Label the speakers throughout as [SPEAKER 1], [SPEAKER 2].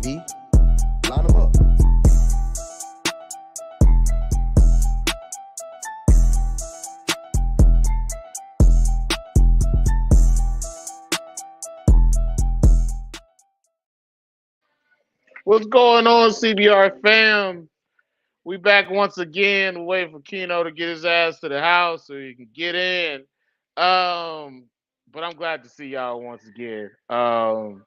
[SPEAKER 1] 3D, line them up.
[SPEAKER 2] What's going on, CBR fam? We back once again, waiting for Keno to get his ass to the house so he can get in. But I'm glad to see y'all once again. We're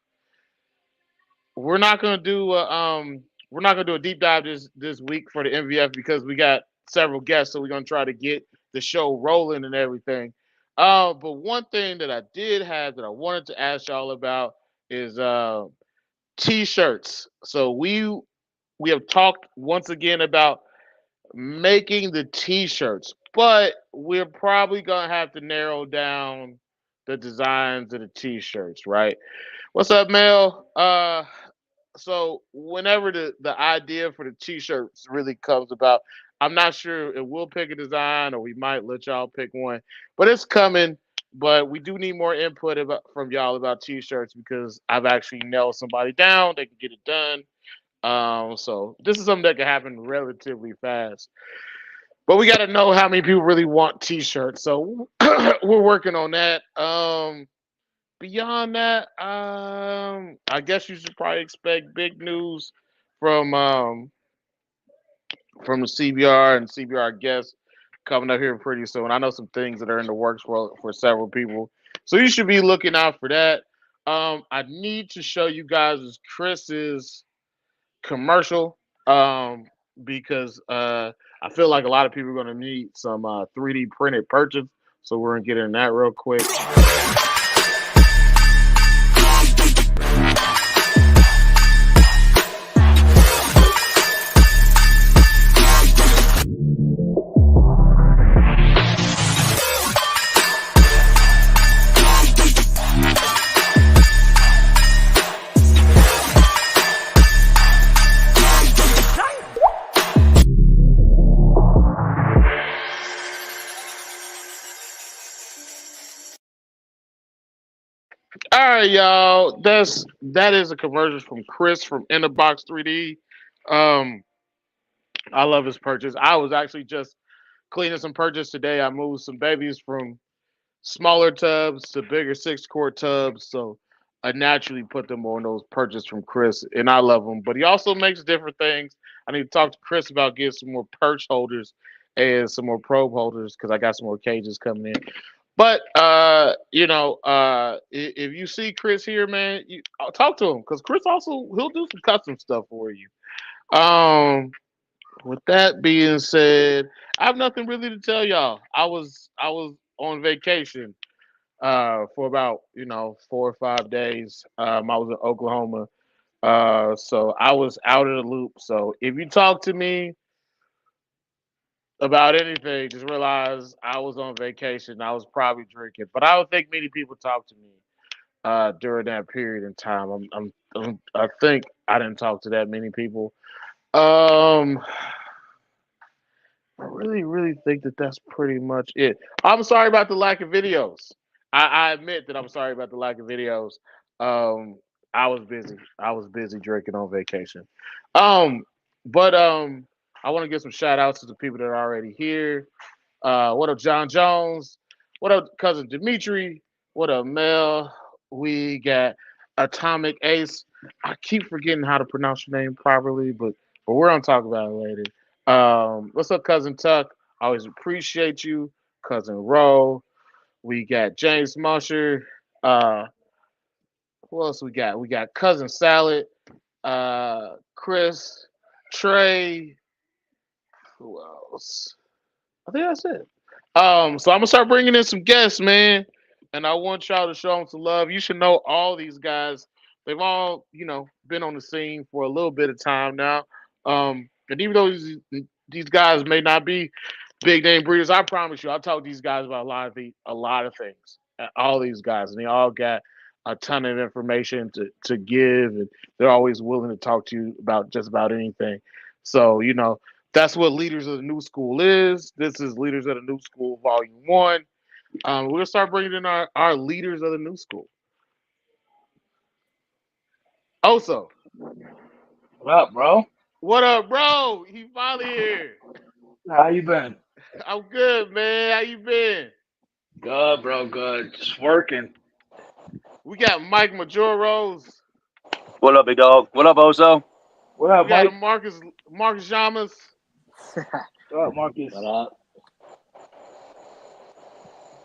[SPEAKER 2] not gonna do a deep dive this week for the MVF because we got several guests, so we're gonna try to get the show rolling and everything. But one thing that I did have that I wanted to ask y'all about is t-shirts. So we have talked once again about making the t-shirts, but we're probably gonna have to narrow down the designs of the t-shirts, right? What's up, Mel? So whenever the idea for the t-shirts really comes about, I'm not sure if we'll pick a design or we might let y'all pick one, but it's coming. But we do need more input from y'all about t-shirts because I've actually nailed somebody down. They can get it done. So this is something that can happen relatively fast. But we got to know how many people really want t-shirts. So we're working on that. Beyond that, I guess you should probably expect big news from um, from the CBR and CBR guests coming up here pretty soon. I know some things that are in the works for several people, so you should be looking out for that. I need to show you guys Chris's commercial because I feel like a lot of people are going to need some 3D printed purchase. So we're going to get in that real quick. All right, y'all. That is a commercial from Chris from In the Box 3D. Um, I love his purchase. I was actually just cleaning some purchase today. I moved some babies from smaller tubs to bigger 6-quart tubs, so I naturally put them on those purchases from Chris, and I love them. But he also makes different things. I need to talk to Chris about getting some more perch holders and some more probe holders because I got some more cages coming in. But if you see Chris here, man, talk to him because Chris also he'll do some custom stuff for you. Um, with that being said, I have nothing really to tell y'all. I was on vacation for about 4 or 5 days. I was in Oklahoma, so I was out of the loop. So if you talk to me about anything, just realize I was on vacation. I was probably drinking, but I don't think many people talk to me during that period in time. I think I didn't talk to that many people. Um, I really think that that's pretty much it. I'm sorry about the lack of videos. I admit that I'm sorry about the lack of videos. Um, I was busy. I was busy drinking on vacation. Um, but I want to give some shout outs to the people that are already here. What up, John Jones? What up, cousin Dimitri? What up, Mel? We got Atomic Ace. I keep forgetting how to pronounce your name properly, but we're gonna talk about it later. What's up, cousin Tuck? I always appreciate you, cousin Rowe. We got James Musher. Uh, who else we got? We got cousin Salad. Chris, Trey. Who else? I think that's it. So I'm gonna start bringing in some guests, man, and I want y'all to show them some love. You should know all these guys. They've all, been on the scene for a little bit of time now. And even though these guys may not be big name breeders, I promise you, I'll talk to these guys about a lot of things. All these guys, and they all got a ton of information to give, and they're always willing to talk to you about just about anything. So that's what Leaders of the New School is. This is Leaders of the New School Vol.1. We're gonna start bringing in our leaders of the new school. Also,
[SPEAKER 3] What up, bro?
[SPEAKER 2] What up, bro? He finally here.
[SPEAKER 3] How you been?
[SPEAKER 2] I'm good, man. How you been?
[SPEAKER 3] Good, bro. Good. Just working.
[SPEAKER 2] We got Mike Majoros.
[SPEAKER 4] What up, big dog? What up, Ozo?
[SPEAKER 3] What
[SPEAKER 2] We
[SPEAKER 3] up,
[SPEAKER 2] got a
[SPEAKER 3] Mike?
[SPEAKER 2] Marcus Llamas,
[SPEAKER 3] What up, Marcus?
[SPEAKER 5] What up?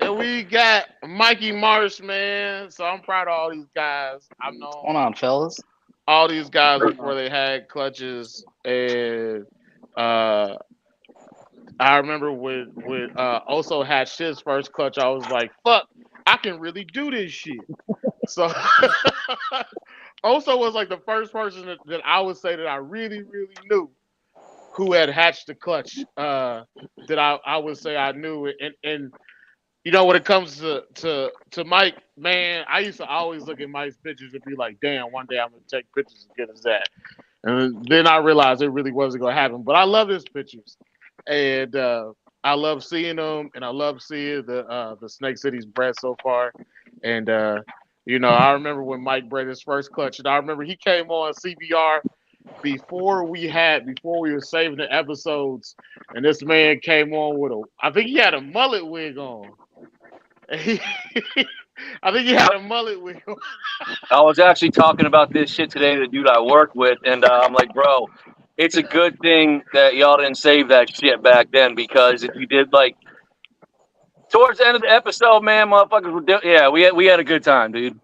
[SPEAKER 2] and we got Mikey Marsh, man. So I'm proud of all these guys. I've
[SPEAKER 5] What's
[SPEAKER 2] known
[SPEAKER 5] going on, fellas?
[SPEAKER 2] all these guys before
[SPEAKER 3] Uh,
[SPEAKER 2] they had clutches, and uh, I remember when also had his first clutch. I was like, "Fuck, I can really do this shit." So also was like the first person that I would say that I really knew who had hatched the clutch. That I would say I knew it. And you know when it comes to Mike, man, I used to always look at Mike's pictures and be like, damn, one day I'm gonna take pictures as good as that. And then I realized it really wasn't gonna happen. But I love his pictures, and I love seeing them, and I love seeing the Snake City's bred so far. And I remember when Mike bred his first clutch, and I remember he came on CBR before we were saving the episodes, and this man came on with I think he had a mullet wig on. I think he had
[SPEAKER 4] Yep.
[SPEAKER 2] a mullet wig on.
[SPEAKER 4] I was actually talking about this shit today to the dude I work with, and I'm like, bro, it's a good thing that y'all didn't save that shit back then because if you did, like, towards the end of the episode, man, motherfuckers were yeah, we had a good time, dude.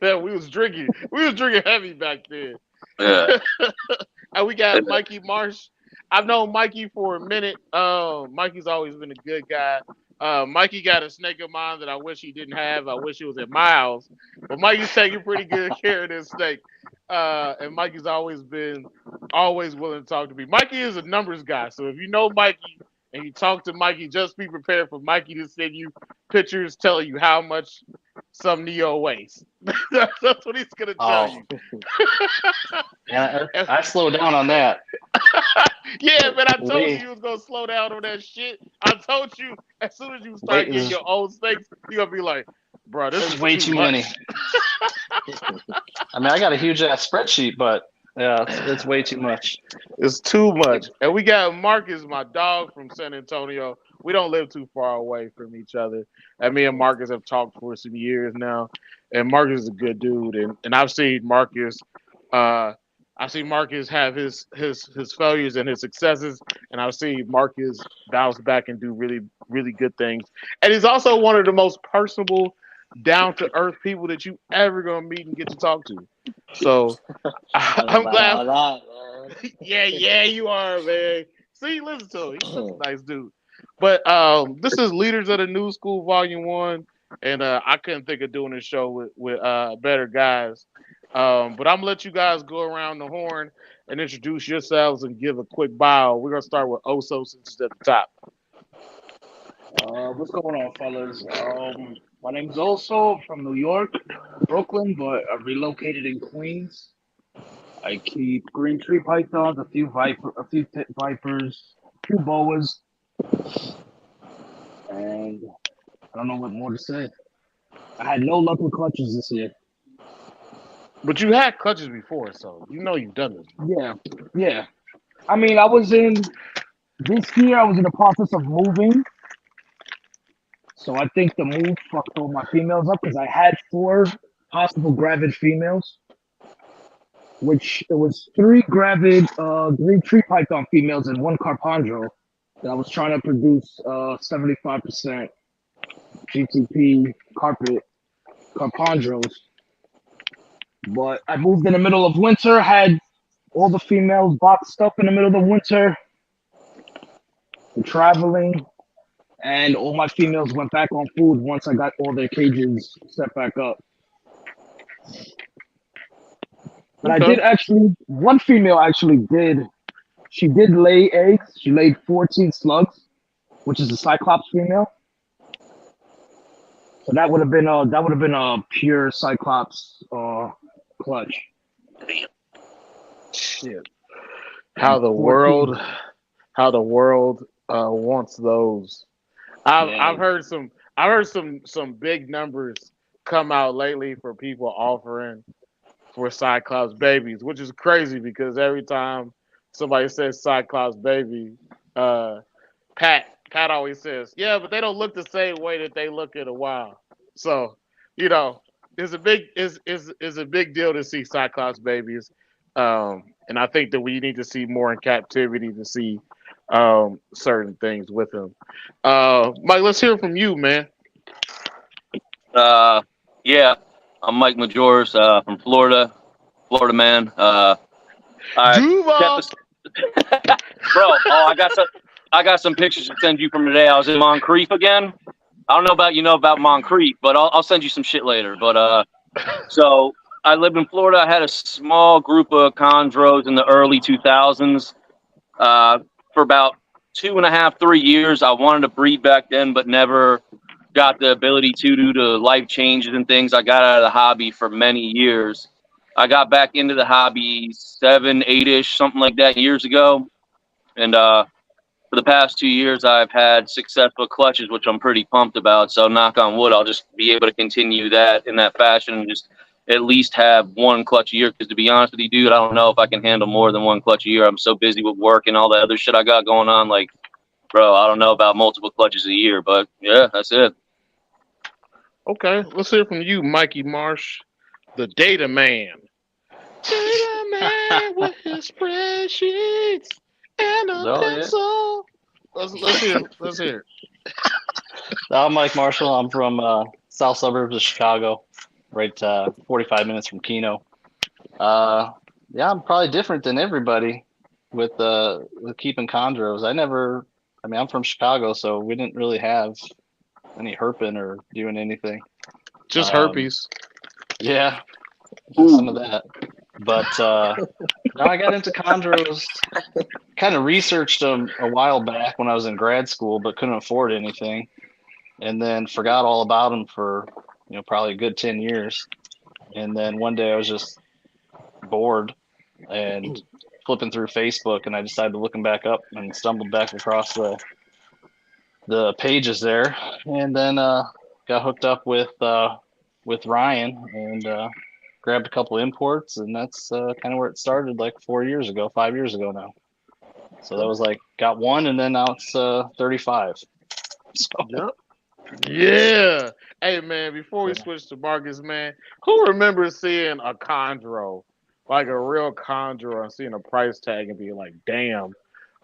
[SPEAKER 2] Yeah, we was drinking. We was drinking heavy back then.
[SPEAKER 4] Yeah.
[SPEAKER 2] And we got Mikey Marsh. I've known Mikey for a minute. Mikey's always been a good guy. Mikey got a snake of mine that I wish he didn't have. I wish he was at my house. But Mikey's taking pretty good care of this snake. And Mikey's always willing to talk to me. Mikey is a numbers guy. So if you know Mikey and you talk to Mikey, just be prepared for Mikey to send you pictures telling you how much some Neo weighs. That's what he's gonna tell
[SPEAKER 5] Oh,
[SPEAKER 2] you.
[SPEAKER 5] yeah, I slowed down on that.
[SPEAKER 2] Yeah, man, I told you
[SPEAKER 5] Way,
[SPEAKER 2] you was gonna slow down on that shit. I told you as soon as you
[SPEAKER 5] way
[SPEAKER 2] start getting
[SPEAKER 5] is
[SPEAKER 2] your own steaks, you're gonna be like, bro, this
[SPEAKER 5] there's
[SPEAKER 2] is
[SPEAKER 5] way
[SPEAKER 2] too
[SPEAKER 5] too many.
[SPEAKER 2] much.
[SPEAKER 5] I mean, I got a huge ass spreadsheet, but yeah, it's way too much.
[SPEAKER 2] It's too
[SPEAKER 5] Like,
[SPEAKER 2] much. And we got Marcus, my dog from San Antonio. We don't live too far away from each other. And me and Marcus have talked for some years now. And Marcus is a good dude. And uh I've seen Marcus have his failures and his successes. And I've seen Marcus bounce back and do really good things. And he's also one of the most personable, down to earth people that you ever gonna meet and get to talk to. So
[SPEAKER 5] I don't know
[SPEAKER 2] I'm
[SPEAKER 5] about
[SPEAKER 2] glad.
[SPEAKER 5] all that,
[SPEAKER 2] Yeah, you are, man. See, listen to him. He's such a nice dude. But this is Leaders of the New School Vol.1, and I couldn't think of doing this show with better guys. But I'm gonna let you guys go around the horn and introduce yourselves and give a quick bio. We're gonna start with Oso since he's at the top.
[SPEAKER 3] what's going on, fellas? My name's Also from New York, Brooklyn, but I relocated in Queens. I keep green tree pythons, a few pit vipers, a few boas, and I don't know what more to say. I had no luck with clutches this year.
[SPEAKER 2] But you had clutches before, so you know you've done this before.
[SPEAKER 3] Yeah, yeah. I mean, this year. I was in the process of moving, so I think the move fucked all my females up because I had four possible gravid females, which it was three gravid green tree python females and one carpandro that I was trying to produce 75% GTP carpet carpandros. But I moved in the middle of winter, had all the females boxed up in the middle of the winter for traveling, and all my females went back on food once I got all their cages set back up. But I
[SPEAKER 2] Okay.
[SPEAKER 3] did actually, one female actually did, she did lay eggs. She laid 14 slugs, which is a cyclops female. So that would have been a pure cyclops clutch.
[SPEAKER 2] Shit.
[SPEAKER 3] And
[SPEAKER 2] How the
[SPEAKER 3] 14.
[SPEAKER 2] world, how the world wants those. I've
[SPEAKER 3] Yeah.
[SPEAKER 2] I've heard some I've heard some big numbers come out lately for people offering for Cyclops babies, which is crazy because every time somebody says Cyclops baby, uh, Pat always says, "Yeah, but they don't look the same way that they look in a while." So, you know, it's a big deal to see Cyclops babies, and I think that we need to see more in captivity to see certain things with him. Mike, let's hear from you, man.
[SPEAKER 4] Yeah, I'm Mike Majoris from Florida, Florida man. I kept
[SPEAKER 2] Duval.
[SPEAKER 4] this, bro. Oh, I got some pictures to send you from today. I was in Moncrief again. I don't know about about Moncrief, but I'll send you some shit later. But so I lived in Florida. I had a small group of chondros in the early 2000s. For about 2.5, 3 years, I wanted to breed back then, but never got the ability to due to life changes and things. I got out of the hobby for many years. I got back into the hobby 7, 8-ish, something like that years ago. And for the past 2 years, I've had successful clutches, which I'm pretty pumped about. So knock on wood, I'll just be able to continue that in that fashion and just at least have one clutch a year. Because to be honest with you, dude, I don't know if I can handle more than one clutch a year. I'm so busy with work and all the other shit I got going on. Like, bro, I don't know about multiple clutches a year, but yeah, that's it.
[SPEAKER 2] Okay, let's hear from you, Mikey Marsh, the data man. Data man with his spreadsheets and a
[SPEAKER 5] Oh yeah.
[SPEAKER 2] pencil. Let's hear.
[SPEAKER 5] I'm Mike Marshall. I'm from south suburbs of Chicago, right 45 minutes from Keno. Yeah, I'm probably different than everybody with keeping chondros. I mean, I'm from Chicago, so we didn't really have any herping or doing anything.
[SPEAKER 2] Just herpes.
[SPEAKER 5] Yeah, just some of that. But no, I got into chondros. Kind of researched them a while back when I was in grad school, but couldn't afford anything, and then forgot all about them for probably a good 10 years. And then one day I was just bored and flipping through Facebook, and I decided to look them back up and stumbled back across the pages there, and then got hooked up with Ryan and grabbed a couple imports, and that's kind of where it started, like 4 years ago, 5 years ago now. So that was like got one, and then now it's 35. So
[SPEAKER 1] Yep.
[SPEAKER 2] Yeah. Hey man, before we switch to Marcus, man, who remembers seeing a chondro, like a real chondro, and seeing a price tag and being like, "Damn,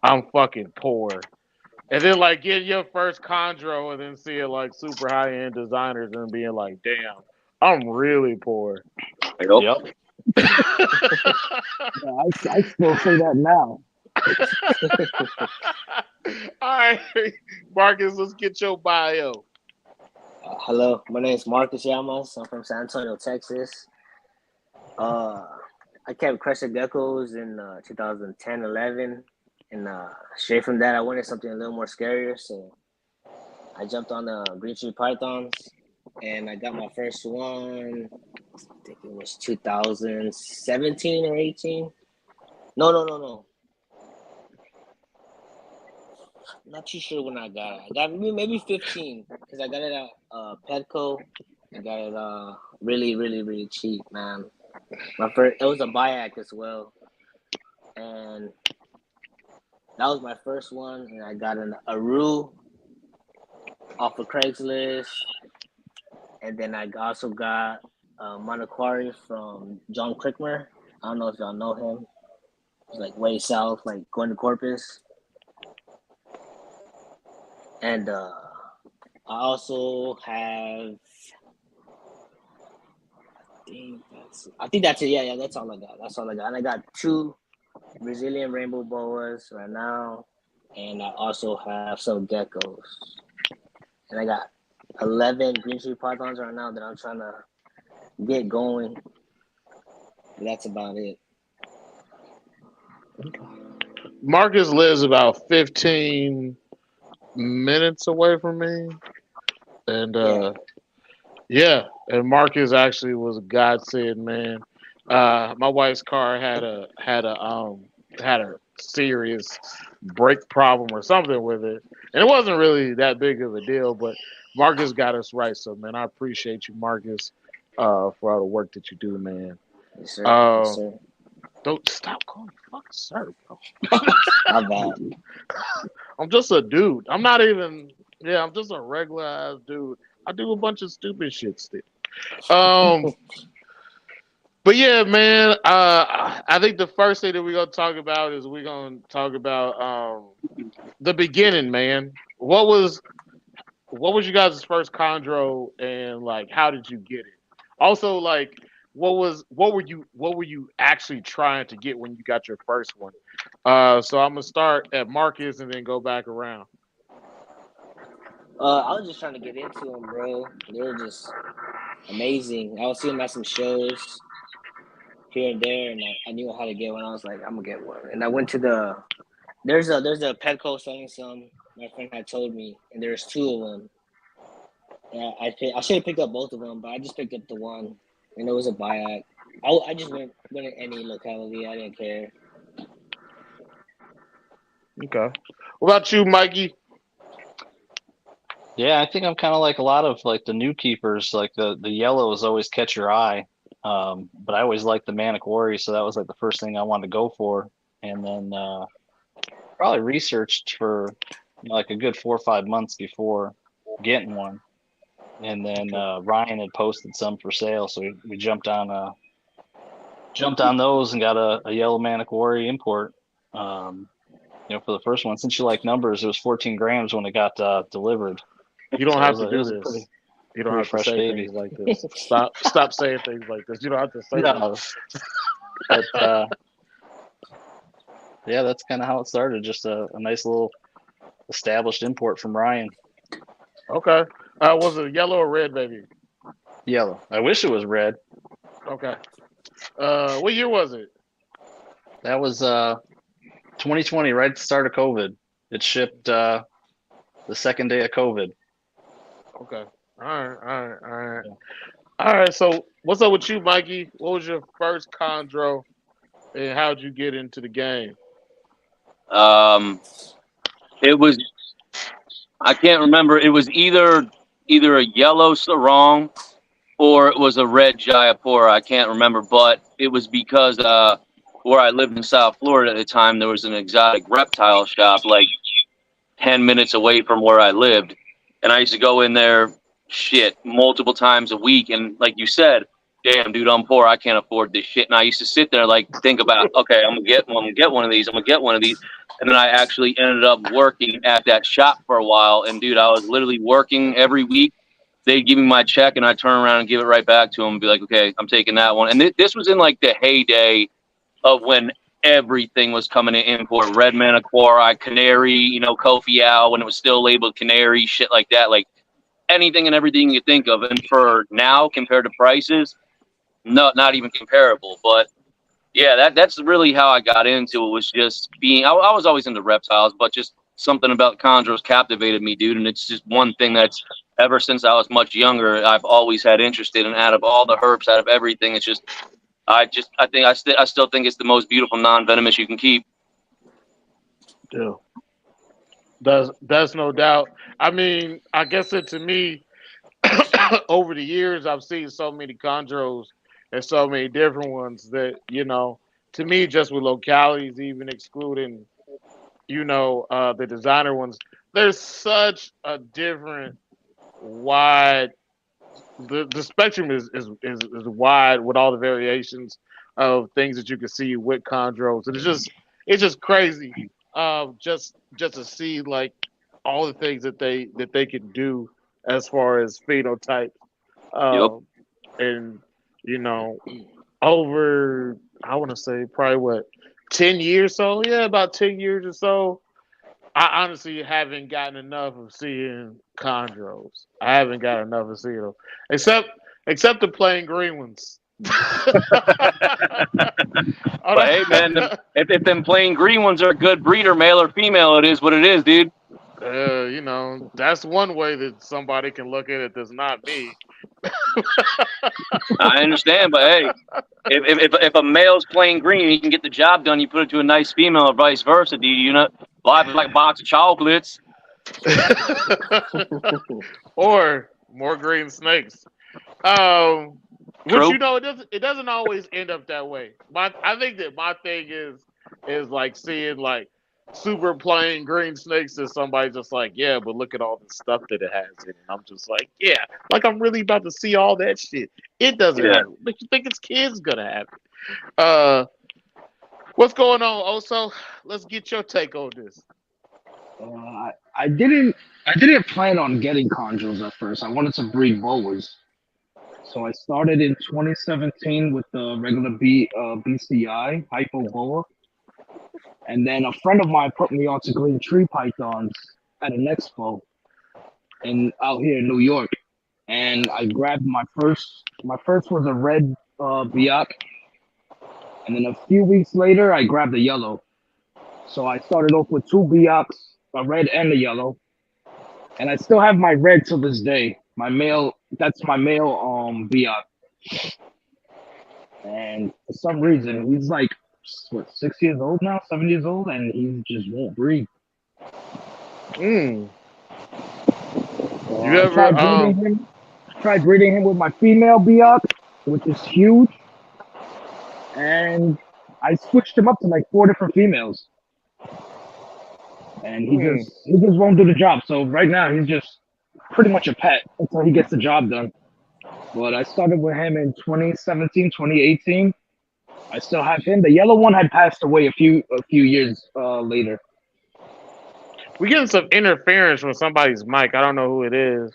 [SPEAKER 2] I'm fucking poor." And then like get your first chondro and then seeing like super high end designers and being like, "Damn, I'm really poor."
[SPEAKER 4] Yep.
[SPEAKER 5] yep.
[SPEAKER 3] Yeah, I still say that now.
[SPEAKER 2] All right, Marcus, let's get your bio.
[SPEAKER 6] Hello, my name is Marcus Llamas. I'm from San Antonio, Texas. I kept crescent geckos in 2010, 11, and straight from that, I wanted something a little more scarier. So I jumped on the green tree pythons, and I got my first one. I think it was 2017 or 18. No. Not too sure when I got it. I got maybe 15 because I got it at Petco. I got it really cheap, man. It was a Bayak as well, and that was my first one. And I got an Aru off of Craigslist, and then I also got Manokwari from John Crickmer. I don't know if y'all know him. He's like way south, like going to Corpus. And I also have. I think that's it. Yeah, that's all I got. And I got 2 Brazilian rainbow boas right now, and I also have some geckos. And I got 11 green tree pythons right now that I'm trying to get going. That's about it.
[SPEAKER 2] Marcus lives about 15 minutes away from me, and yeah, and Marcus actually was a godsend, man. My wife's car had a serious brake problem or something with it, and it wasn't really that big of a deal. But Marcus got us right, so man, I appreciate you, Marcus, for all the work that you do, man.
[SPEAKER 6] Yes, sir. Yes, sir.
[SPEAKER 2] Don't stop calling me fucking sir, bro.
[SPEAKER 6] My bad.
[SPEAKER 2] I'm just a dude. I'm not even. Yeah, I'm just a regular ass dude. I do a bunch of stupid shit still. Um, but yeah, man. I think the first thing that we're gonna talk about is we're gonna talk about the beginning, man. What was you guys' first chondro, and like how did you get it? Also, like what were you actually trying to get when you got your first one? So I'm gonna start at Marcus and then go back around.
[SPEAKER 6] I was just trying to get into them, bro. They were just amazing. I would see them at some shows here and there, and I knew how to get one. I was like, I'm gonna get one. And I went to there's a Petco selling some. My friend had told me, and there's two of them. Yeah, I should have picked up both of them, but I just picked up the one, and it was a buyout. I just went in any locality. I didn't care.
[SPEAKER 2] Okay. What about you, Mikey?
[SPEAKER 5] Yeah, I think I'm kind of like a lot of like the new keepers. Like the yellows always catch your eye, but I always liked the Manic Warrior, so that was like the first thing I wanted to go for. And then probably researched for like a good 4 or 5 months before getting one. And then Ryan had posted some for sale, so we jumped on those and got a yellow Manic Warrior import. For the first one, since you like numbers, it was 14 grams when it got delivered.
[SPEAKER 2] You don't
[SPEAKER 5] So
[SPEAKER 2] have to
[SPEAKER 5] it
[SPEAKER 2] do
[SPEAKER 5] was a
[SPEAKER 2] this. You don't have to
[SPEAKER 5] fresh
[SPEAKER 2] say
[SPEAKER 5] baby.
[SPEAKER 2] things like this. Stop saying things like this. You don't have to say
[SPEAKER 5] No,
[SPEAKER 2] this.
[SPEAKER 5] but yeah, that's kind of how it started. Just a nice little established import from Ryan.
[SPEAKER 2] Okay. Was it yellow or red, baby?
[SPEAKER 5] Yellow. I wish it was red.
[SPEAKER 2] Okay. What year was it?
[SPEAKER 5] That was 2020, right at the start of COVID. It shipped the second day of COVID.
[SPEAKER 2] Okay. All right. All right. So, what's up with you, Mikey? What was your first chondro, and how'd you get into the game?
[SPEAKER 4] It was, I can't remember. It was either a yellow sarong or it was a red Jayapura. I can't remember, but it was because where I lived in South Florida at the time, there was an exotic reptile shop like 10 minutes away from where I lived. And I used to go in there multiple times a week. And like you said, damn, dude, I'm poor. I can't afford this shit. And I used to sit there like think about, okay, I'm gonna get one of these. I'm gonna get one of these. And then I actually ended up working at that shop for a while. And dude, I was literally working every week. They'd give me my check and I'd turn around and give it right back to them and be like, okay, I'm taking that one. And this was in like the heyday of when everything was coming in import. Red Maniquara, Canary, Kofi Owl, when it was still labeled Canary, shit like that. Like anything and everything you think of. And for now, compared to prices, no, not even comparable. But yeah, that's really how I got into it, was just I was always into reptiles, but just something about chondros captivated me, dude. And it's just one thing that's ever since I was much younger, I've always had interest in. And out of all the herps, out of everything, it's just, I still think it's the most beautiful non-venomous you can keep.
[SPEAKER 2] Yeah. That's no doubt. I mean, I guess to me, over the years, I've seen so many chondros and so many different ones that, to me, just with localities, even excluding, the designer ones, there's such a different wide, the spectrum is wide with all the variations of things that you can see with chondros. And it's just crazy. Just to see like all the things that they can do as far as phenotype.
[SPEAKER 4] Yep.
[SPEAKER 2] And over, I want to say probably what, 10 years. So yeah, about 10 years or so. I honestly haven't gotten enough of seeing chondros. I haven't got enough of seeing them, except the plain green ones.
[SPEAKER 4] But hey, man, if them plain green ones are a good breeder, male or female, it is what it is, dude.
[SPEAKER 2] That's one way that somebody can look at it. That's not me.
[SPEAKER 4] I understand, but hey, if a male's plain green, he can get the job done. You put it to a nice female, or vice versa, dude. Life is like a box of chocolates.
[SPEAKER 2] Or more green snakes. But
[SPEAKER 4] True.
[SPEAKER 2] you know, it doesn't always end up that way. I think that my thing is like seeing like super plain green snakes and somebody just like, yeah, but look at all the stuff that it has in it. And I'm just like, yeah, like I'm really about to see all that shit. It doesn't
[SPEAKER 4] Yeah.
[SPEAKER 2] have it. But you think its kids gonna have it. What's going on, Oso? Let's get your take on this.
[SPEAKER 3] I didn't plan on getting chondros at first. I wanted to breed boas. So I started in 2017 with the regular BCI hypo boa, and then a friend of mine put me onto green tree pythons at an expo in out here in New York, and I grabbed my first. My first was a red biak, and then a few weeks later I grabbed a yellow. So I started off with two biaks, a red and a yellow, and I still have my red to this day. My male, that's my male biak, and for some reason he's like what 6 years old now, 7 years old, and he just won't breed.
[SPEAKER 2] Mm. You
[SPEAKER 3] I
[SPEAKER 2] ever
[SPEAKER 3] tried breeding him with my female biak, which is huge, and I switched him up to like 4 different females, and he just won't do the job. So right now he's just pretty much a pet until he gets the job done. But I started with him in 2017, 2018. I still have him. The yellow one had passed away a few years later.
[SPEAKER 2] we getting some interference from somebody's mic. I don't know who it is.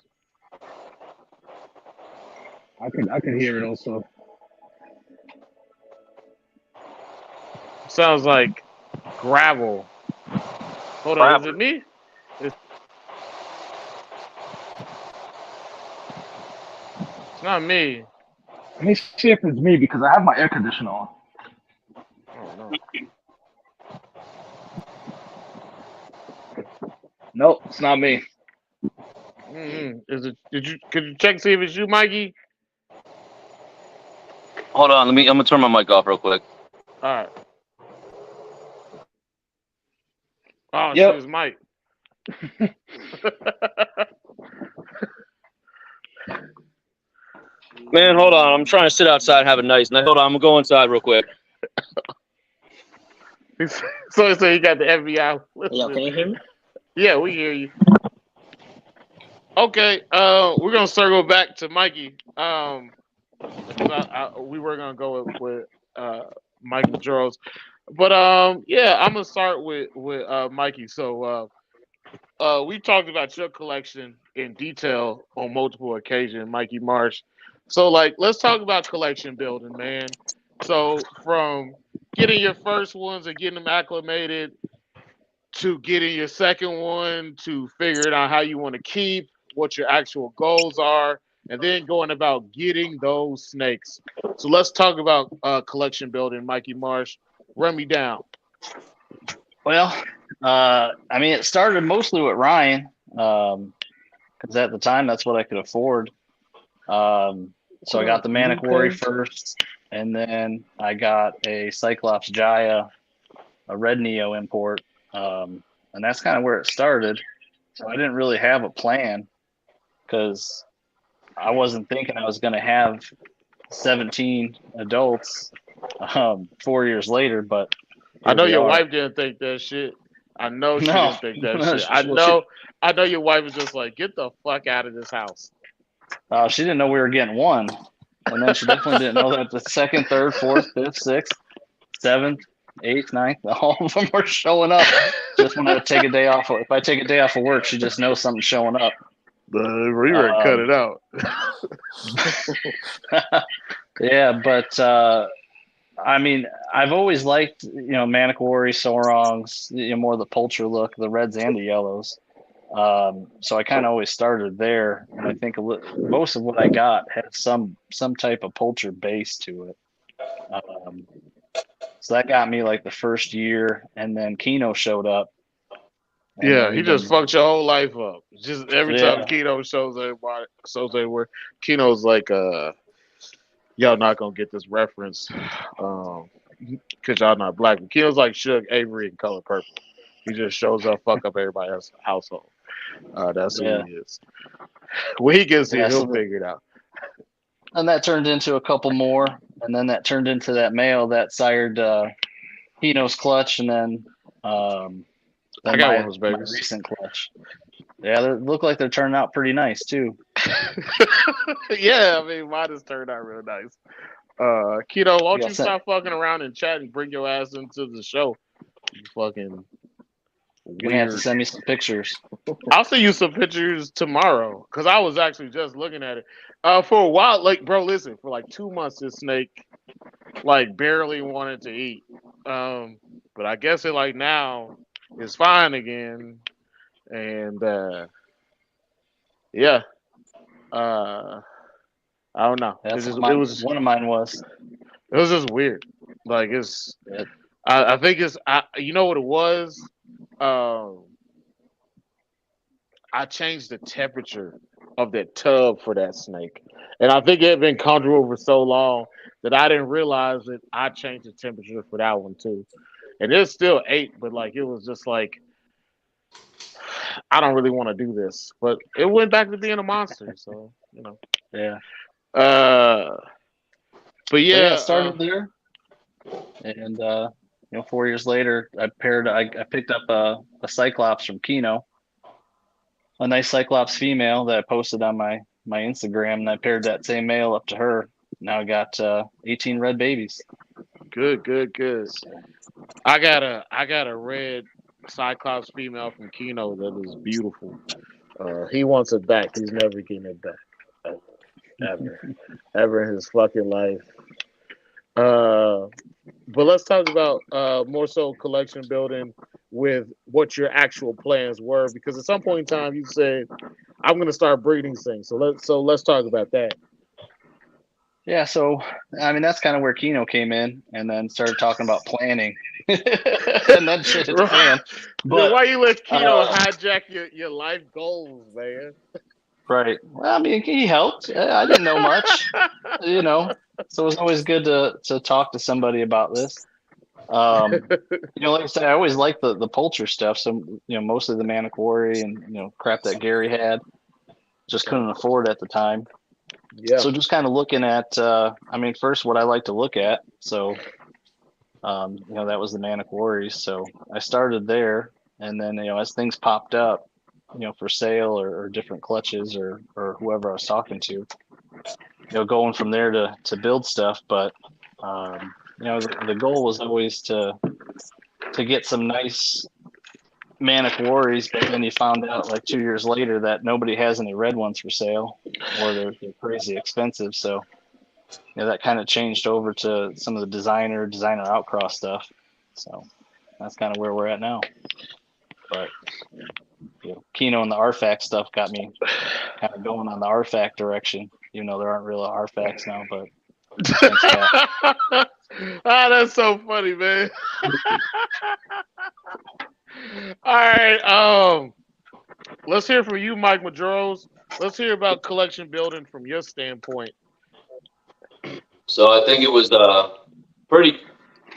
[SPEAKER 3] I could hear it also.
[SPEAKER 2] Sounds like gravel. Hold on, is it me? It's not me.
[SPEAKER 3] Let me see if it's me because I have my air conditioner on.
[SPEAKER 2] Oh no.
[SPEAKER 3] Nope, it's not me.
[SPEAKER 2] Is it? Could you check see if it's you, Mikey?
[SPEAKER 4] Hold on. I'm gonna turn my mic off real quick.
[SPEAKER 2] All right. Oh,
[SPEAKER 3] Yep.
[SPEAKER 2] shit, it's Mike.
[SPEAKER 4] Man, hold on. I'm trying to sit outside and have a nice night. Hold on. I'm gonna go inside real quick.
[SPEAKER 2] So you got the FBI.
[SPEAKER 6] Yo, can you hear me?
[SPEAKER 2] Yeah, we hear you. Okay, we're gonna circle back to Mikey. We were gonna go with Mike Majoros, but yeah, I'm gonna start with Mikey. So we talked about your collection in detail on multiple occasions, Mikey Marsh. So like, let's talk about collection building, man. So from getting your first ones and getting them acclimated to getting your second one to figuring out how you want to keep, what your actual goals are, and then going about getting those snakes. So let's talk about collection building, Mikey Marsh. Run me down.
[SPEAKER 5] Well, I mean, it started mostly with Ryan, because at the time that's what I could afford. So I got the Maniquary first, and then I got a Cyclops Jaya, a red Neo import, and that's kind of where it started. So I didn't really have a plan because I wasn't thinking I was going to have 17 adults 4 years later, but
[SPEAKER 2] I know your
[SPEAKER 5] are.
[SPEAKER 2] wife didn't think that shit. I know she
[SPEAKER 5] No.
[SPEAKER 2] didn't think that
[SPEAKER 5] No,
[SPEAKER 2] shit. I know your wife was just like, get the fuck out of this house.
[SPEAKER 5] She didn't know we were getting one. And then she definitely didn't know that the second, third, fourth, fifth, sixth, seventh, eighth, ninth, all of them were showing up. Just when I would take a day off. If I take a day off of work, she just knows something's showing up.
[SPEAKER 2] We were cut it out.
[SPEAKER 5] Yeah, but I mean, I've always liked, Maniquary, Sorongs, more the Pulcher look, the reds and the yellows. So I kind of always started there, and I think most of what I got had some type of Pulcher base to it. So that got me like the first year, and then Kino showed up.
[SPEAKER 2] Yeah, he just fucked your whole life up. Just every time Kino shows everybody, where Kino's like, y'all not gonna get this reference, because y'all not black. Kino's like Suge Avery in Color Purple. He just shows up, fuck up everybody else's household. That's who he is. When he gets here, he'll figure it out.
[SPEAKER 5] And that turned into a couple more, and then that turned into that male that sired Hino's clutch, and then
[SPEAKER 2] I got
[SPEAKER 5] my,
[SPEAKER 2] one of those
[SPEAKER 5] my
[SPEAKER 2] babies.
[SPEAKER 5] recent clutch. Yeah, they look like they're turning out pretty nice too.
[SPEAKER 2] Yeah, I mean, mine has turned out real nice. Keto, why don't
[SPEAKER 5] Yeah,
[SPEAKER 2] you stop fucking around and chat and bring your ass into the show? You fucking
[SPEAKER 5] You're gonna have to
[SPEAKER 2] weird.
[SPEAKER 5] send me some pictures.
[SPEAKER 2] I'll send you some pictures tomorrow because I was actually just looking at it. For a while, like, bro, listen, for like 2 months, this snake like barely wanted to eat. But I guess it like now is fine again, and yeah, uh, I don't know.
[SPEAKER 5] That's
[SPEAKER 2] It
[SPEAKER 5] what
[SPEAKER 2] was
[SPEAKER 5] one of mine was.
[SPEAKER 2] it was just weird. Like it's,
[SPEAKER 5] Yeah.
[SPEAKER 2] I think it's, you know what it was. Um, I changed the temperature of that tub for that snake. And I think it had been comfortable for so long that I didn't realize that I changed the temperature for that one too. And it still ate, but like it was just like I don't really want to do this. But it went back to being a monster, so you know.
[SPEAKER 5] Yeah.
[SPEAKER 2] Uh but
[SPEAKER 5] So yeah,
[SPEAKER 2] yeah,
[SPEAKER 5] it started there, and 4 years later, I picked up a Cyclops from Kino, a nice Cyclops female that I posted on my Instagram, and I paired that same male up to her. Now I got 18 red babies.
[SPEAKER 2] good, good, good. I got a red Cyclops female from Kino that is beautiful. He wants it back. He's never getting it back. Ever. Ever in his fucking life. Uh but let's talk about more so collection building with what your actual plans were because at some point in time you said I'm gonna start breeding things. So let's talk about that.
[SPEAKER 5] Yeah, so I mean that's kind of where Kino came in, and then started talking about planning, and then shit hit the fan.
[SPEAKER 2] Then
[SPEAKER 5] But
[SPEAKER 2] why you let Keto hijack your life goals, man?
[SPEAKER 5] right, well, I mean he helped. I didn't know much, so it was always good to talk to somebody about this. Like I said, I always liked the poultry stuff. So mostly the Maniquary and crap that Gary had, just couldn't afford at the time.
[SPEAKER 2] Yeah.
[SPEAKER 5] So just kind of looking at, first what I like to look at. So, that was the Maniquaries. So I started there, and then as things popped up, for sale or different clutches or whoever I was talking to, going from there to build stuff. But the goal was always to get some nice Maniquaries, but then you found out like 2 years later that nobody has any red ones for sale, or they're crazy expensive. So that kind of changed over to some of the designer outcross stuff. So that's kind of where we're at now. But Kino and the Artifact stuff got me kind of going on the Artifact direction, even though there aren't real Artifacts now. But thanks, Pat.
[SPEAKER 2] That's so funny, man. All right, let's hear from you, Mike Majoros. Let's hear about collection building from your standpoint.
[SPEAKER 4] So I think it was pretty.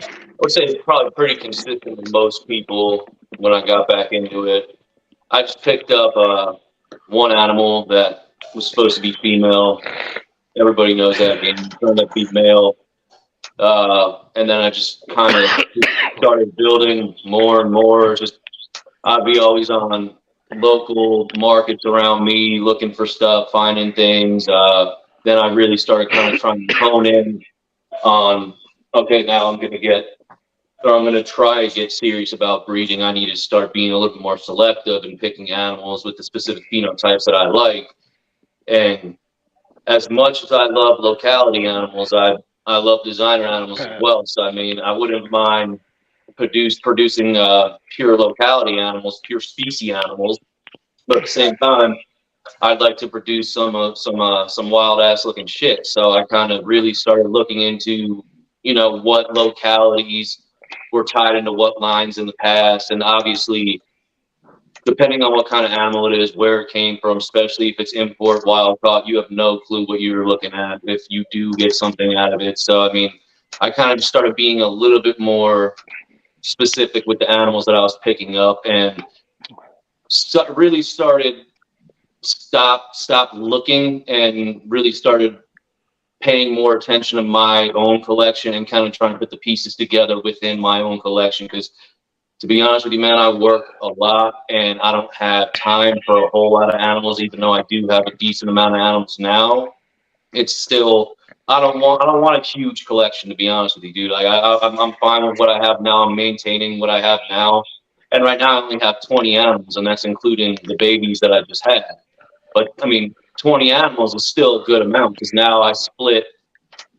[SPEAKER 4] I would say probably pretty consistent with most people when I got back into it. I just picked up one animal that was supposed to be female. Everybody knows that game. Turned out to be male. And then I just kind of started building more and more. Just I'd be always on local markets around me, looking for stuff, finding things. Then I really started kind of trying to hone in on, okay, now I'm going to try to get serious about breeding. I need to start being a little bit more selective and picking animals with the specific phenotypes that I like. And as much as I love locality animals, I love designer animals as well. So I mean, I wouldn't mind producing pure locality animals, pure species animals, but at the same time, I'd like to produce some wild ass looking shit. So I kind of really started looking into what localities were tied into what lines in the past, and obviously depending on what kind of animal it is, where it came from, especially if it's import wild caught, you have no clue what you're looking at if you do get something out of it. So, I mean, I kind of just started being a little bit more specific with the animals that I was picking up, and really started stop looking and really started paying more attention to my own collection and kind of trying to put the pieces together within my own collection. Because to be honest with you, man, I work a lot and I don't have time for a whole lot of animals, even though I do have a decent amount of animals now. It's still, I don't want a huge collection, to be honest with you, dude. Like I'm fine with what I have now. I'm maintaining what I have now. And right now I only have 20 animals, and that's including the babies that I just had. But I mean, 20 animals is still a good amount because now I split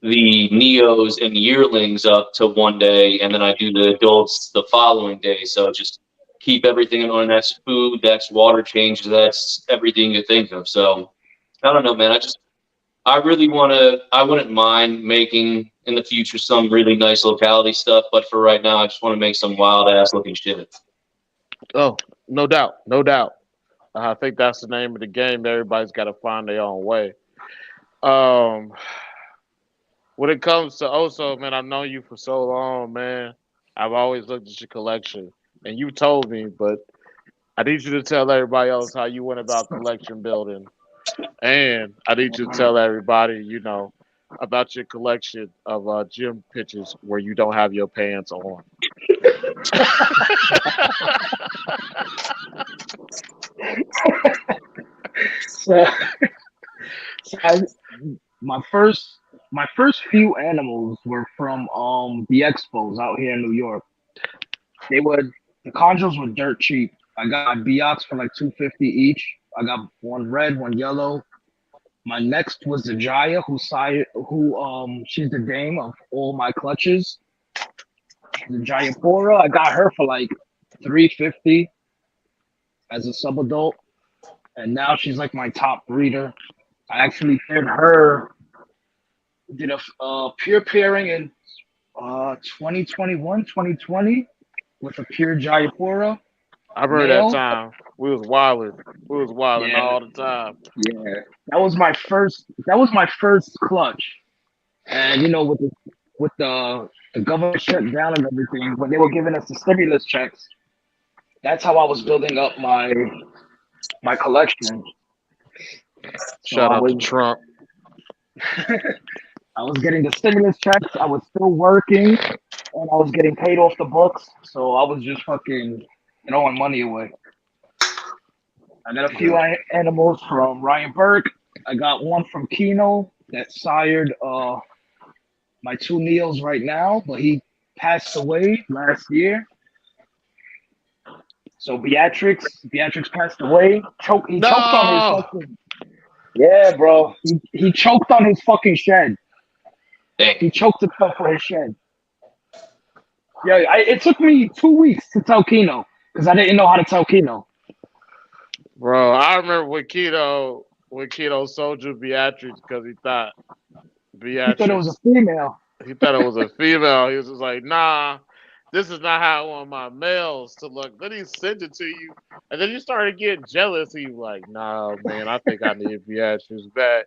[SPEAKER 4] the neos and yearlings up to one day, and then I do the adults the following day. So just keep everything in order. That's food, that's water changes, that's everything you think of. So I don't know, man. I really want to. I wouldn't mind making in the future some really nice locality stuff, but for right now, I just want to make some wild ass looking shit.
[SPEAKER 2] Oh, no doubt, no doubt. I think that's the name of the game. Everybody's got to find their own way. Um, when it comes to Oso, man, I've known you for so long, man. I've always looked at your collection, and you told me, but I need you to tell everybody else how you went about collection building, and I need you to tell everybody, about your collection of gym pictures where you don't have your pants on.
[SPEAKER 3] So, so I, my first few animals were from the expos out here in New York. They were the chondros were dirt cheap. I got Biots for like 250 each. I got one red, one yellow. My next was the Jaya, she's the dame of all my clutches. The Jayapura, I got her for like 350 as a sub adult, and now she's like my top breeder. I actually did a pure pairing in 2021, 2020 with a pure Jayapura
[SPEAKER 2] I remember that
[SPEAKER 3] male.
[SPEAKER 2] time we was wilding. We was wilding
[SPEAKER 3] Yeah,
[SPEAKER 2] all the time.
[SPEAKER 3] yeah. That was my first. That was my first clutch, and with the government shut down and everything, when they were giving us the stimulus checks, that's how I was building up my collection. So
[SPEAKER 2] Shout out to Trump.
[SPEAKER 3] I was getting the stimulus checks. I was still working, and I was getting paid off the books. So I was just fucking throwing money away. I got a few animals from Ryan Burke. I got one from Kino that sired my two Neos right now, but he passed away last year. So Beatrix passed away. He choked on his
[SPEAKER 2] No.
[SPEAKER 3] fucking. Yeah, bro. He choked on his fucking shed.
[SPEAKER 4] Dang.
[SPEAKER 3] He choked himself for his shed. Yeah, it took me 2 weeks to tell Kino because I didn't know how to tell Kino.
[SPEAKER 2] Bro, I remember when Keto sold you Beatrice because he thought
[SPEAKER 3] He thought it was a
[SPEAKER 2] Beatrice,
[SPEAKER 3] female.
[SPEAKER 2] he thought it was a female. He was just like, nah, this is not how I want my males to look. Then he sent it to you, and then you started getting jealous. He was like, nah, man, I think I need Beatrice back.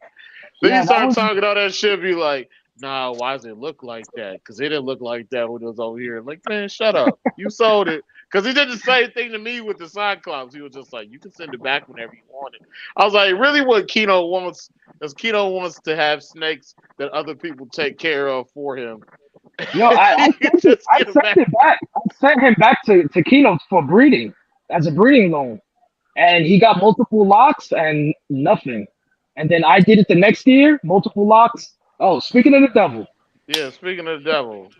[SPEAKER 2] Then you
[SPEAKER 3] Yeah, that
[SPEAKER 2] start
[SPEAKER 3] was
[SPEAKER 2] talking all that shit, be like, nah, why does it look like that? Because it didn't look like that when it was over here. Like, man, shut up. You sold it. Because he did the same thing to me with the Cyclops. He was just like, you can send it back whenever you want it. I was like, really what Kino wants is Kino wants to have snakes that other people take care of for him.
[SPEAKER 3] yo. I
[SPEAKER 2] He
[SPEAKER 3] sent it.
[SPEAKER 2] just
[SPEAKER 3] I
[SPEAKER 2] get
[SPEAKER 3] sent
[SPEAKER 2] back.
[SPEAKER 3] it back. I sent him back to Kino for breeding as a breeding loan, and he got multiple locks and nothing. And then I did it the next year, multiple locks. Oh, speaking of the devil,
[SPEAKER 2] Yeah, speaking of the devil,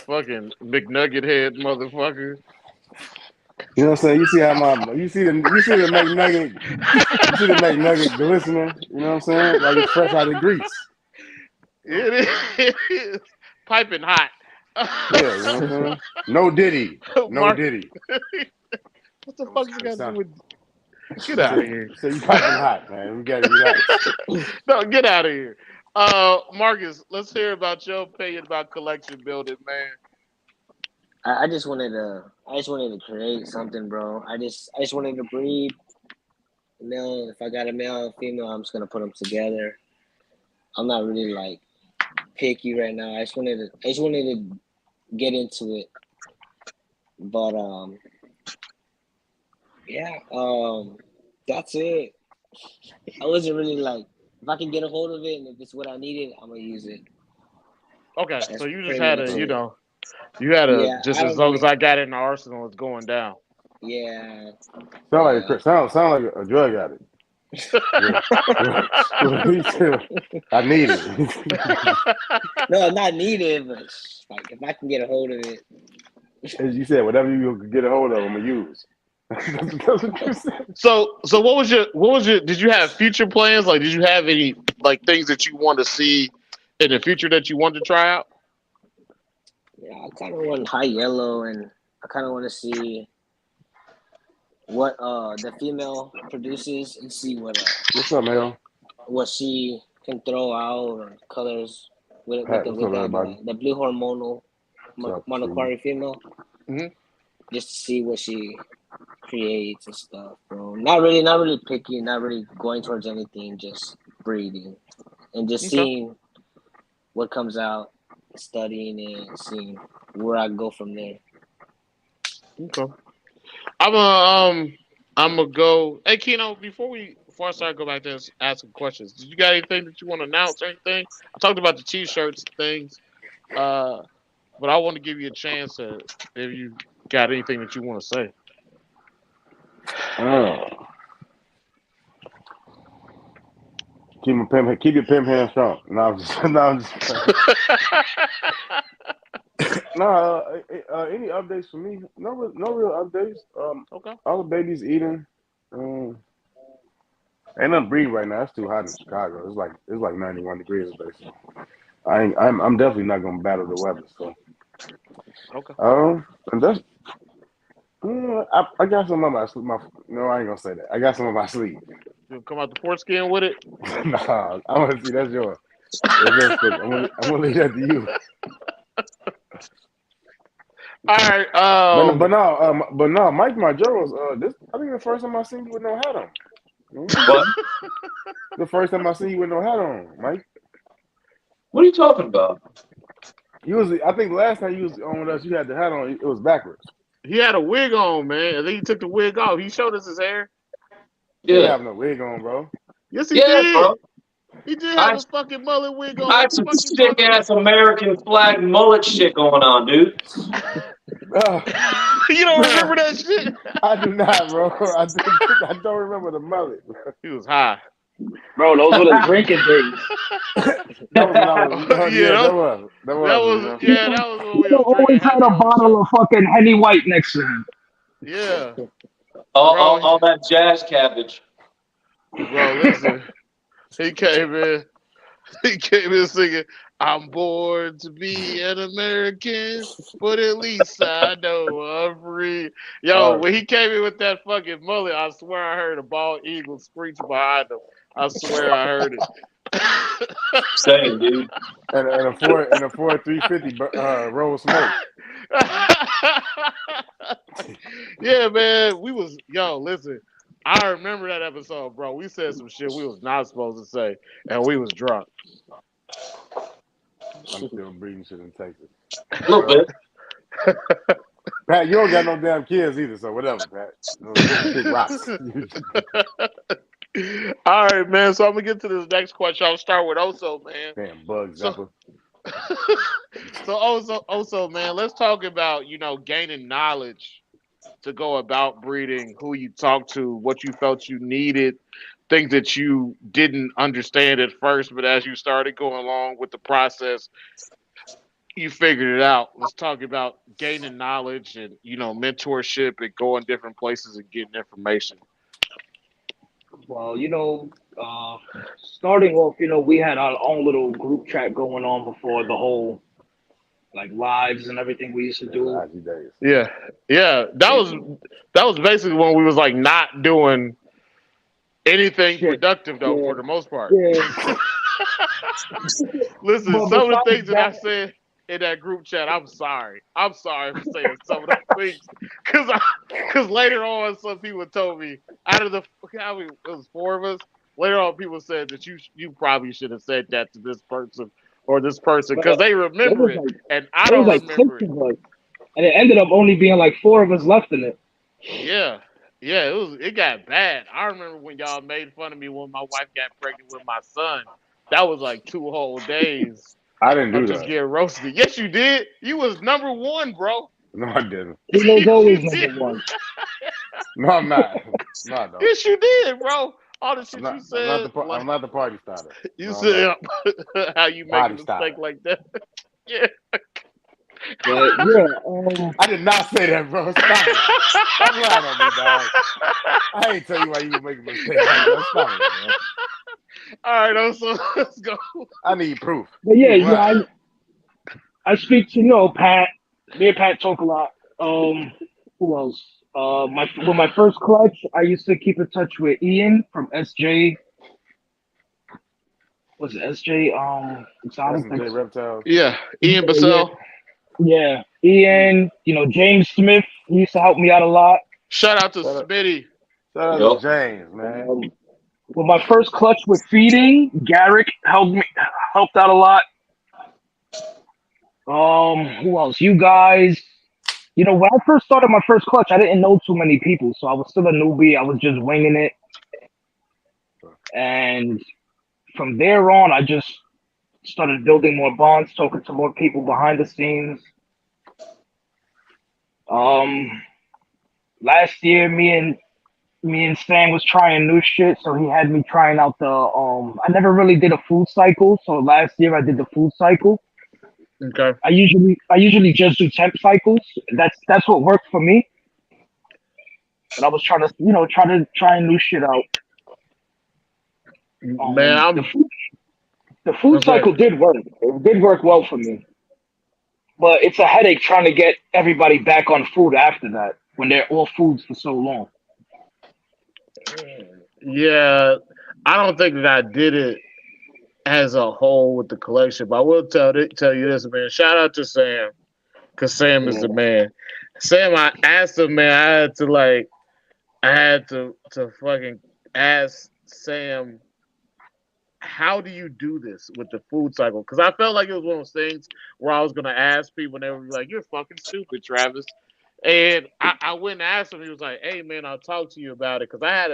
[SPEAKER 2] fucking McNugget head motherfucker.
[SPEAKER 1] You know what I'm saying? You see the McNugget glistening. You know what I'm saying? Like it's fresh out of grease.
[SPEAKER 2] It is piping hot.
[SPEAKER 1] Yeah, you know what I'm saying? No Diddy, no
[SPEAKER 2] Mark,
[SPEAKER 1] Diddy.
[SPEAKER 2] what the fuck you got to do
[SPEAKER 1] Sound-
[SPEAKER 2] with? Get out of here.
[SPEAKER 1] So you piping hot, man. We gotta relax.
[SPEAKER 2] No, get out of here. Marcus, let's hear about your opinion about collection building, man.
[SPEAKER 6] I just wanted to create something, bro. I just wanted to breed. If I got a male and female, I'm just gonna put them together. I'm not really like picky right now. I just wanted to get into it, but yeah, that's it. I wasn't really like if I can get a hold of it and if it's what I needed, I'm gonna use it.
[SPEAKER 2] Okay,
[SPEAKER 6] That's
[SPEAKER 2] so you just
[SPEAKER 6] pretty
[SPEAKER 2] had
[SPEAKER 6] much
[SPEAKER 2] a,
[SPEAKER 6] it.
[SPEAKER 2] you had a
[SPEAKER 6] Yeah,
[SPEAKER 2] just
[SPEAKER 6] I
[SPEAKER 2] as
[SPEAKER 6] don't
[SPEAKER 2] long as
[SPEAKER 6] really.
[SPEAKER 2] I got it in the arsenal, it's going down.
[SPEAKER 6] Yeah,
[SPEAKER 1] Sound like a drug addict. He said, I need it.
[SPEAKER 6] no, not needed, but like if I can get a hold of it.
[SPEAKER 1] As you said, whatever you can get a hold of, I'm gonna use. That's what you said.
[SPEAKER 2] So what was your did you have future plans? Like did you have any like things that you want to see in the future that you wanted to try out?
[SPEAKER 6] Yeah, I kind of want high yellow, and I kind of want to see what the female produces and see
[SPEAKER 1] What's up, man?
[SPEAKER 6] what she can throw out or colors with
[SPEAKER 1] Pat,
[SPEAKER 6] the
[SPEAKER 1] what's up, everybody?
[SPEAKER 6] the blue hormonal
[SPEAKER 1] What's up,
[SPEAKER 6] monoquari female,
[SPEAKER 2] Mhm.
[SPEAKER 6] just to see what she creates and stuff, bro. Not really picky, not really going towards anything, just breeding and just
[SPEAKER 2] Okay.
[SPEAKER 6] seeing what comes out, studying it, seeing where I go from there.
[SPEAKER 2] Okay. I'm gonna I'm gonna go. Hey Keno, before I start go back there and asking questions, did you got anything that you want to announce or anything? I talked about the t-shirts things, uh, but I want to give you a chance to if you got anything that you want to say.
[SPEAKER 1] Keep your pimp hand strong. No, I'm just no. Any updates for me? No real updates.
[SPEAKER 2] Okay.
[SPEAKER 1] All the babies eating. Ain't nothing breeding right now. It's too hot in Chicago. It's like 91 degrees today. So I'm definitely not gonna battle the weather. So
[SPEAKER 2] Okay.
[SPEAKER 1] and that's I got some of my sleep. No, I ain't gonna say that. I got some of my sleep.
[SPEAKER 2] You come out the foreskin with it.
[SPEAKER 1] Nah, I want to see that's yours. That's your stick. I'm gonna leave that to you.
[SPEAKER 2] All right.
[SPEAKER 1] But no, Mike Majoros. This I think the first time I seen you with no hat on.
[SPEAKER 4] What?
[SPEAKER 1] The first time I seen you with no hat on, Mike.
[SPEAKER 4] What are you talking about?
[SPEAKER 1] You was. I think the last time you was on with us, you had the hat on. It was backwards.
[SPEAKER 2] He had a wig on, man. And then he took the wig off. He showed us his hair.
[SPEAKER 1] He didn't
[SPEAKER 4] Yeah,
[SPEAKER 1] have no wig on, bro.
[SPEAKER 2] Yes, he
[SPEAKER 4] yeah,
[SPEAKER 2] did.
[SPEAKER 4] bro.
[SPEAKER 2] He did have
[SPEAKER 4] I
[SPEAKER 2] a fucking mullet wig on.
[SPEAKER 4] I
[SPEAKER 2] What
[SPEAKER 4] had
[SPEAKER 2] the
[SPEAKER 4] some
[SPEAKER 2] fuck you
[SPEAKER 4] sick
[SPEAKER 2] talking
[SPEAKER 4] ass
[SPEAKER 2] about?
[SPEAKER 4] American flag mullet shit going on, dude.
[SPEAKER 2] You don't
[SPEAKER 1] Bro,
[SPEAKER 2] remember that shit?
[SPEAKER 1] I do not, bro. I don't remember the mullet. Bro.
[SPEAKER 2] He was high.
[SPEAKER 3] Bro, those were the drinking days.
[SPEAKER 1] That was when I was.
[SPEAKER 2] Yeah,
[SPEAKER 1] Yeah,
[SPEAKER 2] that,
[SPEAKER 1] that was. That
[SPEAKER 2] that
[SPEAKER 1] was. You
[SPEAKER 2] was
[SPEAKER 1] know.
[SPEAKER 2] yeah, that was when we
[SPEAKER 3] Keno
[SPEAKER 2] was drinking
[SPEAKER 3] always had
[SPEAKER 2] heavy
[SPEAKER 3] a
[SPEAKER 2] on the
[SPEAKER 3] bottle
[SPEAKER 2] show.
[SPEAKER 3] of fucking Henny White next to him.
[SPEAKER 2] Yeah,
[SPEAKER 4] all,
[SPEAKER 2] bro,
[SPEAKER 4] all, all that jazz cabbage.
[SPEAKER 2] bro. Listen, he came in. He came in singing, "I'm born to be an American, but at least I know I'm free." Yo, when he came in with that fucking mullet, I swear I heard a bald eagle screech behind him. I swear I heard it.
[SPEAKER 4] Same, dude.
[SPEAKER 1] And a Ford 350 roll smoke.
[SPEAKER 2] Yeah, man. We was listen. I remember that episode, bro. We said some shit we was not supposed to say, and we was drunk.
[SPEAKER 1] I'm still breeding shit in Texas.
[SPEAKER 4] A little bit.
[SPEAKER 1] Pat, you don't got no damn kids either, so whatever, Pat. Kick rocks.
[SPEAKER 2] All right, man. So I'm gonna get to this next question. I'll start with Oso, man.
[SPEAKER 1] Damn bug
[SPEAKER 2] So,
[SPEAKER 1] zapper.
[SPEAKER 2] Oso, man. Let's talk about gaining knowledge to go about breeding, who you talked to, what you felt you needed, things that you didn't understand at first, but as you started going along with the process, you figured it out. Let's talk about gaining knowledge and mentorship and going different places and getting information.
[SPEAKER 3] Well, starting off, we had our own little group chat going on before the whole like lives and everything we used to do.
[SPEAKER 1] IG days.
[SPEAKER 2] Yeah. That was basically when we was like not doing anything
[SPEAKER 3] Shit.
[SPEAKER 2] productive though,
[SPEAKER 3] Yeah.
[SPEAKER 2] for the most part.
[SPEAKER 3] Yeah.
[SPEAKER 2] Listen,
[SPEAKER 3] But
[SPEAKER 2] some of the
[SPEAKER 3] besides
[SPEAKER 2] things that I
[SPEAKER 3] that,
[SPEAKER 2] said in that group chat, I'm sorry. I'm sorry for saying some of those things because later on, some people told me out of it was four of us. Later on, people said that you probably should have said that to this person or this person because they remember it and I
[SPEAKER 3] there was
[SPEAKER 2] don't
[SPEAKER 3] like six
[SPEAKER 2] remember it.
[SPEAKER 3] of us, and it ended up only being like four of us left in it.
[SPEAKER 2] Yeah, Yeah, it got bad. I remember when y'all made fun of me when my wife got pregnant with my son. That was like 2 whole days
[SPEAKER 1] I didn't
[SPEAKER 2] of
[SPEAKER 1] do
[SPEAKER 2] just
[SPEAKER 1] that.
[SPEAKER 2] getting roasted. Yes, you did. You was number one, bro.
[SPEAKER 1] No, I didn't.
[SPEAKER 3] Females
[SPEAKER 2] Yes,
[SPEAKER 3] always
[SPEAKER 2] you
[SPEAKER 3] number
[SPEAKER 2] did.
[SPEAKER 3] one.
[SPEAKER 1] No, I'm not. No, I don't.
[SPEAKER 2] Yes, you did, bro. All the
[SPEAKER 1] I'm
[SPEAKER 2] shit you
[SPEAKER 1] not. I'm not
[SPEAKER 2] said,
[SPEAKER 1] the. I'm
[SPEAKER 2] like
[SPEAKER 1] not the party starter.
[SPEAKER 2] you
[SPEAKER 1] No, I'm not.
[SPEAKER 2] said, how you make a
[SPEAKER 1] Body
[SPEAKER 2] mistake
[SPEAKER 1] starter.
[SPEAKER 2] like that. Yeah.
[SPEAKER 3] But yeah,
[SPEAKER 1] I did not say that, bro. Stop it. Stop lying on me, dog. I ain't tell you why you would make a mistake like that. Stop it, man.
[SPEAKER 2] All right, so let's go.
[SPEAKER 1] I need proof.
[SPEAKER 3] but
[SPEAKER 1] You
[SPEAKER 3] yeah,
[SPEAKER 1] was lying.
[SPEAKER 3] I speak to Pat. Me and Pat talk a lot. Who else? My first clutch, I used to keep in touch with Ian from SJ. Was it SJ?
[SPEAKER 1] That's
[SPEAKER 3] Exotic.
[SPEAKER 1] some J Reptiles.
[SPEAKER 2] Yeah,
[SPEAKER 3] Yeah,
[SPEAKER 2] Ian
[SPEAKER 3] yeah,
[SPEAKER 2] Bassell.
[SPEAKER 3] yeah. Ian, James Smith. He used to help me out a lot.
[SPEAKER 2] Shout out to
[SPEAKER 1] Shout out,
[SPEAKER 2] Smitty.
[SPEAKER 1] shout out to
[SPEAKER 4] Yup.
[SPEAKER 1] James, man.
[SPEAKER 3] With my first clutch with feeding, Garrick helped out a lot. Who else? You guys. When I first started my first clutch, I didn't know too many people, so I was still a newbie. I was just winging it, and from there on, I just started building more bonds, talking to more people behind the scenes. Um, Last year, me and Sam was trying new shit, so he had me trying out the. I never really did a food cycle, so last year I did the food cycle.
[SPEAKER 2] Okay.
[SPEAKER 3] I usually just do temp cycles. That's what worked for me. But I was trying to try new shit out.
[SPEAKER 2] Man,
[SPEAKER 3] The
[SPEAKER 2] I'm
[SPEAKER 3] food
[SPEAKER 2] okay.
[SPEAKER 3] cycle did work. It did work well for me, but it's a headache trying to get everybody back on food after that when they're all foods for so long.
[SPEAKER 2] Yeah, I don't think that I did it as a whole with the collection, but I will tell you this, man. Shout out to Sam, cause Sam is
[SPEAKER 3] Yeah,
[SPEAKER 2] the man. Sam, I asked him, man. I had to fucking ask Sam, how do you do this with the food cycle? Because I felt like it was one of those things where I was gonna ask people, and they would be like, "You're fucking stupid, Travis." And I went and asked him. He was like, "Hey, man, I'll talk to you about it." Because I had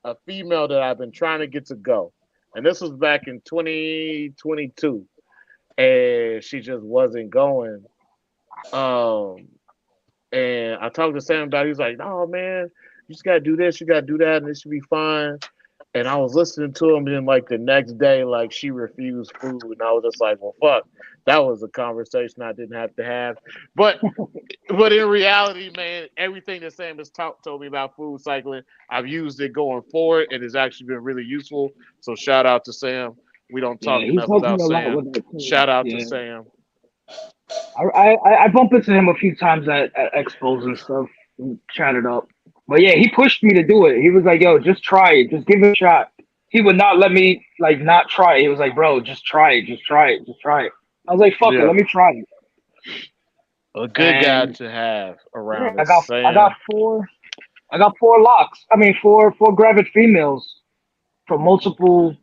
[SPEAKER 2] a female that I've been trying to get to go, and this was back in 2022, and she just wasn't going. Um, and I talked to Sam about it. He was like, "No, man, you just gotta do this, you gotta do that, and it should be fine." And I was listening to him, and then like the next day, like she refused food, and I was just like, "Well, fuck." That was a conversation I didn't have to have. But in reality, man, everything that Sam has told me about food cycling, I've used it going forward. It has actually been really useful. So shout out to Sam. We don't
[SPEAKER 3] yeah,
[SPEAKER 2] talk
[SPEAKER 3] he's
[SPEAKER 2] enough
[SPEAKER 3] helped
[SPEAKER 2] about
[SPEAKER 3] me a lot
[SPEAKER 2] Sam.
[SPEAKER 3] with that too.
[SPEAKER 2] Shout out to
[SPEAKER 3] Yeah,
[SPEAKER 2] Sam.
[SPEAKER 3] I bump into him a few times at expos and stuff. We chatted up, but yeah, he pushed me to do it. He was like, "Yo, just try it, just give it a shot." He would not let me like not try it. He was like, "Bro, just try it, just try it, just try it." I was like, "Fuck it,
[SPEAKER 2] Yeah,
[SPEAKER 3] let me try it."
[SPEAKER 2] a good guy
[SPEAKER 3] And
[SPEAKER 2] to have
[SPEAKER 3] yeah,
[SPEAKER 2] around
[SPEAKER 3] I
[SPEAKER 2] is
[SPEAKER 3] got I got
[SPEAKER 2] Sam.
[SPEAKER 3] four I got four locks. I mean, four gravid females from multiple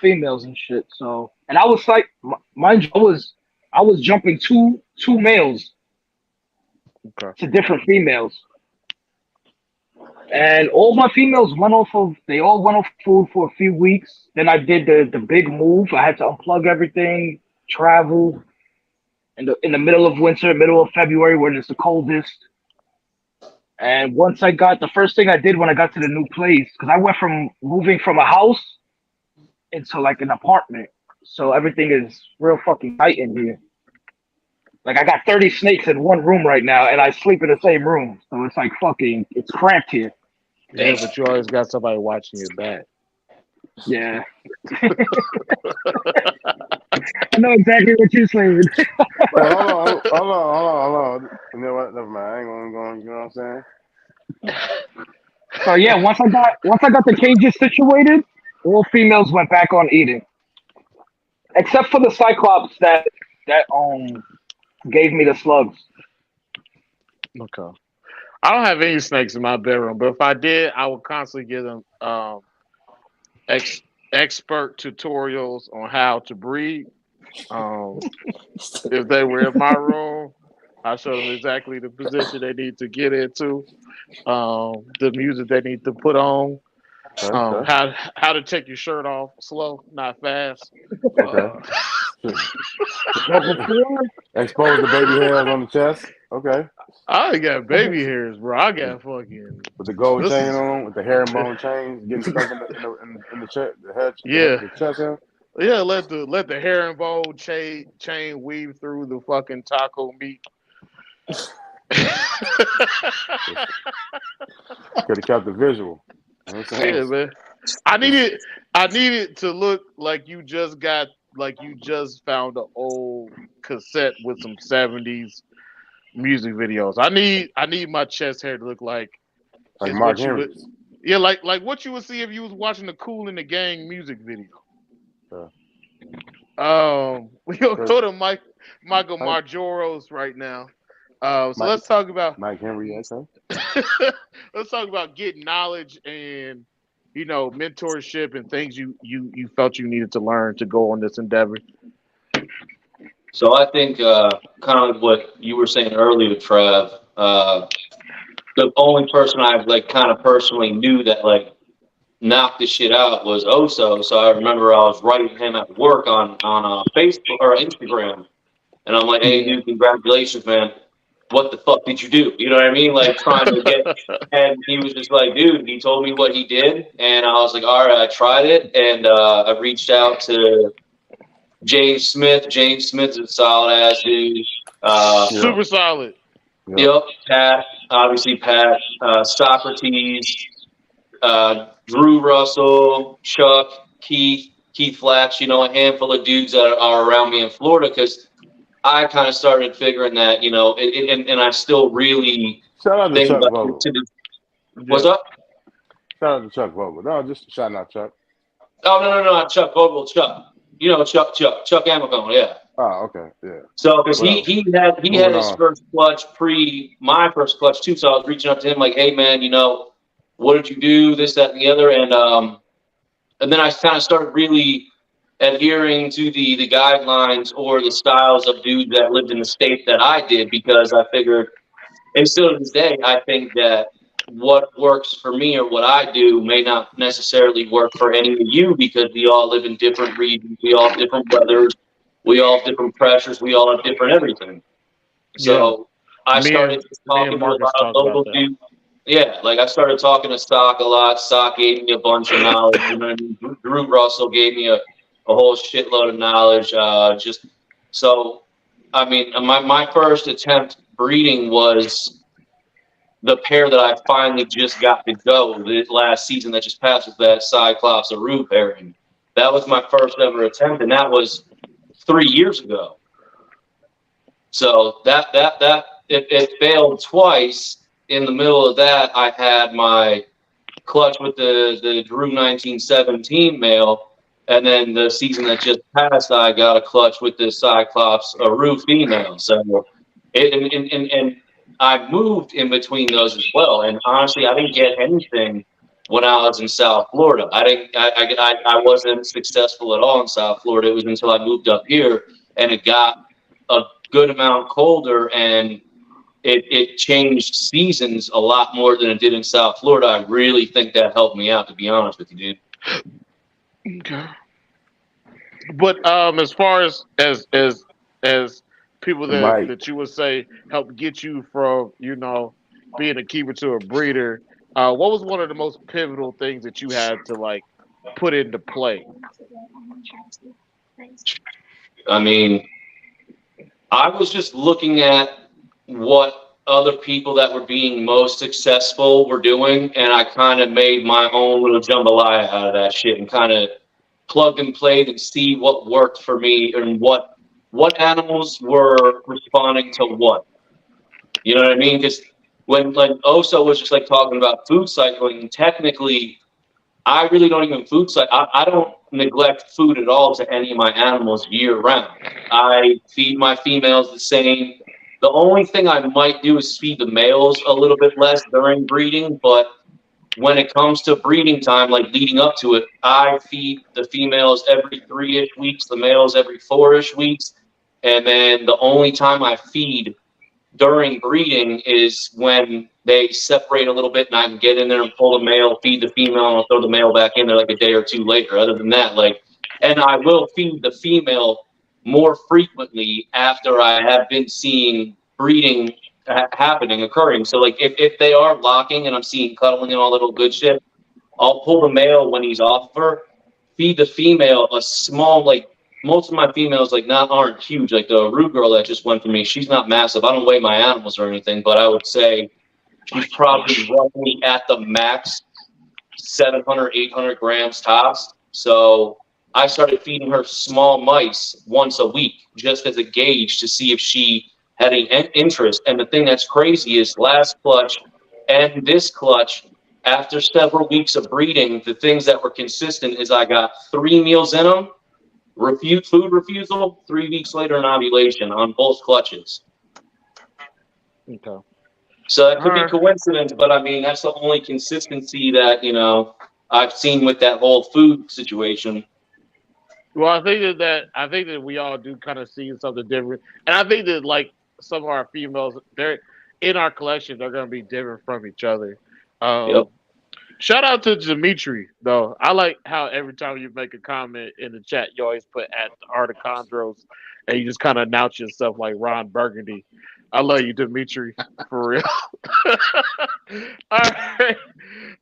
[SPEAKER 3] females and shit. So, and I was like, mind you, I was jumping two males
[SPEAKER 2] Okay.
[SPEAKER 3] to different females, and all my females they all went off food for a few weeks. Then I did the big move. I had to unplug everything, travel in the middle of winter, middle of February when it's the coldest. And once I got the first thing I did when I got to the new place, because I went from moving from a house into like an apartment. So everything is real fucking tight in here. Like I got 30 snakes in one room right now, and I sleep in the same room. So it's like fucking, it's cramped here.
[SPEAKER 2] Yeah, but you always got somebody watching your back.
[SPEAKER 3] Yeah, I know exactly what you're saying.
[SPEAKER 1] Wait, hold on. You know what? Never mind. I ain't gonna go. You know what I'm saying?
[SPEAKER 3] So yeah, once I got the cages situated, all females went back on eating, except for the cyclops that gave me the slugs.
[SPEAKER 2] Okay. I don't have any snakes in my bedroom, but if I did, I would constantly give them ex- expert tutorials on how to breed. Um, if they were in my room, I showed them exactly the position they need to get into. the music they need to put on,
[SPEAKER 1] Okay.
[SPEAKER 2] how to take your shirt off slow, not fast.
[SPEAKER 1] Okay.
[SPEAKER 3] But before,
[SPEAKER 1] Expose the baby hairs on the chest. Okay.
[SPEAKER 2] I ain't got baby hairs, bro. I got fucking.
[SPEAKER 1] With the gold
[SPEAKER 2] This
[SPEAKER 1] chain
[SPEAKER 2] is
[SPEAKER 1] on, with the herringbone chains getting stuck in the chest,
[SPEAKER 2] yeah,
[SPEAKER 1] the chest hair.
[SPEAKER 2] yeah. Let the herringbone chain weave through the fucking taco meat.
[SPEAKER 1] Could have kept the visual. You know what I'm saying?
[SPEAKER 2] Yeah, man. I needed to look like you just found an old cassette with some 70s music videos. I need my chest hair to look like
[SPEAKER 1] Like
[SPEAKER 2] is
[SPEAKER 1] Mark
[SPEAKER 2] what you would
[SPEAKER 1] Henry's.
[SPEAKER 2] yeah, like what you would see if you was watching the Cool in the Gang music video. We gonna go to Michael
[SPEAKER 1] Mike,
[SPEAKER 2] Marjoro's right now. So
[SPEAKER 1] Mike,
[SPEAKER 2] let's talk about
[SPEAKER 1] Mike Henry. Okay.
[SPEAKER 2] let's talk about getting knowledge and mentorship and things you felt you needed to learn to go on this endeavor.
[SPEAKER 4] So I think kind of like what you were saying earlier, Trav. The only person I like kind of personally knew that like knocked the shit out was Oso. So I remember I was writing him at work on Facebook or Instagram, and I'm like, "Hey,
[SPEAKER 3] yeah,
[SPEAKER 4] dude, congratulations, man. What the fuck did you do?" You know what I mean? Like trying to get. And he was just like, "Dude," he told me what he did, and I was like, "All right, I tried it," and I reached out to James Smith. James Smith's a solid ass dude.
[SPEAKER 1] Yeah.
[SPEAKER 2] Super solid.
[SPEAKER 1] Yeah.
[SPEAKER 4] Yep, Pat, obviously Pat, Socrates, Drew Russell, Chuck, Keith Flatch, a handful of dudes that are around me in Florida because I kind of started figuring that, and I still really
[SPEAKER 1] Shout out to
[SPEAKER 4] think
[SPEAKER 1] Chuck
[SPEAKER 4] about
[SPEAKER 1] Vogel.
[SPEAKER 4] What's up?
[SPEAKER 1] Shout out to Chuck Vogel. No, just shouting out Chuck.
[SPEAKER 4] Oh, no, not Chuck Vogel, Chuck. Chuck Amagone, yeah.
[SPEAKER 1] Oh, okay. Yeah.
[SPEAKER 4] So, because
[SPEAKER 1] Whatever.
[SPEAKER 4] he had
[SPEAKER 1] Moving
[SPEAKER 4] his
[SPEAKER 1] on.
[SPEAKER 4] first clutch my first clutch too. So I was reaching out to him like, "Hey man, what did you do? This, that, and the other." And then I kind of started really adhering to the guidelines or the styles of dudes that lived in the state that I did because I figured, and still to this day, I think that what works for me or what I do may not necessarily work for any of you because we all live in different regions, we all have different weathers, we all have different pressures, we all have different everything. So I
[SPEAKER 2] Me and
[SPEAKER 4] started
[SPEAKER 2] me and
[SPEAKER 4] talking to a
[SPEAKER 2] Marcus
[SPEAKER 4] lot of
[SPEAKER 2] talked about
[SPEAKER 4] local
[SPEAKER 2] that.
[SPEAKER 4] dudes. Yeah, like I started talking to Stock a lot. Stock gave me a bunch of knowledge. You know what I mean? Drew Russell gave me a whole shitload of knowledge. Just so, I mean, my first attempt breeding was the pair that I finally just got to go this last season that just passed with that Cyclops Aru pairing. That was my first ever attempt, and that was 3 years ago. So it failed twice. In the middle of that, I had my clutch with the Drew 1917 male, and then the season that just passed, I got a clutch with the Cyclops Aru female. So and I moved in between those as well. And honestly, I didn't get anything when I was in South Florida. I wasn't successful at all in South Florida. It was until I moved up here, and it got a good amount colder, and it changed seasons a lot more than it did in South Florida. I really think that helped me out, to be honest with you, dude.
[SPEAKER 2] Okay. But as far as people
[SPEAKER 1] Mike.
[SPEAKER 2] that you would say help get you from being a keeper to a breeder, what was one of the most pivotal things that you had to like put into play?
[SPEAKER 4] I mean, I was just looking at what other people that were being most successful were doing, and I kind of made my own little jambalaya out of that shit and kind of plugged and played and see what worked for me and what animals were responding to what. You know what I mean? Because when Oso was just like talking about food cycling, technically, I really don't even food cycle. I don't neglect food at all to any of my animals year round. I feed my females the same. The only thing I might do is feed the males a little bit less during breeding, but when it comes to breeding time, like leading up to it, I feed the females every 3-ish weeks, the males every 4-ish weeks. And then the only time I feed during breeding is when they separate a little bit, and I can get in there and pull the male, feed the female, and I'll throw the male back in there like a day or two later. Other than that, and I will feed the female more frequently after I have been seeing breeding occurring. So if they are locking and I'm seeing cuddling and all that little good shit, I'll pull the male when he's off of her, feed the female a small, most of my females aren't huge. Like the Rue girl that just went for me, she's not massive. I don't weigh my animals or anything, but I would say she's probably roughly at the max 700, 800 grams tops. So I started feeding her small mice once a week just as a gauge to see if she had any interest. And the thing that's crazy is last clutch and this clutch, after several weeks of breeding, the things that were consistent is I got 3 meals in them, food refusal, 3 weeks later an ovulation on both clutches.
[SPEAKER 2] Okay.
[SPEAKER 4] So that could be coincidence, but I mean, that's the only consistency that, I've seen with that whole food situation.
[SPEAKER 2] Well, I think that we all do kind of see something different, and I think that some of our females, they're in our collection, they're going to be different from each other.
[SPEAKER 4] Yep.
[SPEAKER 2] Shout out to Dimitri though. I like how every time you make a comment in the chat, you always put at the Art of Chondros, and you just kind of announce yourself like Ron Burgundy. I love you, Dimitri, for real. All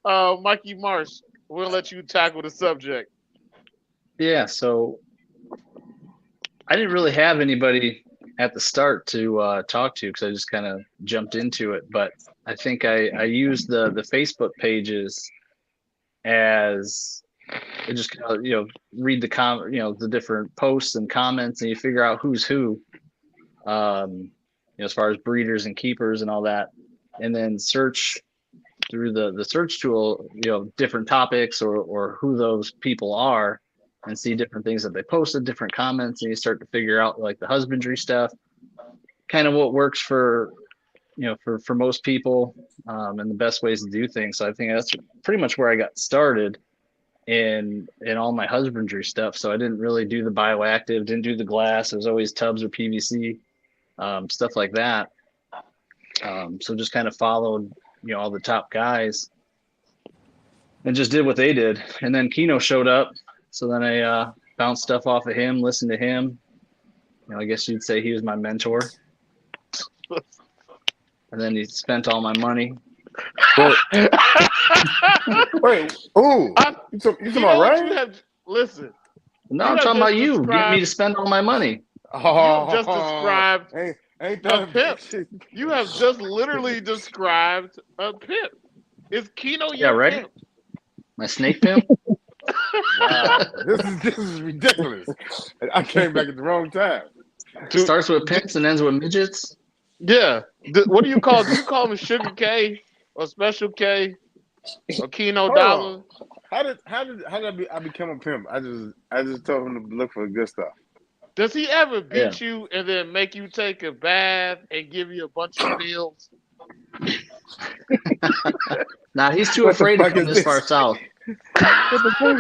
[SPEAKER 2] right, Mikey Marsh, we'll let you tackle the subject.
[SPEAKER 5] Yeah, so I didn't really have anybody at the start to talk to because I just kind of jumped into it. But I think I used the Facebook pages as I just kind of read the the different posts and comments, and you figure out who's who, as far as breeders and keepers and all that, and then search through the search tool, different topics or who those people are, and see different things that they posted, different comments, and you start to figure out like the husbandry stuff, kind of what works for for most people, and the best ways to do things. So I think that's pretty much where I got started in all my husbandry stuff. So I didn't really do the bioactive, didn't do the glass. It was always tubs or PVC, stuff like that. So just kind of followed all the top guys and just did what they did. And then Kino showed up. So then I bounced stuff off of him, listened to him. I guess you'd say he was my mentor. And then he spent all my money.
[SPEAKER 1] Wait, ooh, you talking about Ryan?
[SPEAKER 2] Listen.
[SPEAKER 5] No, I'm talking about you getting me to spend all my money.
[SPEAKER 2] Oh, you have just described
[SPEAKER 1] ain't
[SPEAKER 2] a pimp. You have just literally described a pimp. Is Kino your pimp?
[SPEAKER 5] My snake pimp?
[SPEAKER 1] Wow, this is ridiculous. I came back at the wrong time.
[SPEAKER 5] It starts with pimps and ends with midgets.
[SPEAKER 2] Yeah. What do you call? Do you call him Sugar K or Special K or Kino Dollar?
[SPEAKER 1] How did I become a pimp? I just told him to look for good stuff.
[SPEAKER 2] Does he ever beat you and then make you take a bath and give you a bunch of pills?
[SPEAKER 5] Nah, he's too afraid to come this far south.
[SPEAKER 1] What the fuck?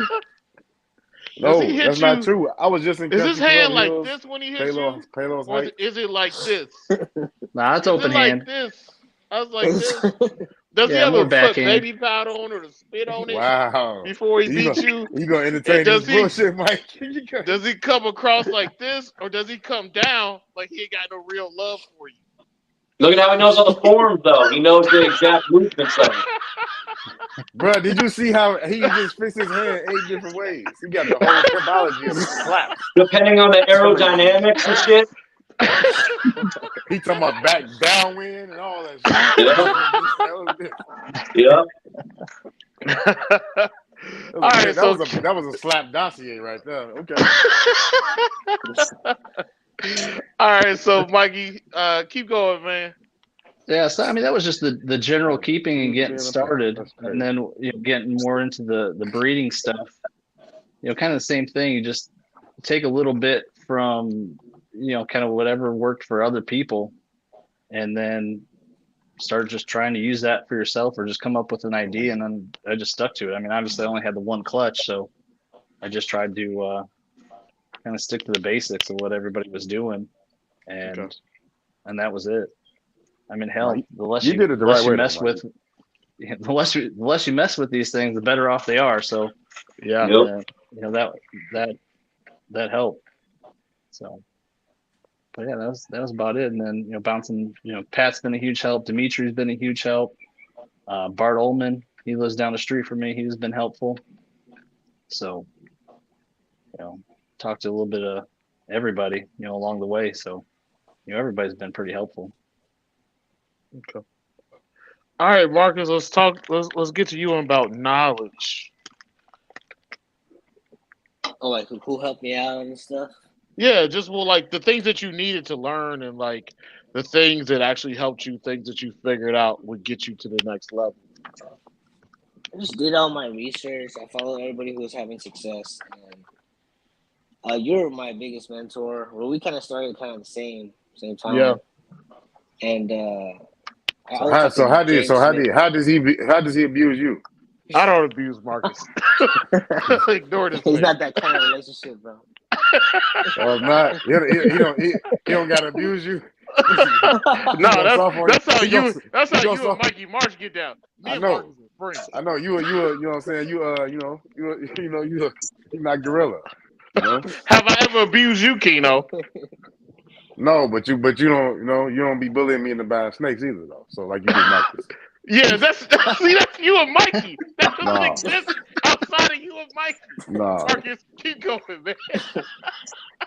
[SPEAKER 1] No, that's not true. I was just in.
[SPEAKER 2] Is his hand like this when he hits you? Or is it like this?
[SPEAKER 5] Nah, it's open hand.
[SPEAKER 2] Like this? I was like this. Does he ever put baby powder on or to spit on it?
[SPEAKER 1] Wow.
[SPEAKER 2] Before he beats you?
[SPEAKER 1] You gonna entertain this bullshit, Mike?
[SPEAKER 2] Does he come across like this, or does he come down like he ain't got no real love for you?
[SPEAKER 4] Look at how he knows all the forms, though. He knows the exact movements of it.
[SPEAKER 1] Bro, did you see how he just fixed his hand 8 different ways? He got the whole typology of the slap.
[SPEAKER 4] Depending on the aerodynamics and shit.
[SPEAKER 1] He talking about back downwind and all that shit.
[SPEAKER 4] Yeah.
[SPEAKER 2] All right,
[SPEAKER 1] that was a slap dossier right there. Okay.
[SPEAKER 2] All right, so Mikey, keep going, man.
[SPEAKER 5] Yeah, so I mean that was just the general keeping and getting started, and then getting more into the breeding stuff. Kind of the same thing. You just take a little bit from kind of whatever worked for other people, and then start just trying to use that for yourself, or just come up with an idea, and then I just stuck to it. I mean, obviously, I only had the one clutch, so I just tried to kind of stick to the basics of what everybody was doing, and that was it. I mean, hell,
[SPEAKER 1] No,
[SPEAKER 5] the less
[SPEAKER 1] you did it the right way, though, Mike.
[SPEAKER 5] the less you mess with these things, the better off they are. So,
[SPEAKER 2] Yeah.
[SPEAKER 4] Yep.
[SPEAKER 5] you know, that helped. So, but yeah, that was about it. And then, you know, bouncing, you know, Pat's been a huge help. Dimitri's been a huge help. Bart Ullman, he lives down the street from me. He's been helpful. So, you know, talked to a little bit of everybody, you know, along the way. So, you know, everybody's been pretty helpful.
[SPEAKER 2] Okay. All right, Marcus, let's talk. Let's get to you about knowledge.
[SPEAKER 6] Oh, like who helped me out and stuff.
[SPEAKER 2] Yeah, just like the things that you needed to learn and like the things that actually helped you, things that you figured out would get you to the next level.
[SPEAKER 6] I just did all my research. I followed everybody who was having success, and you're my biggest mentor. Well, we kind of started kind of the same time.
[SPEAKER 2] Yeah.
[SPEAKER 6] And
[SPEAKER 1] How does he abuse you?
[SPEAKER 2] I don't abuse Marcus. Ignore this.
[SPEAKER 6] He's not that kind of relationship, bro.
[SPEAKER 1] Well, not he don't gotta abuse you.
[SPEAKER 2] No, that's how you and Mikey Marsh get down. Me and Marcus are friends.
[SPEAKER 1] I know you know what I'm saying, you're not gorilla. You know?
[SPEAKER 2] Have I ever abused you, Keno?
[SPEAKER 1] No, but you don't be bullying me into buying snakes either though. So like you did Marcus.
[SPEAKER 2] Yeah, that's you and Mikey. That doesn't exist outside of you and Mikey.
[SPEAKER 1] No.
[SPEAKER 2] Marcus, keep going, man.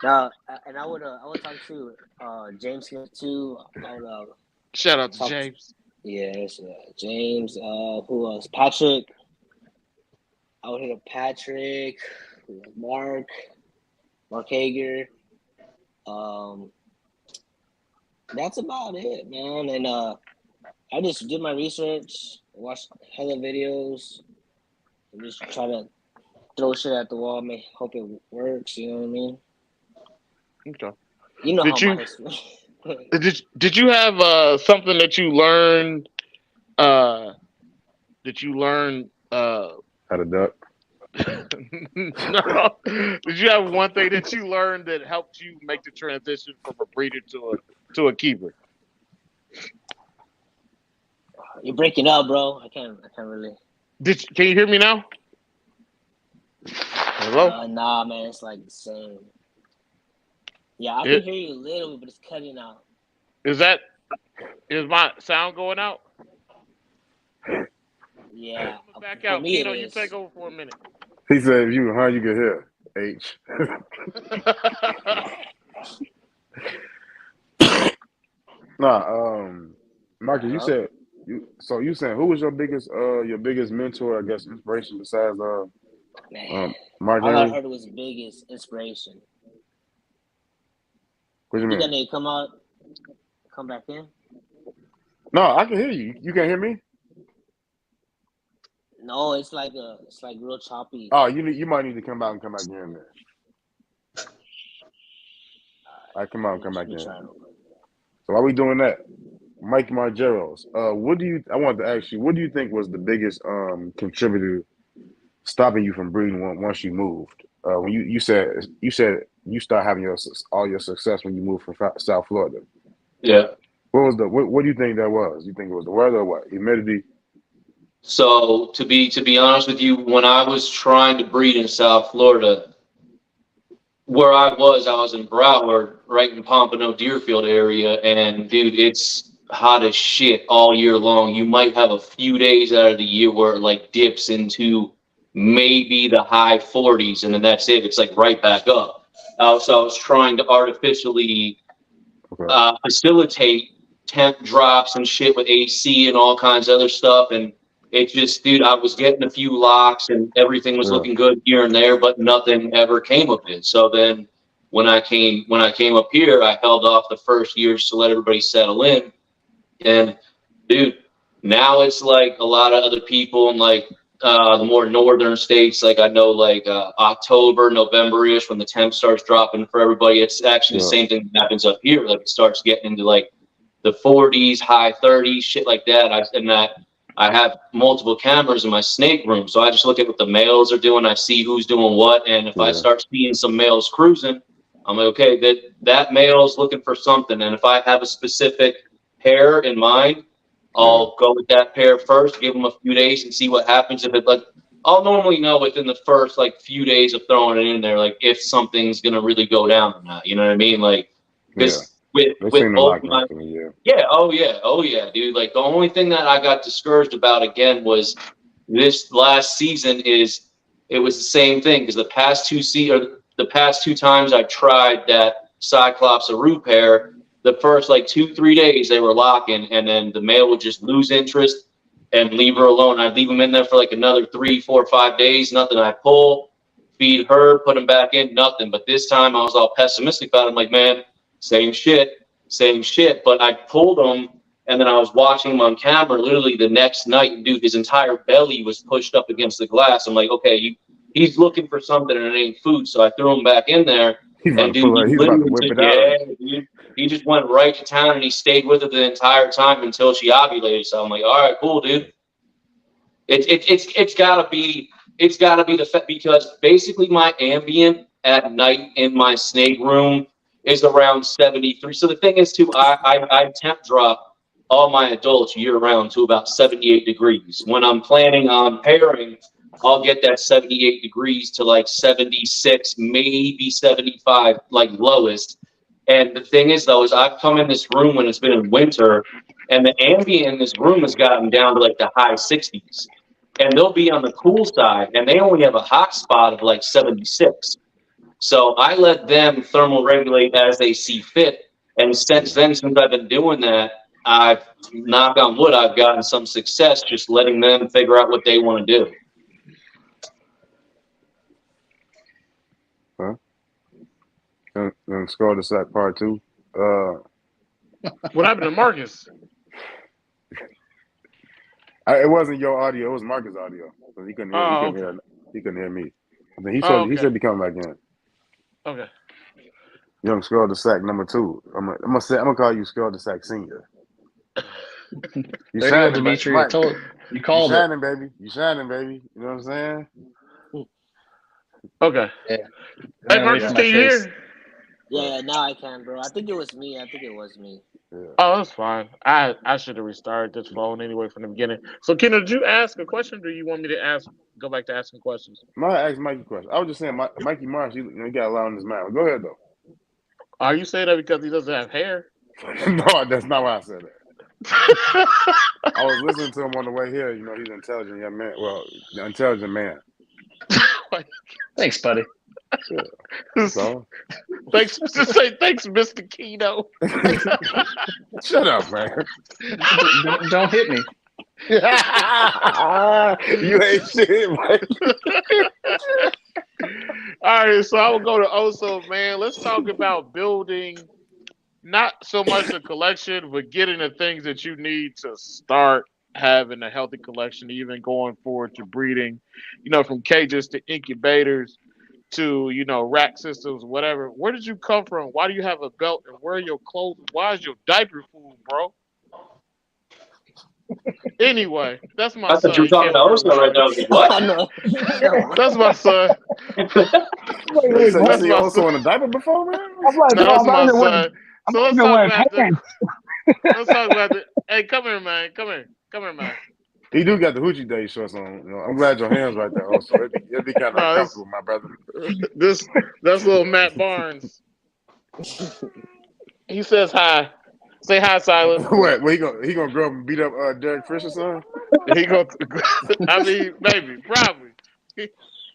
[SPEAKER 6] No, and I would talk to James Smith too.
[SPEAKER 2] Shout out to James.
[SPEAKER 6] Yes, James. Who else? Patrick. I would hit up Patrick, Mark Hager. That's about it, man. And I just did my research, watched hella videos, and just try to throw shit at the wall, hope it works. You know what I mean?
[SPEAKER 2] Okay.
[SPEAKER 6] You know
[SPEAKER 2] Did you have something that you learned? How
[SPEAKER 1] to duck?
[SPEAKER 2] No. Did you have one thing that you learned that helped you make the transition from a breeder to a keeper?
[SPEAKER 6] You're breaking up, bro. I can't really.
[SPEAKER 2] Can you hear me now? Hello?
[SPEAKER 6] Nah, man. It's like the same. Yeah, I can hear you a little bit, but it's cutting out.
[SPEAKER 2] Is my sound going out?
[SPEAKER 6] Yeah.
[SPEAKER 2] Back out. Keno, you take over for a minute.
[SPEAKER 1] He said, if you can hear H. Marcus, you said you saying who was your biggest mentor, I guess, inspiration besides Mark?
[SPEAKER 6] All I heard was biggest inspiration.
[SPEAKER 1] What do you mean?
[SPEAKER 6] You need to come back in?
[SPEAKER 1] No, I can hear you. You can't hear me?
[SPEAKER 6] No, it's like real choppy.
[SPEAKER 1] Oh, you might need to come out and come back in there. I come out and come back in. So while we doing that, Mike Majeros, I wanted to ask you, what do you think was the biggest contributor stopping you from breeding once you moved? When you said you start having all your success when you moved from South Florida.
[SPEAKER 4] Yeah.
[SPEAKER 1] What do you think that was? You think it was the weather or what? Humidity?
[SPEAKER 4] So to be honest with you, when I was trying to breed in South Florida, where I was in Broward, right in Pompano Deerfield area, and dude, it's hot as shit all year long. You might have a few days out of the year where it like dips into maybe the high 40s, and then that's it. It's like right back up. So I was trying to artificially facilitate temp drops and shit with AC and all kinds of other stuff, and it just, dude, I was getting a few locks and everything was looking good here and there, but nothing ever came of it. So then when I came up here, I held off the first year just to let everybody settle in. And dude, now it's like a lot of other people in like the more northern states, like I know like October, November-ish, when the temp starts dropping for everybody, it's actually the same thing that happens up here. Like it starts getting into like the 40s, high 30s, shit like that. I have multiple cameras in my snake room, so I just look at what the males are doing. I see who's doing what, and if I start seeing some males cruising, I'm like, okay, that male's looking for something. And if I have a specific pair in mind, I'll go with that pair first, give them a few days and see what happens. If it like, I'll normally know within the first like few days of throwing it in there, like if something's gonna really go down or not. You know what I mean? Like, because with both my oh yeah, dude. Like the only thing that I got discouraged about again was this last season is it was the same thing because the past two times I tried that Cyclops Aru pair, the first like 2-3 days they were locking, and then the male would just lose interest and leave her alone. I'd leave them in there for like another 3, 4, 5 days, nothing. I pull, feed her, put them back in, nothing. But this time I was all pessimistic about it. I'm like, man, same shit. But I pulled him, and then I was watching him on camera literally the next night, and dude, his entire belly was pushed up against the glass. I'm like, okay, he's looking for something and it ain't food. So I threw him back in there. And dude, he just went right to town, and he stayed with her the entire time until she ovulated. So I'm like, all right, cool, dude. It's gotta be the because basically my ambient at night in my snake room is around 73. So the thing is too, I temp drop all my adults year round to about 78 degrees. When I'm planning on pairing, I'll get that 78 degrees to like 76, maybe 75, like lowest. And the thing is, though, is I've come in this room when it's been in winter, and the ambient in this room has gotten down to like the high 60s. And they'll be on the cool side, and they only have a hot spot of like 76. So I let them thermal regulate as they see fit. And since then, since I've been doing that, I've, knock on wood, I've gotten some success just letting them figure out what they want to do.
[SPEAKER 1] And Skull to Sack Part 2.
[SPEAKER 2] What happened to Marcus?
[SPEAKER 1] It wasn't your audio; it was Marcus' audio. So he couldn't hear. He couldn't hear me. I mean, he said he come back in.
[SPEAKER 2] Okay.
[SPEAKER 1] Young Skull to Sack number 2. I'm gonna call you Skull to Sack Senior.
[SPEAKER 5] You shining, Dimitri. I told you called
[SPEAKER 1] you shining, baby. You shining, baby. You know what I'm saying?
[SPEAKER 2] Okay.
[SPEAKER 5] Yeah.
[SPEAKER 2] Hey, Marcus, can you hear?
[SPEAKER 6] Yeah, now I can, bro. I think it was me.
[SPEAKER 1] Yeah.
[SPEAKER 2] Oh, that's fine. I should have restarted this phone anyway from the beginning. So, Kendall, did you ask a question, or do you want me to go back to asking questions?
[SPEAKER 1] I asked Mikey a question. I was just saying, Mikey Marsh, he got a lot on his mind. Go ahead, though.
[SPEAKER 2] Are you saying that because he doesn't have hair?
[SPEAKER 1] No, that's not why I said that. I was listening to him on the way here. You know, he's an intelligent young man. Well, an intelligent man.
[SPEAKER 5] Thanks, buddy.
[SPEAKER 1] Yeah. So.
[SPEAKER 2] Thanks. Just say thanks, Mr. Keno.
[SPEAKER 1] Shut up, man.
[SPEAKER 5] Don't hit me.
[SPEAKER 1] You ain't shit, man.
[SPEAKER 2] All right, so I will go to Oso, man. Let's talk about building not so much a collection, but getting the things that you need to start having a healthy collection, even going forward to breeding, from cages to incubators to, rack systems, whatever. Where did you come from? Why do you have a belt, and where are your clothes? Why is your diaper full, bro? Anyway, that's my son.
[SPEAKER 4] I thought you were talking to Oso right now. What?
[SPEAKER 6] No.
[SPEAKER 2] That's my son.
[SPEAKER 3] Wait,
[SPEAKER 1] you
[SPEAKER 3] what?
[SPEAKER 1] see also in a diaper before, man?
[SPEAKER 3] I'm like,
[SPEAKER 2] No,
[SPEAKER 3] bro,
[SPEAKER 2] that's my son.
[SPEAKER 3] I'm
[SPEAKER 2] So let's
[SPEAKER 3] not
[SPEAKER 2] talk
[SPEAKER 3] wearing
[SPEAKER 2] about
[SPEAKER 3] pants.
[SPEAKER 2] Let's talk about the. Hey, come here, man. Come here, man.
[SPEAKER 1] He do got the Hoochie Day shorts on. I'm glad your hands right there. Also, it'd be kind of uncomfortable, my brother.
[SPEAKER 2] That's little Matt Barnes. He says hi. Say hi, Silas.
[SPEAKER 1] What? He gonna grow up and beat up Derek Fisher's son?
[SPEAKER 2] He gonna. I mean, maybe, probably.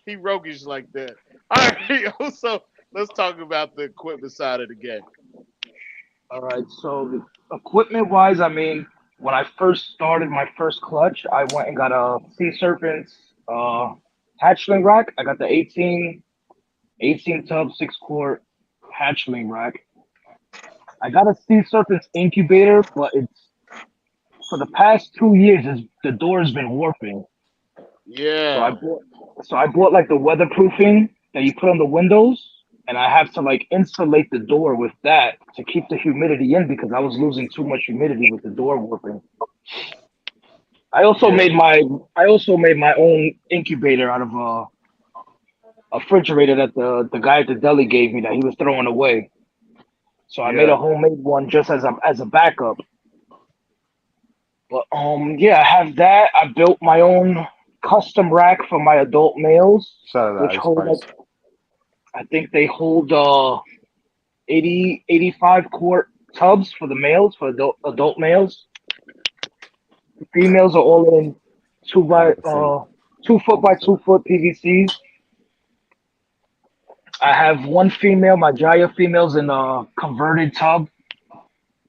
[SPEAKER 2] He roguish like that. All right. So let's talk about the equipment side of the game.
[SPEAKER 3] All right, so equipment-wise, I mean, when I first started my first clutch, I went and got a Sea Serpents hatchling rack. I got the 18 tub 6-quart hatchling rack. I got a Sea Serpents incubator, but it's for the past 2 years, the door's been warping.
[SPEAKER 2] Yeah.
[SPEAKER 3] So I bought like the weatherproofing that you put on the windows, and I have to like insulate the door with that to keep the humidity in because I was losing too much humidity with the door warping. I also made my own incubator out of a refrigerator that the guy at the deli gave me that he was throwing away. So I made a homemade one just as a backup. But yeah, I have that. I built my own custom rack for my adult males,
[SPEAKER 1] Shout out to
[SPEAKER 3] which
[SPEAKER 1] Ice
[SPEAKER 3] hold
[SPEAKER 1] Spice.
[SPEAKER 3] like I think they hold 85 quart tubs for the males, for adult males. The females are all in two
[SPEAKER 1] I
[SPEAKER 3] by
[SPEAKER 1] got to see.
[SPEAKER 3] 2 foot by 2 foot PVCs. I have one female, my Jaya female's in a converted tub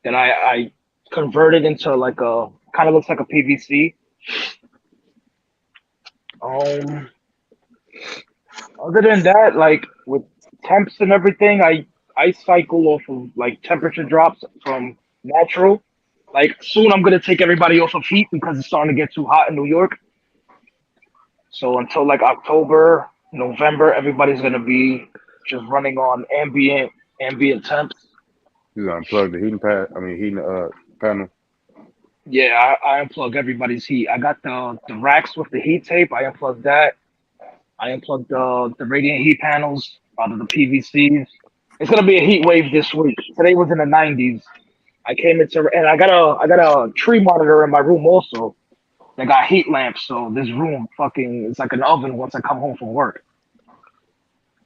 [SPEAKER 3] that I converted into like a kind of looks like a PVC. Um, Other than that, like with temps and everything, I cycle off of like temperature drops from natural. Like soon, I'm gonna take everybody off of heat because it's starting to get too hot in New York. So until like October, November, everybody's gonna be just running on ambient temps.
[SPEAKER 1] You unplug the heating pad. I mean, heating panel.
[SPEAKER 3] Yeah, I unplug everybody's heat. I got the racks with the heat tape. I unplugged that. I unplugged the radiant heat panels out of the PVCs. It's gonna be a heat wave this week. Today was in the 90s. I came into and I got a tree monitor in my room also. They got heat lamps, so this room fucking it's like an oven once I come home from work.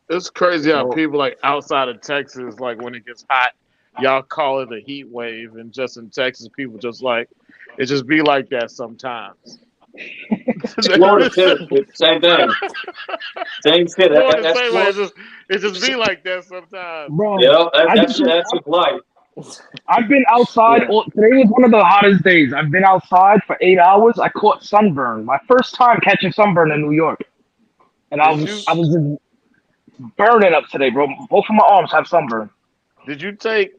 [SPEAKER 2] It's crazy how
[SPEAKER 3] So
[SPEAKER 2] people like outside of Texas, like when it gets hot, y'all call it a heat wave, and just in Texas, people just like it just be like that sometimes.
[SPEAKER 4] Florida too. Same thing. Same shit.
[SPEAKER 2] Florida,
[SPEAKER 4] That's
[SPEAKER 2] same way.
[SPEAKER 4] Florida.
[SPEAKER 2] It just be like that sometimes.
[SPEAKER 3] bro,
[SPEAKER 4] Yeah,
[SPEAKER 3] I just
[SPEAKER 4] that's just life.
[SPEAKER 3] I've been outside.
[SPEAKER 6] Yeah.
[SPEAKER 3] Today was one of the hottest days. I've been outside for 8 hours. I caught sunburn. My first time catching sunburn in New York, and
[SPEAKER 2] Did you
[SPEAKER 3] I was just burning up today, bro. Both of my arms have sunburn.
[SPEAKER 2] did you take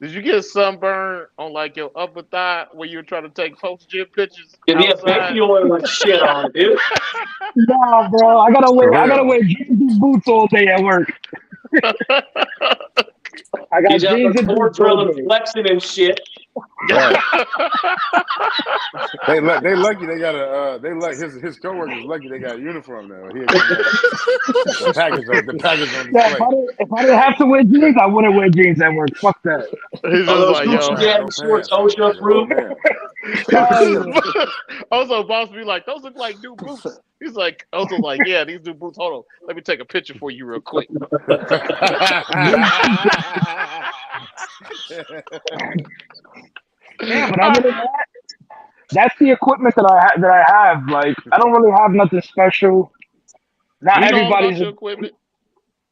[SPEAKER 2] did you get sunburn on like your upper thigh where you were trying to take post gym pictures
[SPEAKER 4] If you have
[SPEAKER 2] outside?
[SPEAKER 4] baby oil and shit on it, dude.
[SPEAKER 3] Nah, bro.
[SPEAKER 1] For
[SPEAKER 3] I gotta
[SPEAKER 1] real.
[SPEAKER 3] wear jeans and boots all day at work. I got
[SPEAKER 4] He's out
[SPEAKER 3] jeans
[SPEAKER 4] there
[SPEAKER 3] and
[SPEAKER 4] core
[SPEAKER 3] boots all
[SPEAKER 4] drilling,
[SPEAKER 3] day.
[SPEAKER 4] flexing and shit.
[SPEAKER 1] Right. They lucky they got a they like his coworkers lucky they got a uniform now. He'll come on the package on
[SPEAKER 3] Yeah,
[SPEAKER 1] display.
[SPEAKER 3] if I didn't have to wear jeans, I wouldn't wear jeans at work. Fuck that.
[SPEAKER 2] He's
[SPEAKER 4] All
[SPEAKER 2] just
[SPEAKER 4] those
[SPEAKER 2] like,
[SPEAKER 1] No
[SPEAKER 2] yo.
[SPEAKER 4] Gucci
[SPEAKER 1] pants, no
[SPEAKER 4] daddy shorts,
[SPEAKER 1] pants.
[SPEAKER 4] OSHA
[SPEAKER 1] No
[SPEAKER 4] approved.
[SPEAKER 1] pants.
[SPEAKER 3] Hell
[SPEAKER 2] Also, boss be like, those look like new boots. He's like, also like, yeah, these new boots. Hold on, let me take a picture for you real quick.
[SPEAKER 3] yeah, but other than that, that's the equipment that I have. Like, I don't really have nothing special. Not
[SPEAKER 2] We know all about
[SPEAKER 3] everybody's.
[SPEAKER 2] your equipment.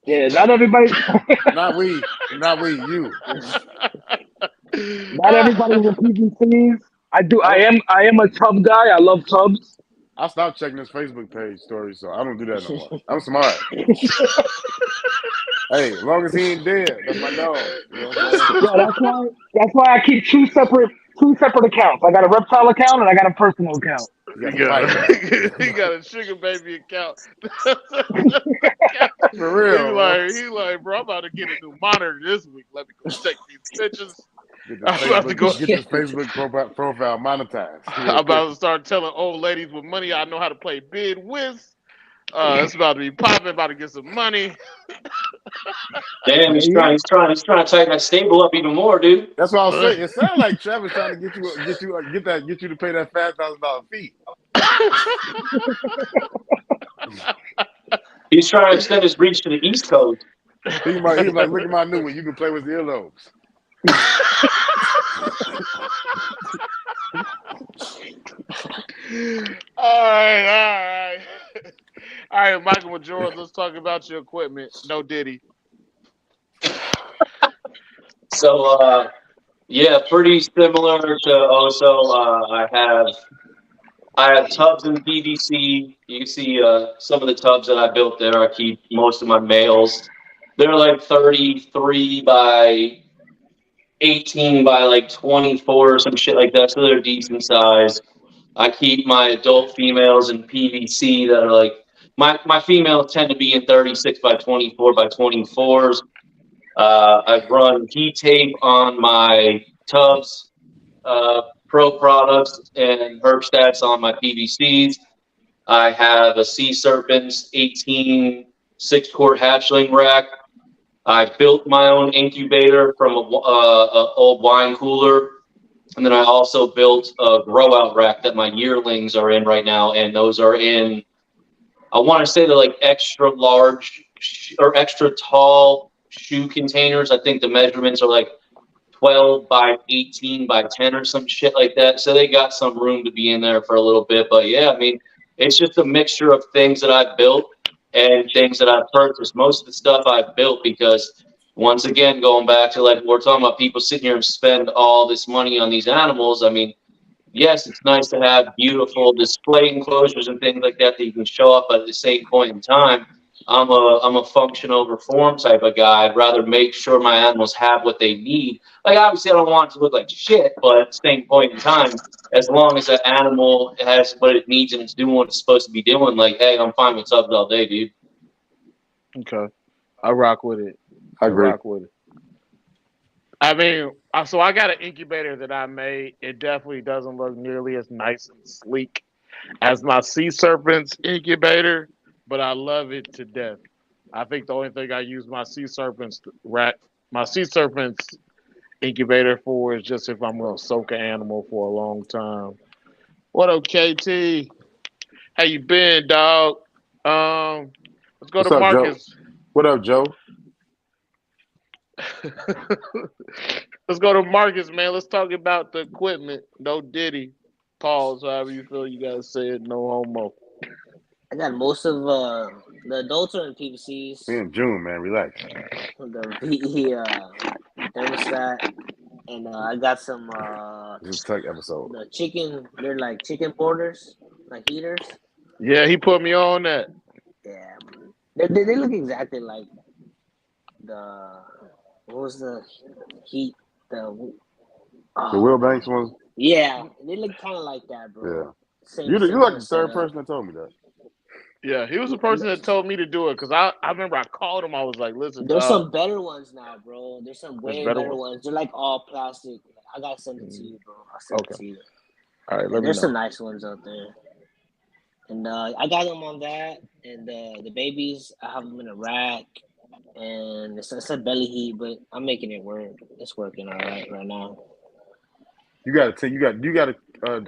[SPEAKER 3] Yeah, not everybody.
[SPEAKER 1] Not we, you.
[SPEAKER 3] Not everybody's in PVCs. I am a tub guy. I love tubs.
[SPEAKER 1] I stopped checking his Facebook page stories, so I don't do that no more. I'm smart. Hey, as long as he ain't dead, that's my dog. You know what I'm saying?
[SPEAKER 3] Yeah, that's why I keep two separate accounts. I got a reptile account and I got a personal account.
[SPEAKER 1] You got
[SPEAKER 2] He
[SPEAKER 1] the fight
[SPEAKER 2] got,
[SPEAKER 1] back.
[SPEAKER 2] he got a sugar baby account.
[SPEAKER 1] For real, bro.
[SPEAKER 2] He like, bro, I'm about to get a new monitor this week. Let me go check these pictures.
[SPEAKER 1] Get
[SPEAKER 2] I'm about to go.
[SPEAKER 1] this Facebook profile monetized.
[SPEAKER 2] I'm about to start telling old ladies with money I know how to play bid whiz. It's about to be popping. About to get some money.
[SPEAKER 4] Damn, he's trying to tighten that stable up even more, dude.
[SPEAKER 1] That's what I'll say. It sounds like Travis trying to get you to pay that $5,000 fee.
[SPEAKER 4] He's trying to extend his reach to the East Coast.
[SPEAKER 1] He's like, look at my new one. You can play with the earlobes.
[SPEAKER 2] All right, Michael Majoro, let's talk about your equipment. No Diddy.
[SPEAKER 4] So, yeah, pretty similar to Oso. I have tubs in PVC. You can see some of the tubs that I built there. I keep most of my males. They're like 33 by 18 by like 24 or some shit like that. So they're decent size. I keep my adult females in PVC that are like my females tend to be in 36 by 24 by 24s. I've run heat tape on my tubs, Pro products, and herb stats on my PVCs. I have a Sea Serpents 18 6-quart hatchling rack. I built my own incubator from a old wine cooler. And then I also built a grow out rack that my yearlings are in right now, and those are in, I want to say they're like extra large or extra tall shoe containers. I think the measurements are like 12 by 18 by 10 or some shit like that. So they got some room to be in there for a little bit. But yeah, I mean, it's just a mixture of things that I've built and things that I've purchased. Most of the stuff I've built because, once again, going back to like we're talking about people sitting here and spend all this money on these animals. I mean, yes, it's nice to have beautiful display enclosures and things like that you can show up, but at the same point in time, I'm a function over form type of guy. I'd rather make sure my animals have what they need. Like obviously I don't want it to look like shit, but at the same point in time, as long as that animal has what it needs and it's doing what it's supposed to be doing, like, hey, I'm fine with subs all day, dude.
[SPEAKER 2] Okay. I rock with it.
[SPEAKER 1] I agree.
[SPEAKER 2] Rock with it. I mean, so I got an incubator that I made. It definitely doesn't look nearly as nice and sleek as my sea serpent's incubator, but I love it to death. I think the only thing I use my sea serpent's incubator for is just if I'm gonna soak an animal for a long time. What up, KT? How you been, dog? Let's go
[SPEAKER 1] What's
[SPEAKER 2] to
[SPEAKER 1] up, Joe?
[SPEAKER 2] Marcus.
[SPEAKER 1] What up, Joe?
[SPEAKER 2] Let's go to Marcus, man. Let's talk about the equipment. No Diddy. Pause, however you feel you gotta say it. No homo.
[SPEAKER 6] I got most of the adults are in PVCs.
[SPEAKER 1] We in June, man. Relax.
[SPEAKER 6] The VE thermostat, and I got some
[SPEAKER 1] This is tech episode.
[SPEAKER 6] the chicken. They're like chicken porters, like heaters.
[SPEAKER 2] Yeah, he put me on that.
[SPEAKER 6] Yeah, they look exactly like the what was the heat
[SPEAKER 1] The Will Banks ones.
[SPEAKER 6] Yeah, they look kind of like that, bro.
[SPEAKER 1] Yeah.
[SPEAKER 6] Same,
[SPEAKER 1] You're
[SPEAKER 6] same
[SPEAKER 1] like
[SPEAKER 6] kind
[SPEAKER 1] the
[SPEAKER 6] of
[SPEAKER 1] third
[SPEAKER 6] setup.
[SPEAKER 1] person that told me that.
[SPEAKER 2] Yeah, he was the person that told me to do it because I remember I called him. I was like, "Listen,
[SPEAKER 6] There's
[SPEAKER 2] dog,
[SPEAKER 6] some better ones now, bro. There's some way
[SPEAKER 2] better
[SPEAKER 6] better
[SPEAKER 2] ones?
[SPEAKER 6] ones. They're like all plastic. I gotta send it to you, bro. I'll send it
[SPEAKER 2] Okay.
[SPEAKER 6] to you.
[SPEAKER 2] All right,
[SPEAKER 6] And
[SPEAKER 2] let me
[SPEAKER 6] there's some
[SPEAKER 2] know."
[SPEAKER 6] nice ones out there. And I got them on that. And the babies, I have them in a rack. And it's a belly heat, but I'm making it work. It's working all right now.
[SPEAKER 1] You got to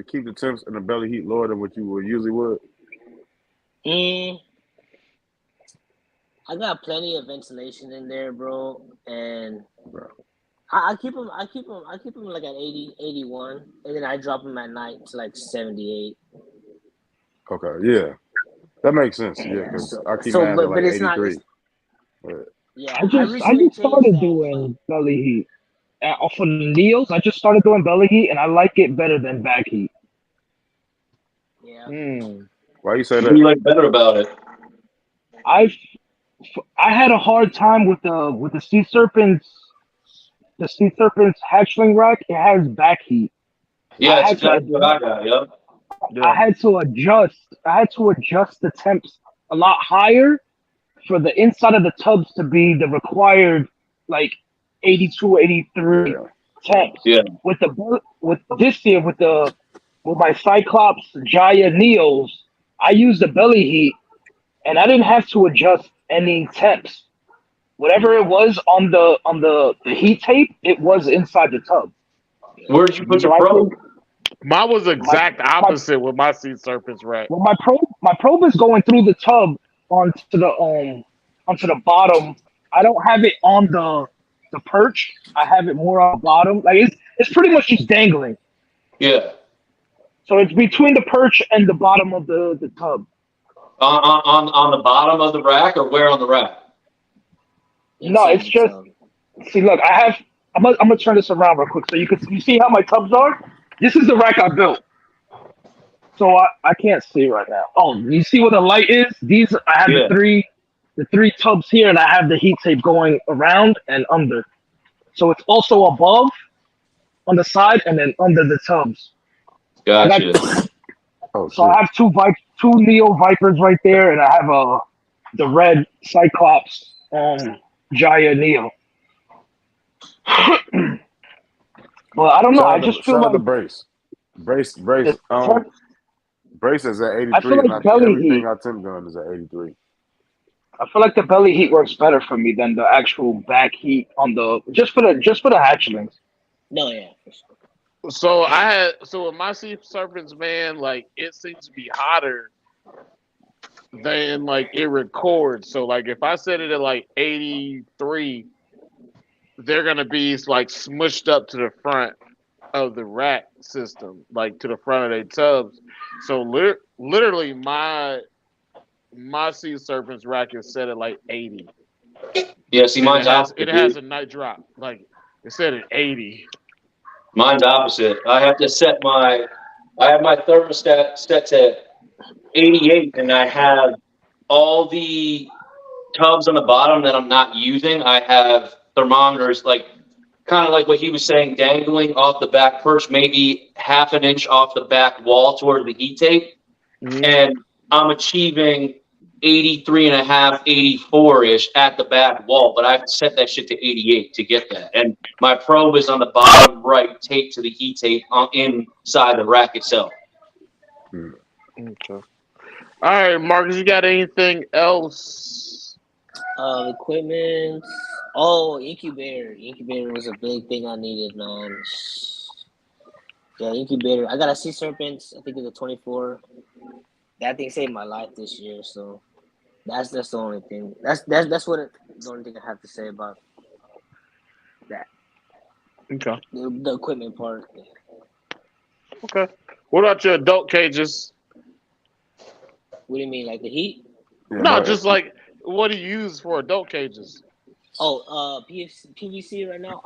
[SPEAKER 1] keep the temps and the belly heat lower than what you would usually would.
[SPEAKER 6] I got plenty of ventilation in there, bro. And
[SPEAKER 1] Bro.
[SPEAKER 6] I keep them like at 80, 81, and then I drop them at night to like 78.
[SPEAKER 1] Okay, yeah, that makes sense. Yeah, because I keep mine at like
[SPEAKER 6] But it's not.
[SPEAKER 1] 83.
[SPEAKER 6] Yeah,
[SPEAKER 3] I just
[SPEAKER 6] recently changed
[SPEAKER 3] started
[SPEAKER 6] that.
[SPEAKER 3] doing belly heat. For the Neos, I just started doing belly heat, and I like it better than back heat.
[SPEAKER 6] Yeah.
[SPEAKER 1] Why you say
[SPEAKER 4] What
[SPEAKER 1] that?
[SPEAKER 4] do you like better about it?
[SPEAKER 3] I had a hard time with the sea serpents. The sea serpent's hatchling rack, it has back heat.
[SPEAKER 4] Yeah, that's exactly what I got. Yep.
[SPEAKER 2] Yeah.
[SPEAKER 3] I had to adjust the temps a lot higher for the inside of the tubs to be the required like 82, 83 temps.
[SPEAKER 4] Yeah.
[SPEAKER 3] With this year with my Cyclops Jaya Neos, I used the belly heat and I didn't have to adjust any temps. Whatever it was on the heat tape, it was inside the tub.
[SPEAKER 4] Where'd you put your probe?
[SPEAKER 2] Mine was the exact opposite with my sea serpents rack.
[SPEAKER 3] Well, my probe is going through the tub onto the bottom. I don't have it on the perch. I have it more on the bottom. Like it's pretty much just dangling.
[SPEAKER 4] Yeah.
[SPEAKER 3] So it's between the perch and the bottom of the tub.
[SPEAKER 4] On the bottom of the rack, or where on the rack?
[SPEAKER 3] No, it's just. See, look, I'm gonna turn this around real quick so you see how my tubs are. This is the rack I built. So I can't see right now. Oh, you see where the light is? These I have the three tubs here, and I have the heat tape going around and under. So it's also above, on the side, and then under the tubs.
[SPEAKER 4] Gotcha.
[SPEAKER 3] So I have two Neo Vipers right there, and I have the red Cyclops Jaya Neo. Well, I don't know. I just feel like
[SPEAKER 1] the brace. Brace is at 83,
[SPEAKER 3] I feel like
[SPEAKER 1] and
[SPEAKER 3] belly
[SPEAKER 1] everything
[SPEAKER 3] heat.
[SPEAKER 1] I temp gun is at 83.
[SPEAKER 3] I feel like the belly heat works better for me than the actual back heat on just for the hatchlings.
[SPEAKER 6] No, yeah.
[SPEAKER 2] So with my sea serpents, man, like it seems to be hotter than like it records. So like if I set it at like 83, they're gonna be like smushed up to the front of the rack system, like to the front of their tubs. So literally my sea serpents rack is set at like 80,
[SPEAKER 4] Yeah, see,
[SPEAKER 2] and
[SPEAKER 4] mine's
[SPEAKER 2] it
[SPEAKER 4] opposite,
[SPEAKER 2] has
[SPEAKER 4] dude.
[SPEAKER 2] a night drop. Like it's set at 80.
[SPEAKER 4] Mine's opposite. I have my thermostat set to 88, and I have all the tubs on the bottom that I'm not using. I have thermometers, like kind of like what he was saying, dangling off the back perch, maybe half an inch off the back wall toward the heat tape. And I'm achieving 83 and a half, 84-ish at the back wall, but I have to set that shit to 88 to get that. And my probe is on the bottom right, taped to the heat tape inside the rack itself.
[SPEAKER 2] Okay. All right, Marcus, you got anything else?
[SPEAKER 6] Equipment. Oh, incubator. Incubator was a big thing I needed, man. Yeah, incubator. I got a sea serpent. I think it's a 24. That thing saved my life this year. So that's the only thing. That's what the only thing I have to say about that.
[SPEAKER 2] Okay.
[SPEAKER 6] The equipment part.
[SPEAKER 2] Okay. What about your adult cages?
[SPEAKER 6] What do you mean, like the heat?
[SPEAKER 1] Yeah,
[SPEAKER 2] No, just like what do you use for adult cages?
[SPEAKER 6] Oh, PVC right now.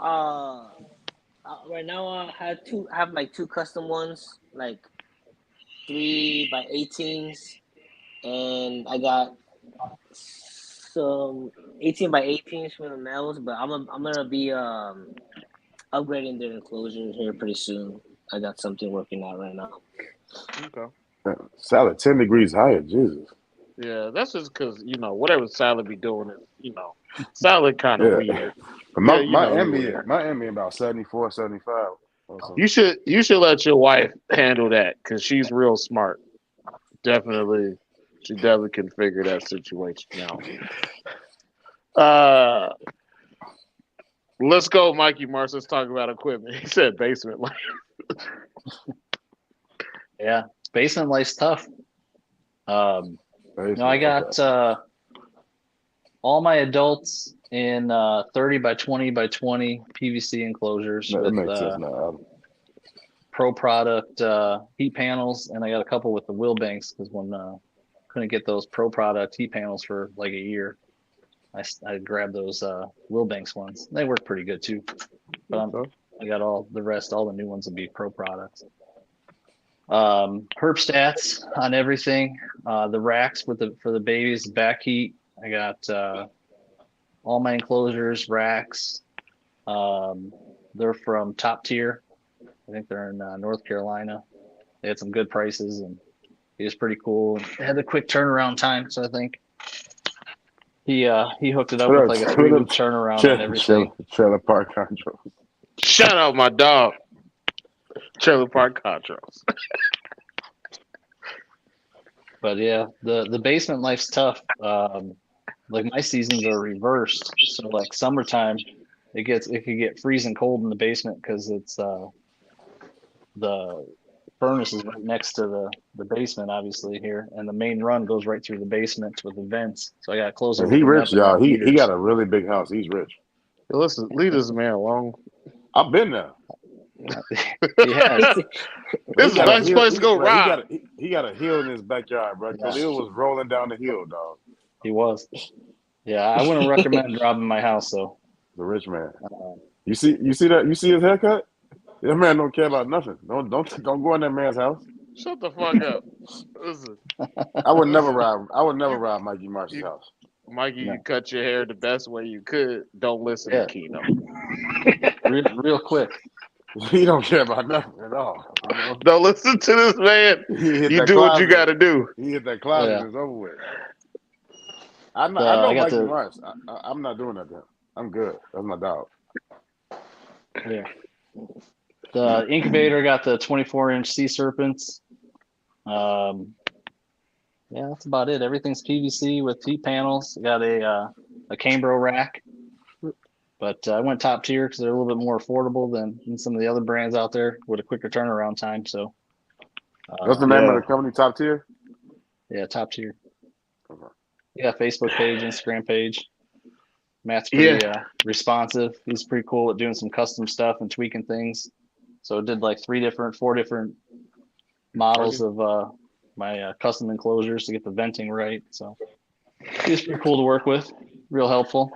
[SPEAKER 6] Right now I have like two custom ones, like 3x18s, and I got some 18x18s for the males. But I'm gonna be upgrading their enclosure here pretty soon. I got something working out right now.
[SPEAKER 2] Okay.
[SPEAKER 1] salad 10 degrees higher. Jesus.
[SPEAKER 2] Yeah, that's just because whatever Salad be doing is Salad kind of
[SPEAKER 1] Yeah.
[SPEAKER 2] weird.
[SPEAKER 1] But
[SPEAKER 2] Yeah,
[SPEAKER 1] my
[SPEAKER 2] he weird.
[SPEAKER 1] ambient about 74, 75 or something.
[SPEAKER 2] You should let your wife handle that because she's real smart. Definitely, she definitely can figure that situation out. Let's go, Mikey Marsh. Let's talk about equipment. He said basement life.
[SPEAKER 5] Yeah, basement life's tough. No, I got all my adults in 30 by 20 by 20 PVC enclosures
[SPEAKER 1] No, that
[SPEAKER 5] with
[SPEAKER 1] makes sense now.
[SPEAKER 5] pro product heat panels, and I got a couple with the wheel banks because when couldn't get those pro product heat panels for like a year, I grabbed those wheel banks ones. They work pretty good too. But I got all the new ones will be pro products. Herb stats on everything. The racks for the babies, back heat. I got all my enclosures, racks. They're from Top Tier. I think they're in North Carolina. They had some good prices, and it was pretty cool. It had a quick turnaround time, so I think he hooked it up with like a 3-week turnaround on everything.
[SPEAKER 1] Trailer park control.
[SPEAKER 2] Shout out my dog, Trailer Park Contras.
[SPEAKER 5] But yeah, the basement life's tough. Like my seasons are reversed, so like summertime, it could get freezing cold in the basement because it's the furnace is right next to the basement, obviously here, and the main run goes right through the basement with the vents. So I got to close
[SPEAKER 1] And he
[SPEAKER 5] everything
[SPEAKER 1] rich,
[SPEAKER 5] up and
[SPEAKER 1] y'all.
[SPEAKER 5] have
[SPEAKER 1] He
[SPEAKER 5] heaters.
[SPEAKER 1] got a really big house. He's rich.
[SPEAKER 2] Listen, leave this man alone.
[SPEAKER 1] I've been there.
[SPEAKER 5] Yeah,
[SPEAKER 2] This is a nice place to go ride.
[SPEAKER 1] He got a hill in his backyard, bro. Khalil was rolling down the hill, dog.
[SPEAKER 5] he was. Yeah, I wouldn't recommend robbing my house though.
[SPEAKER 1] The rich man. You see that? You see his haircut? That man don't care about nothing. Don't go in that man's house.
[SPEAKER 2] Shut the fuck up. Listen,
[SPEAKER 1] I would never rob Mikey Marsh's house.
[SPEAKER 2] Mikey, you cut your hair the best way you could. Don't listen to Keno.
[SPEAKER 5] Real quick.
[SPEAKER 1] He don't care about nothing at all. You know?
[SPEAKER 2] Don't listen to this man. You do what you got to do.
[SPEAKER 1] He hit that closet.
[SPEAKER 5] Yeah.
[SPEAKER 1] It's over with. I know Mikey Marsh. I'm not doing that to him. I'm good. That's my dog.
[SPEAKER 5] Yeah. The incubator got the 24-inch sea serpents. Yeah, that's about it. Everything's PVC with heat panels. Got a Cambro rack, but But I went top tier because they're a little bit more affordable than some of the other brands out there with a quicker turnaround time. So,
[SPEAKER 1] What's the name of the company? Top tier.
[SPEAKER 5] Yeah, top tier.
[SPEAKER 1] Okay.
[SPEAKER 5] Yeah, Facebook page, Instagram page. Matt's pretty responsive. He's pretty cool at doing some custom stuff and tweaking things. So it did like 4 different models of my custom enclosures to get the venting right. So he's pretty cool to work with. Real helpful.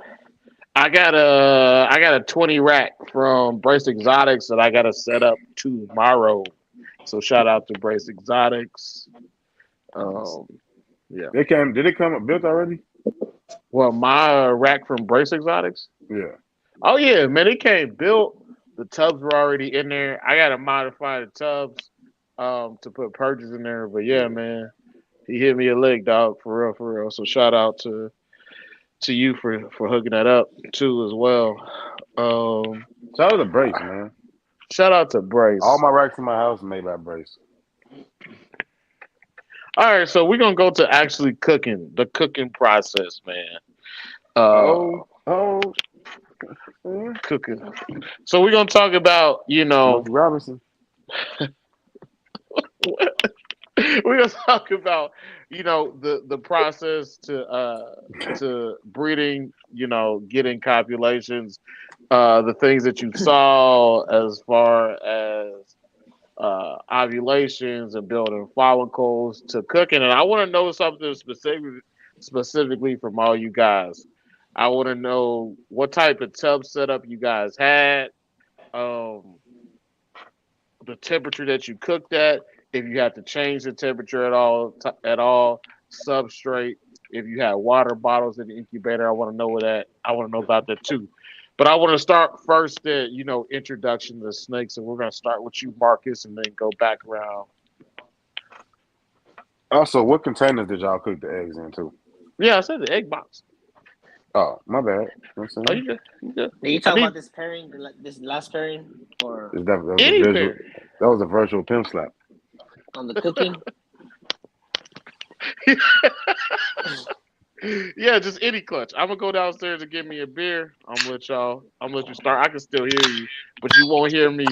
[SPEAKER 2] I got a 20 rack from Brace Exotics that I got to set up tomorrow. So shout out to Brace Exotics. Yeah.
[SPEAKER 1] Did it come built already?
[SPEAKER 2] Well, my rack from Brace Exotics.
[SPEAKER 1] Yeah.
[SPEAKER 2] Oh yeah, man, it came built. The tubs were already in there. I gotta modify the tubs to put purges in there. But yeah, man, he hit me a lick, dog, for real, for real. So shout out to you for hooking that up too as well.
[SPEAKER 1] Shout out to Brace, man.
[SPEAKER 2] Shout out to Brace.
[SPEAKER 1] All my racks in my house are made by Brace.
[SPEAKER 2] All right, so we're gonna go to actually cooking, the cooking process, man. Cooking. So we're gonna talk about,
[SPEAKER 1] Robinson.
[SPEAKER 2] We're gonna talk about, the process to breeding, getting copulations, the things that you saw as far as ovulations and building follicles to cooking. And I want to know something specifically from all you guys. I want to know what type of tub setup you guys had, the temperature that you cooked at, if you had to change the temperature at all, substrate, if you had water bottles in the incubator. I want to know about that too. But I want to start first at, introduction to snakes, and we're going to start with you, Marcus, and then go back around.
[SPEAKER 1] Also, what containers did y'all cook the eggs in too?
[SPEAKER 2] Yeah, I said the egg box.
[SPEAKER 1] Oh, my bad.
[SPEAKER 2] Oh, you good.
[SPEAKER 6] Are you talking about this pairing, this last pairing, or
[SPEAKER 1] that was a virtual pimp slap.
[SPEAKER 6] On the cooking?
[SPEAKER 2] Yeah, just any clutch. I'm gonna go downstairs and get me a beer. I'm gonna let you start. I can still hear you, but you won't hear me.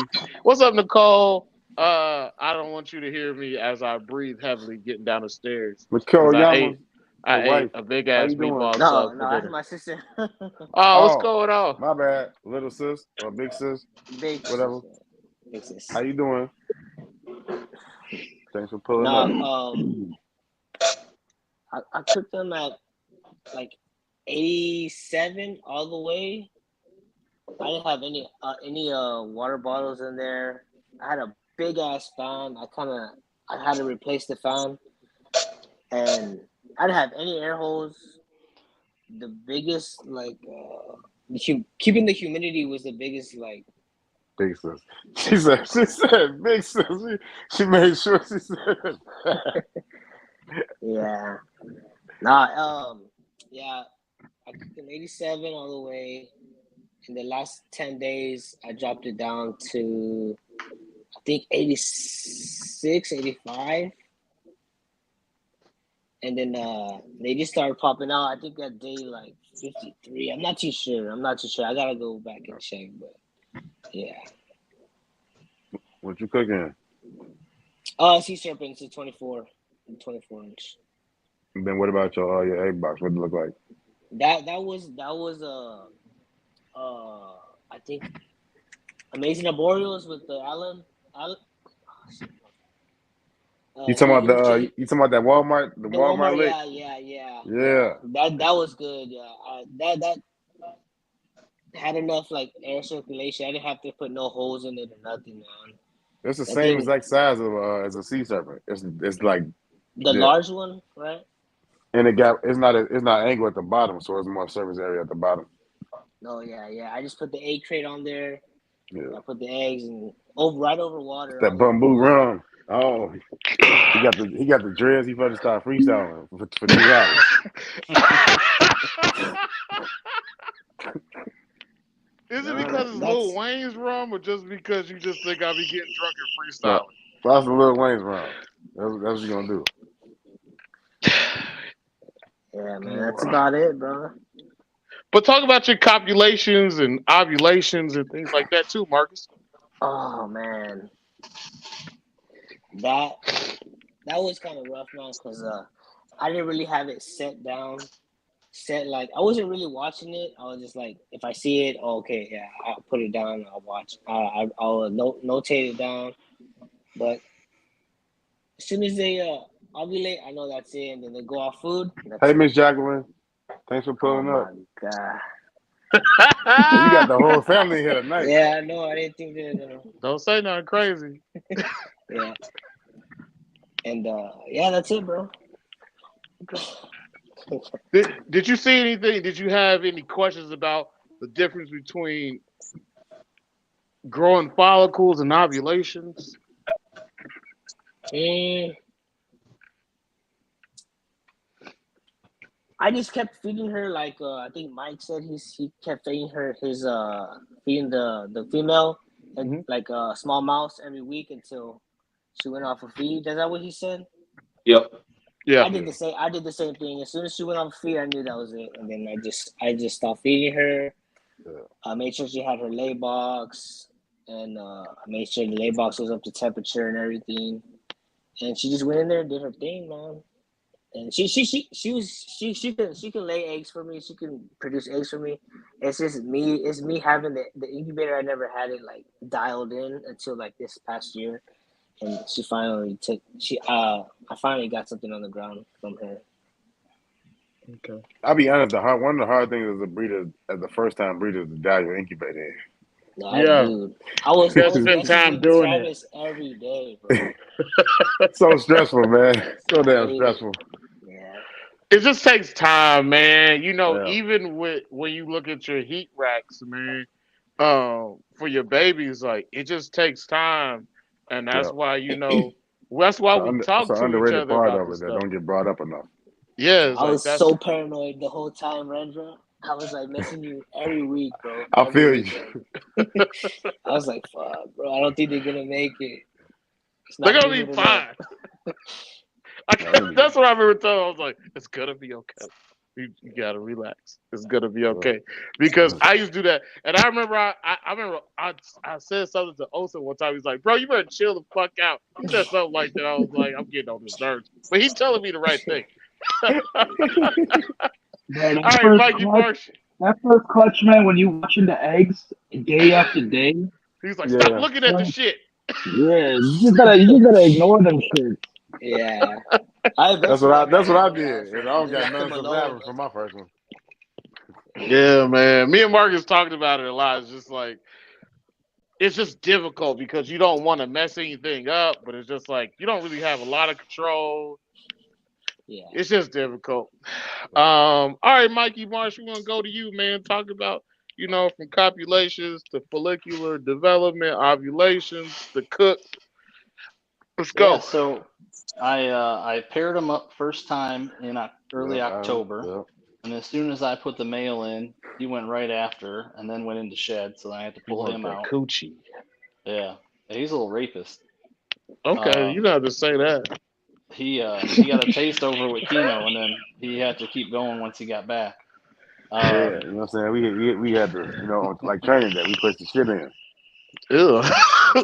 [SPEAKER 2] What's up, Nicole? I don't want you to hear me as I breathe heavily getting down the stairs.
[SPEAKER 1] Nicole, Llamas.
[SPEAKER 2] I ate a big ass meatball
[SPEAKER 6] No,
[SPEAKER 2] sub.
[SPEAKER 6] that's my sister.
[SPEAKER 2] What's going on?
[SPEAKER 1] My bad, little sis or big sis, whatever.
[SPEAKER 6] Big sis.
[SPEAKER 1] How you doing? Thanks for pulling up.
[SPEAKER 6] I cooked them at like 87 all the way. I didn't have any water bottles in there. I had a big ass fan. I had to replace the fan, and I didn't have any air holes. The biggest keeping the humidity was the biggest
[SPEAKER 1] Big sis. She said big sis. She made sure she said.
[SPEAKER 6] Yeah. Yeah. I cooked them 87 all the way. In the last 10 days, I dropped it down to, I think, 86, 85. And then they just started popping out. I think that day, 53. I'm not too sure. I got to go back and check. But, yeah.
[SPEAKER 1] What you cooking?
[SPEAKER 6] Sea serpents, a 24 inch.
[SPEAKER 1] And then what about your egg box? What did it look like?
[SPEAKER 6] That was I think Amazing Arboreals with the Allen.
[SPEAKER 1] You talking about that Walmart? The Walmart lick?
[SPEAKER 6] Yeah. That was good. Yeah, that had enough air circulation. I didn't have to put no holes in it or nothing, man.
[SPEAKER 1] It's the same exact size of as a sea serpent. It's like
[SPEAKER 6] the large one, right?
[SPEAKER 1] And it's not angled at the bottom, so it's more surface area at the bottom.
[SPEAKER 6] No, yeah. I just put the egg crate on there.
[SPEAKER 1] Yeah.
[SPEAKER 6] I put the eggs and right over water.
[SPEAKER 1] That bamboo rum. Oh, he got the dreads. He about to start freestyling for 2 hours.
[SPEAKER 2] Is it because it's Lil Wayne's rum, or just because you just think I'll be getting drunk and freestyling?
[SPEAKER 1] No, that's the Lil Wayne's rum. That's what you gonna do.
[SPEAKER 6] Yeah, man, that's about it, bro.
[SPEAKER 2] But talk about your copulations and ovulations and things like that too, Marcus.
[SPEAKER 6] Oh man, that that was kind of rough, man, because I didn't really have it set down. Set like I wasn't really watching it. I was just like, if I see it, oh, okay, yeah, I'll put it down. I'll watch. I'll notate it down. But as soon as they ovulate, I know that's it, and then they go off food. That's
[SPEAKER 1] Hey,
[SPEAKER 6] it.
[SPEAKER 1] Miss Jacqueline, thanks for
[SPEAKER 6] Oh
[SPEAKER 1] pulling up.
[SPEAKER 6] my god.
[SPEAKER 1] Hey, you got the whole family here tonight.
[SPEAKER 6] Yeah, I know. I didn't think they were gonna.
[SPEAKER 2] Don't say nothing crazy.
[SPEAKER 6] Yeah. And yeah, that's it, bro.
[SPEAKER 2] Did you see anything? Did you have any questions about the difference between growing follicles and ovulations?
[SPEAKER 6] I just kept feeding her like I think Mike said he kept feeding her his feeding the female and like a small mouse every week until she went off a feed. Is that what he said?
[SPEAKER 4] Yep.
[SPEAKER 2] Yeah.
[SPEAKER 6] I did the same. I did the same thing. As soon as she went off a feed, I knew that was it. And then I just stopped feeding her. I made sure she had her lay box, and I made sure the lay box was up to temperature and everything. And she just went in there and did her thing, man. And she can lay eggs for me. She can produce eggs for me. It's just me. It's me having the incubator. I never had it like dialed in until like this past year, and she finally took. I finally got something on the ground from her.
[SPEAKER 2] Okay.
[SPEAKER 1] I'll be honest. One of the hard things as a breeder, as the first time breeder, is to dial your incubator.
[SPEAKER 6] No,
[SPEAKER 2] Yeah.
[SPEAKER 6] dude. I was
[SPEAKER 2] spend time
[SPEAKER 6] messaging
[SPEAKER 2] doing it.
[SPEAKER 6] Travis every day, bro.
[SPEAKER 1] So stressful, man. So damn
[SPEAKER 6] Hey,
[SPEAKER 1] stressful.
[SPEAKER 6] yeah.
[SPEAKER 2] It just takes time, man. You know,
[SPEAKER 1] Yeah.
[SPEAKER 2] even when you look at your heat racks, man, for your babies, like it just takes time, and that's
[SPEAKER 1] Yeah.
[SPEAKER 2] why that's why we
[SPEAKER 1] It's
[SPEAKER 2] talk
[SPEAKER 1] an
[SPEAKER 2] to each
[SPEAKER 1] underrated
[SPEAKER 2] other
[SPEAKER 1] part
[SPEAKER 2] about
[SPEAKER 1] of
[SPEAKER 2] this
[SPEAKER 1] it that
[SPEAKER 2] stuff.
[SPEAKER 1] don't get brought up enough.
[SPEAKER 2] Yeah, it's
[SPEAKER 6] I
[SPEAKER 2] like
[SPEAKER 6] was
[SPEAKER 2] that's
[SPEAKER 6] so paranoid the whole time, Rendra. I was like missing you every week, bro.
[SPEAKER 1] I
[SPEAKER 6] Every
[SPEAKER 1] feel
[SPEAKER 6] weekend.
[SPEAKER 1] you.
[SPEAKER 6] I was like, fuck, bro. I don't think they're gonna make it. It's
[SPEAKER 2] they're
[SPEAKER 6] not
[SPEAKER 2] gonna be
[SPEAKER 6] humid enough.
[SPEAKER 2] fine.
[SPEAKER 1] No,
[SPEAKER 2] That's what I remember telling. I was like, it's gonna be okay. You gotta relax. It's gonna be okay. Because I used to do that, and I remember I said something to Osa one time. He's like, "Bro, you better chill the fuck out." He said something like that. I was like, "I'm getting on his nerves," but he's telling me the right thing.
[SPEAKER 3] Bro,
[SPEAKER 2] All right, Mikey Marsh.
[SPEAKER 3] that first clutch, man, when you watching the eggs day after day,
[SPEAKER 2] He's like, "Stop
[SPEAKER 1] Yeah.
[SPEAKER 2] looking at the shit."
[SPEAKER 3] yeah, you just gotta ignore them shits.
[SPEAKER 6] Yeah. I eventually I got
[SPEAKER 1] That's what
[SPEAKER 6] rid
[SPEAKER 1] I
[SPEAKER 6] of them, man.
[SPEAKER 1] did. And I don't
[SPEAKER 6] And
[SPEAKER 1] got
[SPEAKER 6] left
[SPEAKER 1] none
[SPEAKER 6] them alone.
[SPEAKER 1] surviving from my first one.
[SPEAKER 2] Yeah, man. Me and Marcus talked about it a lot. It's just like it's just difficult because you don't want to mess anything up, but it's just like you don't really have a lot of control.
[SPEAKER 6] Yeah.
[SPEAKER 2] It's just difficult. All right, Mikey Marsh, we're gonna go to you, man. Talk about from copulations to follicular development, ovulations, the cook. Let's
[SPEAKER 5] Yeah,
[SPEAKER 2] go.
[SPEAKER 5] so I paired them up first time in early October,
[SPEAKER 1] Yeah.
[SPEAKER 5] and as soon as I put the male in, he went right after, and then went into shed, so I had to
[SPEAKER 2] You
[SPEAKER 5] pull
[SPEAKER 2] want
[SPEAKER 5] him
[SPEAKER 2] that
[SPEAKER 5] out.
[SPEAKER 2] coochie?
[SPEAKER 5] Yeah, he's a little rapist.
[SPEAKER 2] Okay, you don't have to say that.
[SPEAKER 5] He got a taste over with Keno, and then he had to keep going once he got back.
[SPEAKER 1] Yeah, you know what I'm saying? We had to, like training that we put the shit in.
[SPEAKER 2] Ugh.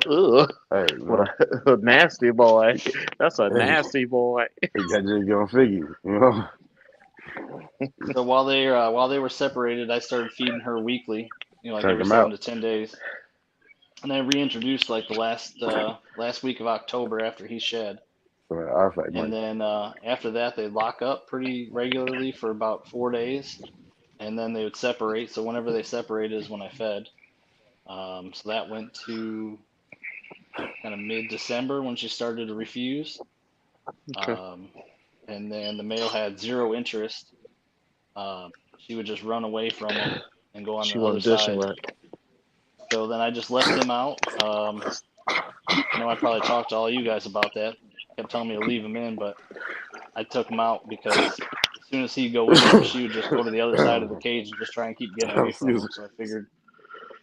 [SPEAKER 2] Ugh.
[SPEAKER 1] Hey,
[SPEAKER 2] What a nasty boy. That's a
[SPEAKER 1] hey,
[SPEAKER 2] nasty boy.
[SPEAKER 1] that just gonna figure,
[SPEAKER 5] So while they were separated, I started feeding her weekly, like
[SPEAKER 1] Check
[SPEAKER 5] every
[SPEAKER 1] them
[SPEAKER 5] 7 to 10 days, and I reintroduced like the last week of October after he shed.
[SPEAKER 1] So artifact
[SPEAKER 5] And
[SPEAKER 1] money.
[SPEAKER 5] then after that, they'd lock up pretty regularly for about 4 days, and then they would separate. So whenever they separated is when I fed. So that went to kind of mid-December when she started to refuse.
[SPEAKER 2] Okay.
[SPEAKER 5] And then the male had zero interest. She would just run away from him and go on
[SPEAKER 2] She
[SPEAKER 5] the other
[SPEAKER 2] wasn't dishing
[SPEAKER 5] side.
[SPEAKER 2] right.
[SPEAKER 5] So then I just left him out. I know I probably talked to all you guys about that. Kept telling me to leave him in, but I took him out because as soon as he'd go in there, she would just go to the other side of the cage and just try and keep getting away from him. So I figured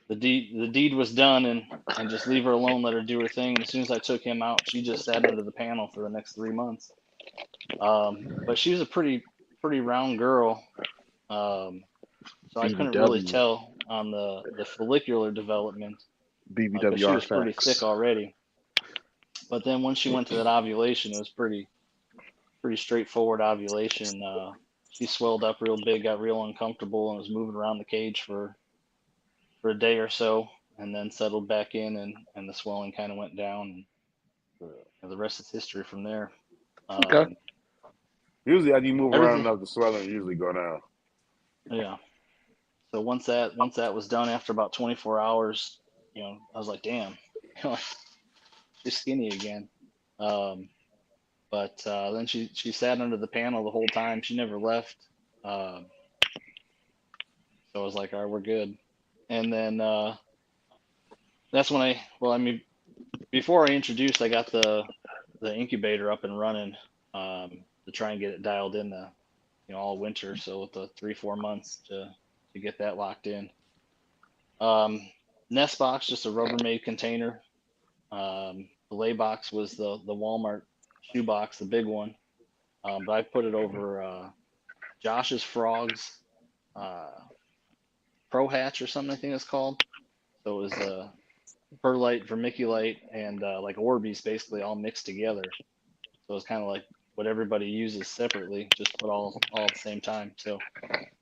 [SPEAKER 5] the deed was done, and just leave her alone, let her do her thing. And as soon as I took him out, she just sat under the panel for the next 3 months. But she was a pretty round girl. So I couldn't really tell on the follicular development because she was pretty thick already. But then once she went to that ovulation, it was pretty straightforward ovulation. She swelled up real big, got real uncomfortable, and was moving around the cage for a day or so, and then settled back in, and the swelling kind of went down. And the rest is history from there.
[SPEAKER 2] Okay.
[SPEAKER 1] Usually, as you move around enough, the swelling usually go down.
[SPEAKER 5] Yeah. So once that was done, after about 24 hours, I was like, damn, she's skinny again. But then she sat under the panel the whole time. She never left. So I was like, all right, we're good. And then that's when before I introduced, I got the incubator up and running to try and get it dialed in all winter. So with the 3-4 months to get that locked in. Nest box, just a Rubbermaid container. The lay box was the Walmart shoe box, the big one. But I put it over Josh's Frogs Pro Hatch or something, I think it's called. So it was perlite, vermiculite, and like Orbeez basically all mixed together. So it's kind of like what everybody uses separately, just put all at the same time. So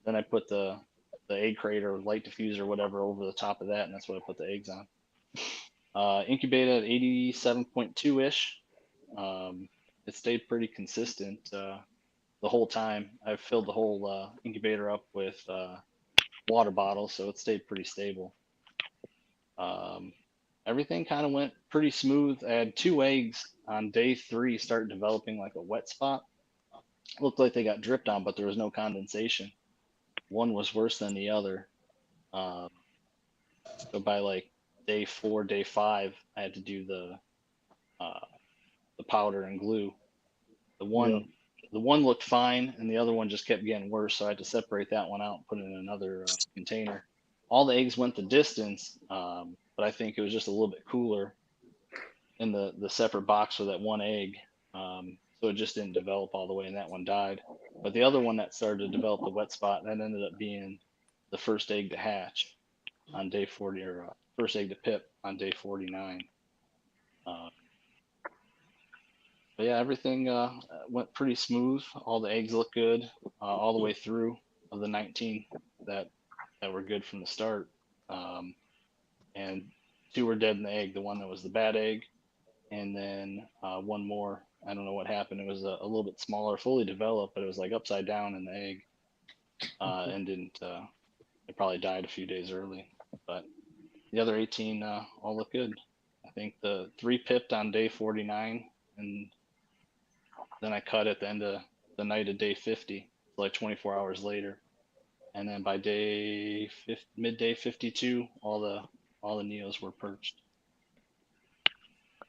[SPEAKER 5] then I put the egg crate or light diffuser or whatever over the top of that, and that's what I put the eggs on. Incubated at 87.2-ish. It stayed pretty consistent the whole time. I've filled the whole incubator up with water bottles, so it stayed pretty stable. Everything kind of went pretty smooth. I had 2 eggs on day 3 start developing like a wet spot. Looked like they got dripped on, but there was no condensation. One was worse than the other. So by like day 4, day 5, I had to do the powder and glue. The one looked fine, and the other one just kept getting worse. So I had to separate that one out and put it in another container. All the eggs went the distance, but I think it was just a little bit cooler in the separate box for that one egg. So it just didn't develop all the way, and that one died. But the other one that started to develop the wet spot, that ended up being the first egg to hatch on day 40, or first egg to pip on day 49. But yeah, everything went pretty smooth. All the eggs looked good all the way through of the 19 that were good from the start. And 2 were dead in the egg. The one that was the bad egg, and then one more. I don't know what happened. It was a little bit smaller, fully developed, but it was like upside down in the egg, and didn't. It probably died a few days early. But the other 18 all look good. I think the 3 pipped on day 49, and then I cut at the end of the night of day 50, like 24 hours later. And then by midday 52, all the neos were perched.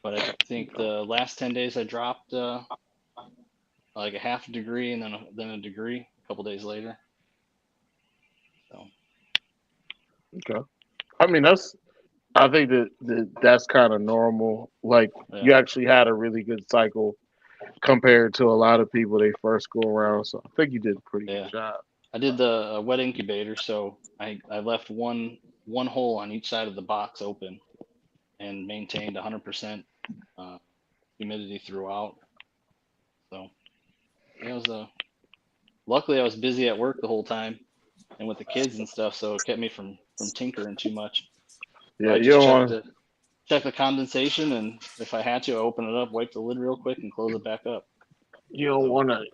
[SPEAKER 5] But I think the last 10 days I dropped like a half a degree, and then a degree a couple days later. So.
[SPEAKER 2] Okay. I mean, I think that's kind of normal. Like you actually had a really good cycle compared to a lot of people they first go around. So I think you did a pretty good job.
[SPEAKER 5] I did the wet incubator, so I left one hole on each side of the box open and maintained 100% humidity throughout. So it was luckily I was busy at work the whole time and with the kids and stuff, so it kept me from tinkering too much.
[SPEAKER 2] Yeah,
[SPEAKER 5] I just check the condensation, and if I had to, I open it up, wipe the lid real quick, and close it back up.
[SPEAKER 2] You don't want to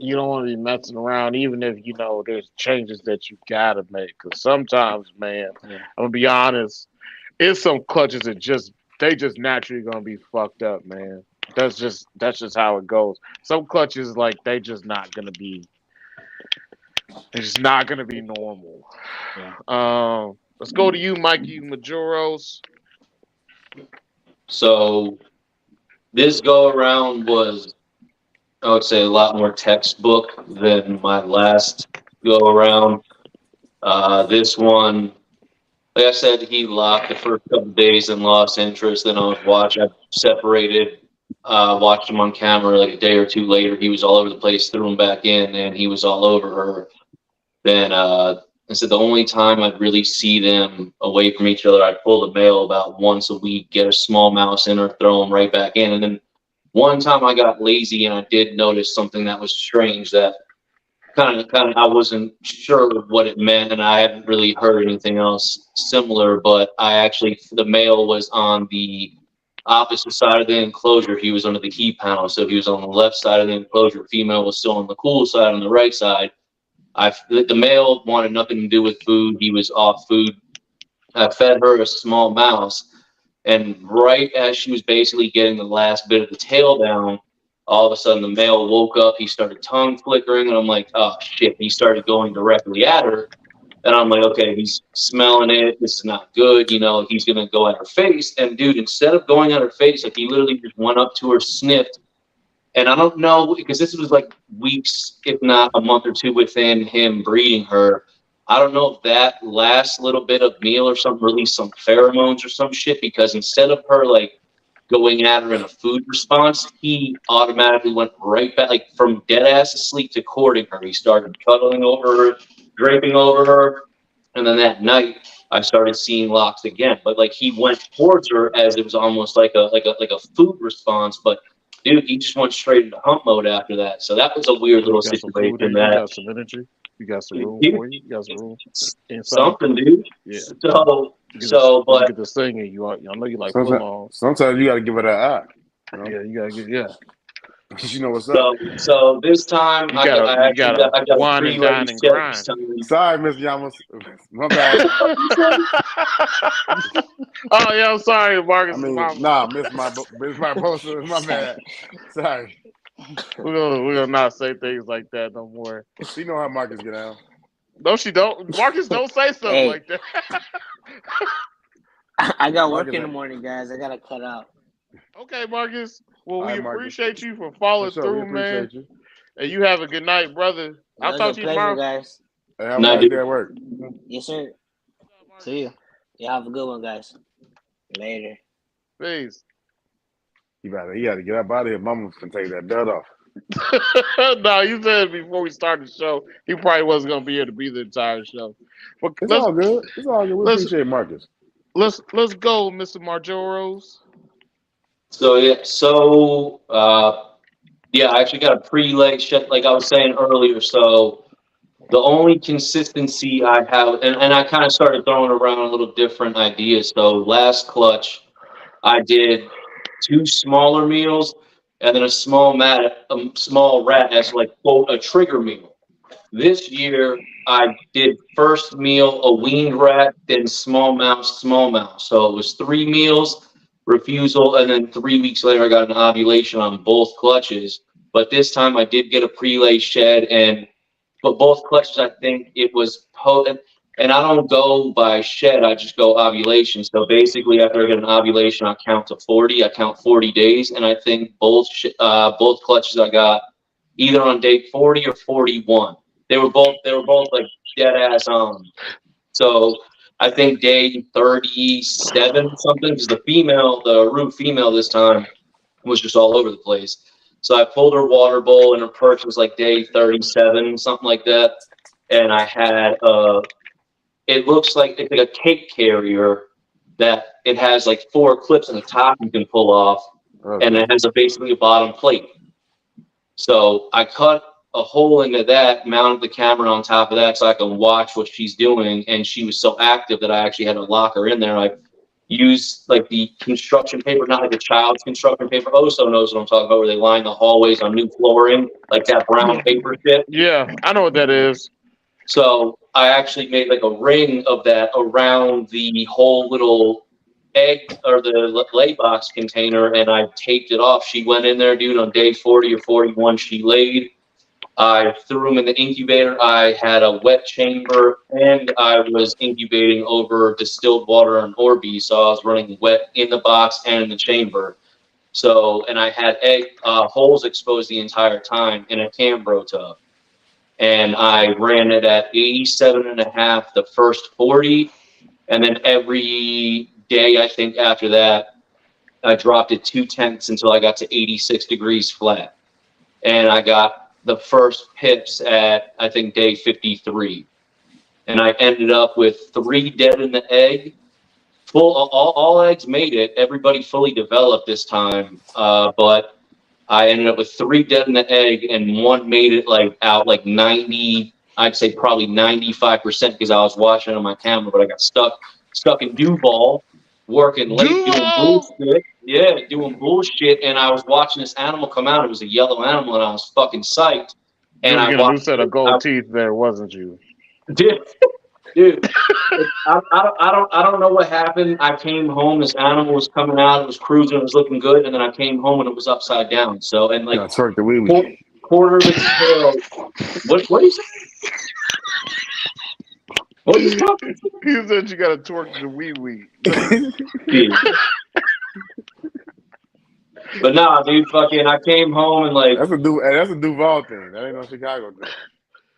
[SPEAKER 2] be messing around, even if there's changes that you gotta make. Because sometimes, man, I'm gonna be honest, it's some clutches that they just naturally gonna be fucked up, man. That's just how it goes. Some clutches, like, they're just not gonna be normal.
[SPEAKER 5] Yeah.
[SPEAKER 2] Let's go to you, Mikey Majoros.
[SPEAKER 4] So this go around was, I would say, a lot more textbook than my last go around. This one, like I said, he locked the first couple of days and lost interest. Then I separated, watched him on camera like a day or 2 later. He was all over the place, threw him back in, and he was all over her. Then I said the only time I'd really see them away from each other, I'd pull the male about once a week, get a small mouse in or throw them right back in. And then one time I got lazy and I did notice something that was strange that kind of I wasn't sure what it meant, and I hadn't really heard anything else similar. But the male was on the opposite side of the enclosure. He was under the heat panel, so he was on the left side of the enclosure. Female was still on the cool side on the right side. The male wanted nothing to do with food. He was off food. I fed her a small mouse, and right as she was basically getting the last bit of the tail down, all of a sudden the male woke up. He started tongue flickering, and I'm like, oh shit. He started going directly at her, and I'm like, okay, he's smelling it. This is not good. He's gonna go at her face. And dude, instead of going at her face, like he literally just went up to her, sniffed. And I don't know, because this was like weeks, if not a month or two within him breeding her. I don't know if that last little bit of meal or something released some pheromones or some shit, because instead of her like going at her in a food response, he automatically went right back, like from dead ass asleep to courting her. He started cuddling over her, draping over her. And then that night I started seeing locks again. But like he went towards her as it was almost like a food response, but dude, he just went straight into hump mode after that. So that was a weird little situation.
[SPEAKER 2] You got some energy. You got some room for you. You got some room.
[SPEAKER 4] Something, dude.
[SPEAKER 2] Yeah.
[SPEAKER 4] But
[SPEAKER 2] get this thing in you. I know you like football.
[SPEAKER 1] Sometimes you got to give it an eye.
[SPEAKER 2] Yeah, you gotta get
[SPEAKER 1] You know what's up.
[SPEAKER 4] So this time
[SPEAKER 2] I got wine and dine and grind.
[SPEAKER 1] Sorry, Miss Llamas. My bad.
[SPEAKER 2] Oh yeah, I'm sorry, Marcus.
[SPEAKER 1] I mean, Miss Barbosa. My bad. Sorry.
[SPEAKER 2] We're gonna not say things like that no more.
[SPEAKER 1] You know how Marcus get out.
[SPEAKER 2] No, she don't. Marcus, don't say something like that.
[SPEAKER 6] I got work in the morning, guys. I gotta cut out.
[SPEAKER 2] Okay, Marcus. Well, we appreciate you for
[SPEAKER 1] For
[SPEAKER 2] following
[SPEAKER 1] sure,
[SPEAKER 2] through, man. You. And you have a good night, brother. I'll talk to you tomorrow,
[SPEAKER 6] guys.
[SPEAKER 1] Hey, have a nice day at work.
[SPEAKER 6] Yes, sir.
[SPEAKER 5] See ya.
[SPEAKER 6] Yeah, have a good one, guys. Later.
[SPEAKER 2] Peace.
[SPEAKER 1] He got to get up out of here. Mama can take that belt off.
[SPEAKER 2] No, you said before we started the show, he probably wasn't gonna be here to be the entire show. But
[SPEAKER 1] it's all good. It's all good. We appreciate Marcus.
[SPEAKER 2] Let's go, Mr. Majoros.
[SPEAKER 4] I actually got a pre-leg shut, like I was saying earlier. So the only consistency I have, and I kind of started throwing around a little different ideas. So last clutch, I did 2 smaller meals and then a small rat as like quote a trigger meal. This year I did first meal a weaned rat, then small mouse. So it was 3 meals, refusal, and then 3 weeks later I got an ovulation on both clutches. But this time I did get a pre-lay shed, but both clutches I think it was potent. And I don't go by shed, I just go ovulation. So basically, after I get an ovulation, I count to 40. I count 40 days, and I think both clutches I got either on day 40 or 41. They were both like dead ass on. So I think day 37 something, because the root female this time was just all over the place. So I pulled her water bowl, and her perch was like day 37, something like that, and I had it looks like it's like a cake carrier that it has like 4 clips on the top you can pull off, and it has basically a bottom plate. So I cut a hole into that, mounted the camera on top of that so I can watch what she's doing, and she was so active that I actually had to lock her in there. I used like the construction paper, not like the child's construction paper. Oso knows what I'm talking about, where they line the hallways on new flooring, like that brown paper shit.
[SPEAKER 2] Yeah, I know what that is.
[SPEAKER 4] So I actually made like a ring of that around the whole little egg or the lay box container, and I taped it off. She went in there, dude, on day 40 or 41, she laid. I threw them in the incubator. I had a wet chamber, and I was incubating over distilled water and Orbeez, so I was running wet in the box and in the chamber. So, and I had egg holes exposed the entire time in a Cambro tub. And I ran it at 87.5 the first 40, and then every day I think after that I dropped it 2/10 until I got to 86 degrees flat, and I got the first pips at I think day 53. and I ended up with 3 dead in the egg. All eggs made it. Everybody fully developed this time, but I ended up with 3 dead in the egg, and 1 made it out 90. I'd say probably 95% because I was watching it on my camera, but I got stuck in Duval, working late doing bullshit. Yeah, doing bullshit, and I was watching this animal come out. It was a yellow animal, and I was fucking psyched.
[SPEAKER 2] You
[SPEAKER 4] And
[SPEAKER 2] were
[SPEAKER 4] I
[SPEAKER 2] getting a new
[SPEAKER 4] watched
[SPEAKER 2] set
[SPEAKER 4] it.
[SPEAKER 2] of gold teeth there, wasn't you?
[SPEAKER 4] Dude, I don't know what happened. I came home, this animal was coming out, it was cruising, it was looking good, and then I came home and it was upside down. So, and
[SPEAKER 1] Yeah, twerk the wee wee.
[SPEAKER 4] quarter of its tail. What do you say? What you talking?
[SPEAKER 2] You said you got to twerk the wee wee.
[SPEAKER 4] But nah, dude, fucking, I came home and
[SPEAKER 1] that's a Duval thing. That ain't no Chicago thing.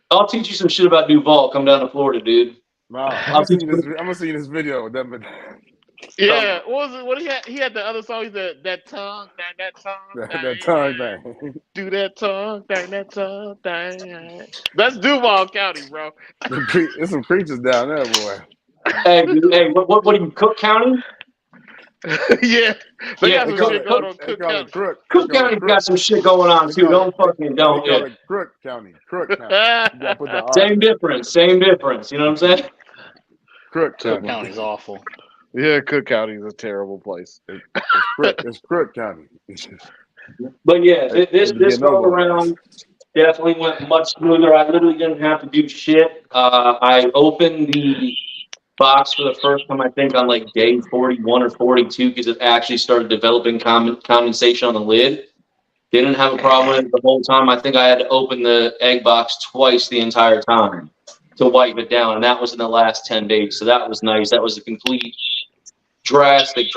[SPEAKER 4] I'll teach you some shit about Duval. Come down to Florida, dude.
[SPEAKER 1] Nah, I'm gonna see this video with them.
[SPEAKER 2] Yeah, what was it? What he had the other song. He said that tongue, that tongue,
[SPEAKER 1] that tongue thing.
[SPEAKER 2] do that tongue, that tongue thing. That's Duval County, bro.
[SPEAKER 1] There's some creatures down there, boy.
[SPEAKER 4] Hey, dude, hey, what are you, Cook County?
[SPEAKER 2] Yeah, they got some shit going on
[SPEAKER 1] Cook County.
[SPEAKER 4] Cook County's got some shit going on too. Don't.
[SPEAKER 1] They call it Crook County. Crook County. You gotta put the R.
[SPEAKER 4] Same difference. You know what I'm saying?
[SPEAKER 1] Crook
[SPEAKER 5] County's awful.
[SPEAKER 2] Yeah, Cook County is a terrible place.
[SPEAKER 1] It's Crook County.
[SPEAKER 4] But yeah, this go around definitely went much smoother. I literally didn't have to do shit. I opened the box for the first time, I think, on day 41 or 42 because it actually started developing condensation on the lid. Didn't have a problem with it the whole time. I think I had to open the egg box twice the entire time to wipe it down, and that was in the last 10 days. So that was nice. That was a complete drastic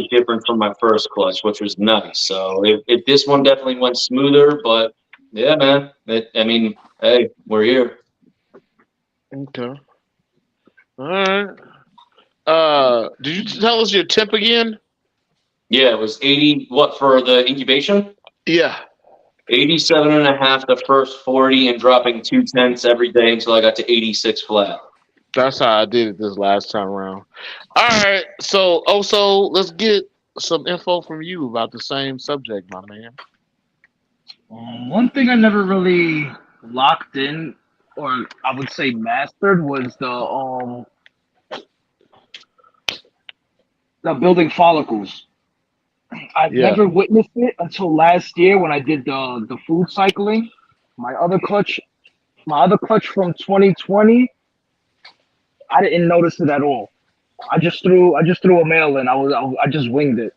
[SPEAKER 4] difference from my first clutch, which was nice. So if this one definitely went smoother, but yeah, man. Hey, we're here.
[SPEAKER 2] Okay. All right. Did you tell us your tip again?
[SPEAKER 4] Yeah, it was 80. What for the incubation?
[SPEAKER 2] Yeah.
[SPEAKER 4] 87.5 the first 40 and dropping 0.2 every day until I got to 86 flat.
[SPEAKER 2] That's how I did it this last time around. All right. So let's get some info from you about the same subject, my man.
[SPEAKER 3] One thing I never really locked in, or I would say mastered, was the building follicles. I've never witnessed it until last year when I did the food cycling. My other clutch from 2020, I didn't notice it at all. I just threw a male in. I just winged it.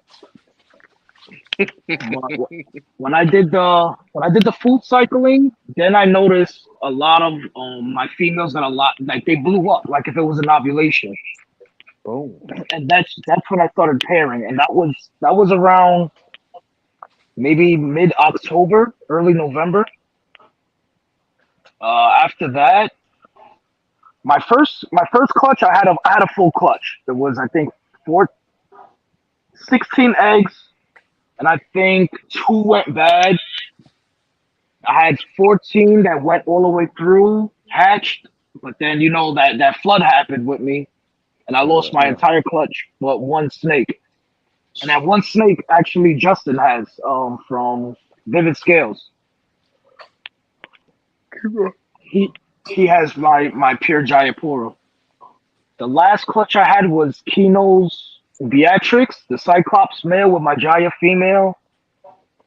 [SPEAKER 3] When I did the food cycling, then I noticed a lot of my females got they blew up like if it was an ovulation.
[SPEAKER 2] Boom.
[SPEAKER 3] And that's when I started pairing, and that was around maybe mid-October, early November. After that, my first clutch, I had a full clutch. There was, I think, 16 eggs, and I think 2 went bad. I had 14 that went all the way through, hatched, but then that flood happened with me, and I lost my entire clutch but 1 snake. And that 1 snake actually Justin has from Vivid Scales. He has my pure Jayapura. The last clutch I had was Kino's Beatrix, the Cyclops male with my Jaya female.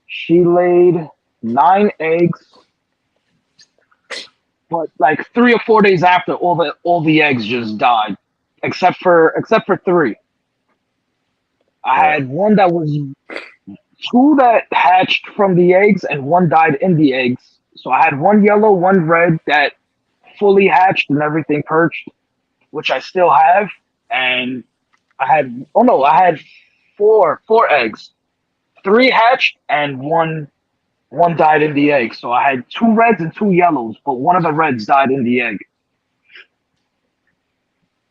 [SPEAKER 3] She laid 9 eggs, but 3 or 4 days after, all the eggs just died, except for 3. I had one that was 2 that hatched from the eggs and 1 died in the eggs. So I had 1 yellow, 1 red that fully hatched and everything perched, which I still have. And I had 4 eggs, 3 hatched and one died in the egg. So I had 2 reds and 2 yellows, but one of the reds died in the egg.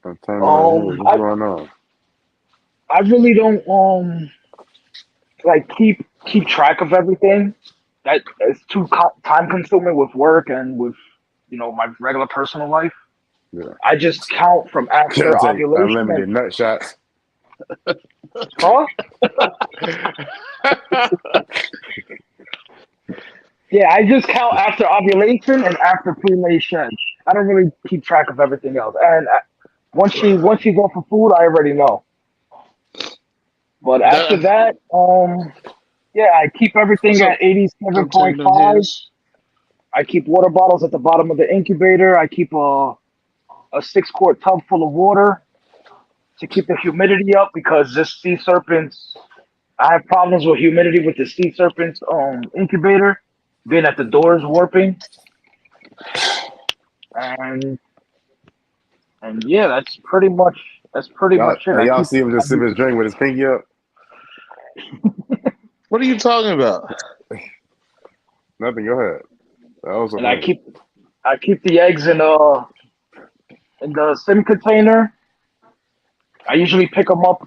[SPEAKER 1] What's going on?
[SPEAKER 3] I really don't keep track of everything. That is too time consuming with work and with my regular personal life.
[SPEAKER 1] Yeah.
[SPEAKER 3] I just count from after
[SPEAKER 1] Can't take
[SPEAKER 3] ovulation.
[SPEAKER 1] unlimited nut shots.
[SPEAKER 3] Huh? Yeah, I just count after ovulation and after pre-May shed. I don't really keep track of everything else. And once you go for food, I already know. But after that, yeah, I keep everything at 87.5. I keep water bottles at the bottom of the incubator. I keep a 6-quart tub full of water to keep the humidity up because this sea serpents. I have problems with humidity with the sea serpents incubator, being that the door is warping. And yeah, that's pretty much it.
[SPEAKER 1] Y'all see him just sip his drink with his pinky up?
[SPEAKER 2] What are you talking about?
[SPEAKER 1] Nothing. Go ahead.
[SPEAKER 3] And I keep the eggs in the sim container. I usually pick them up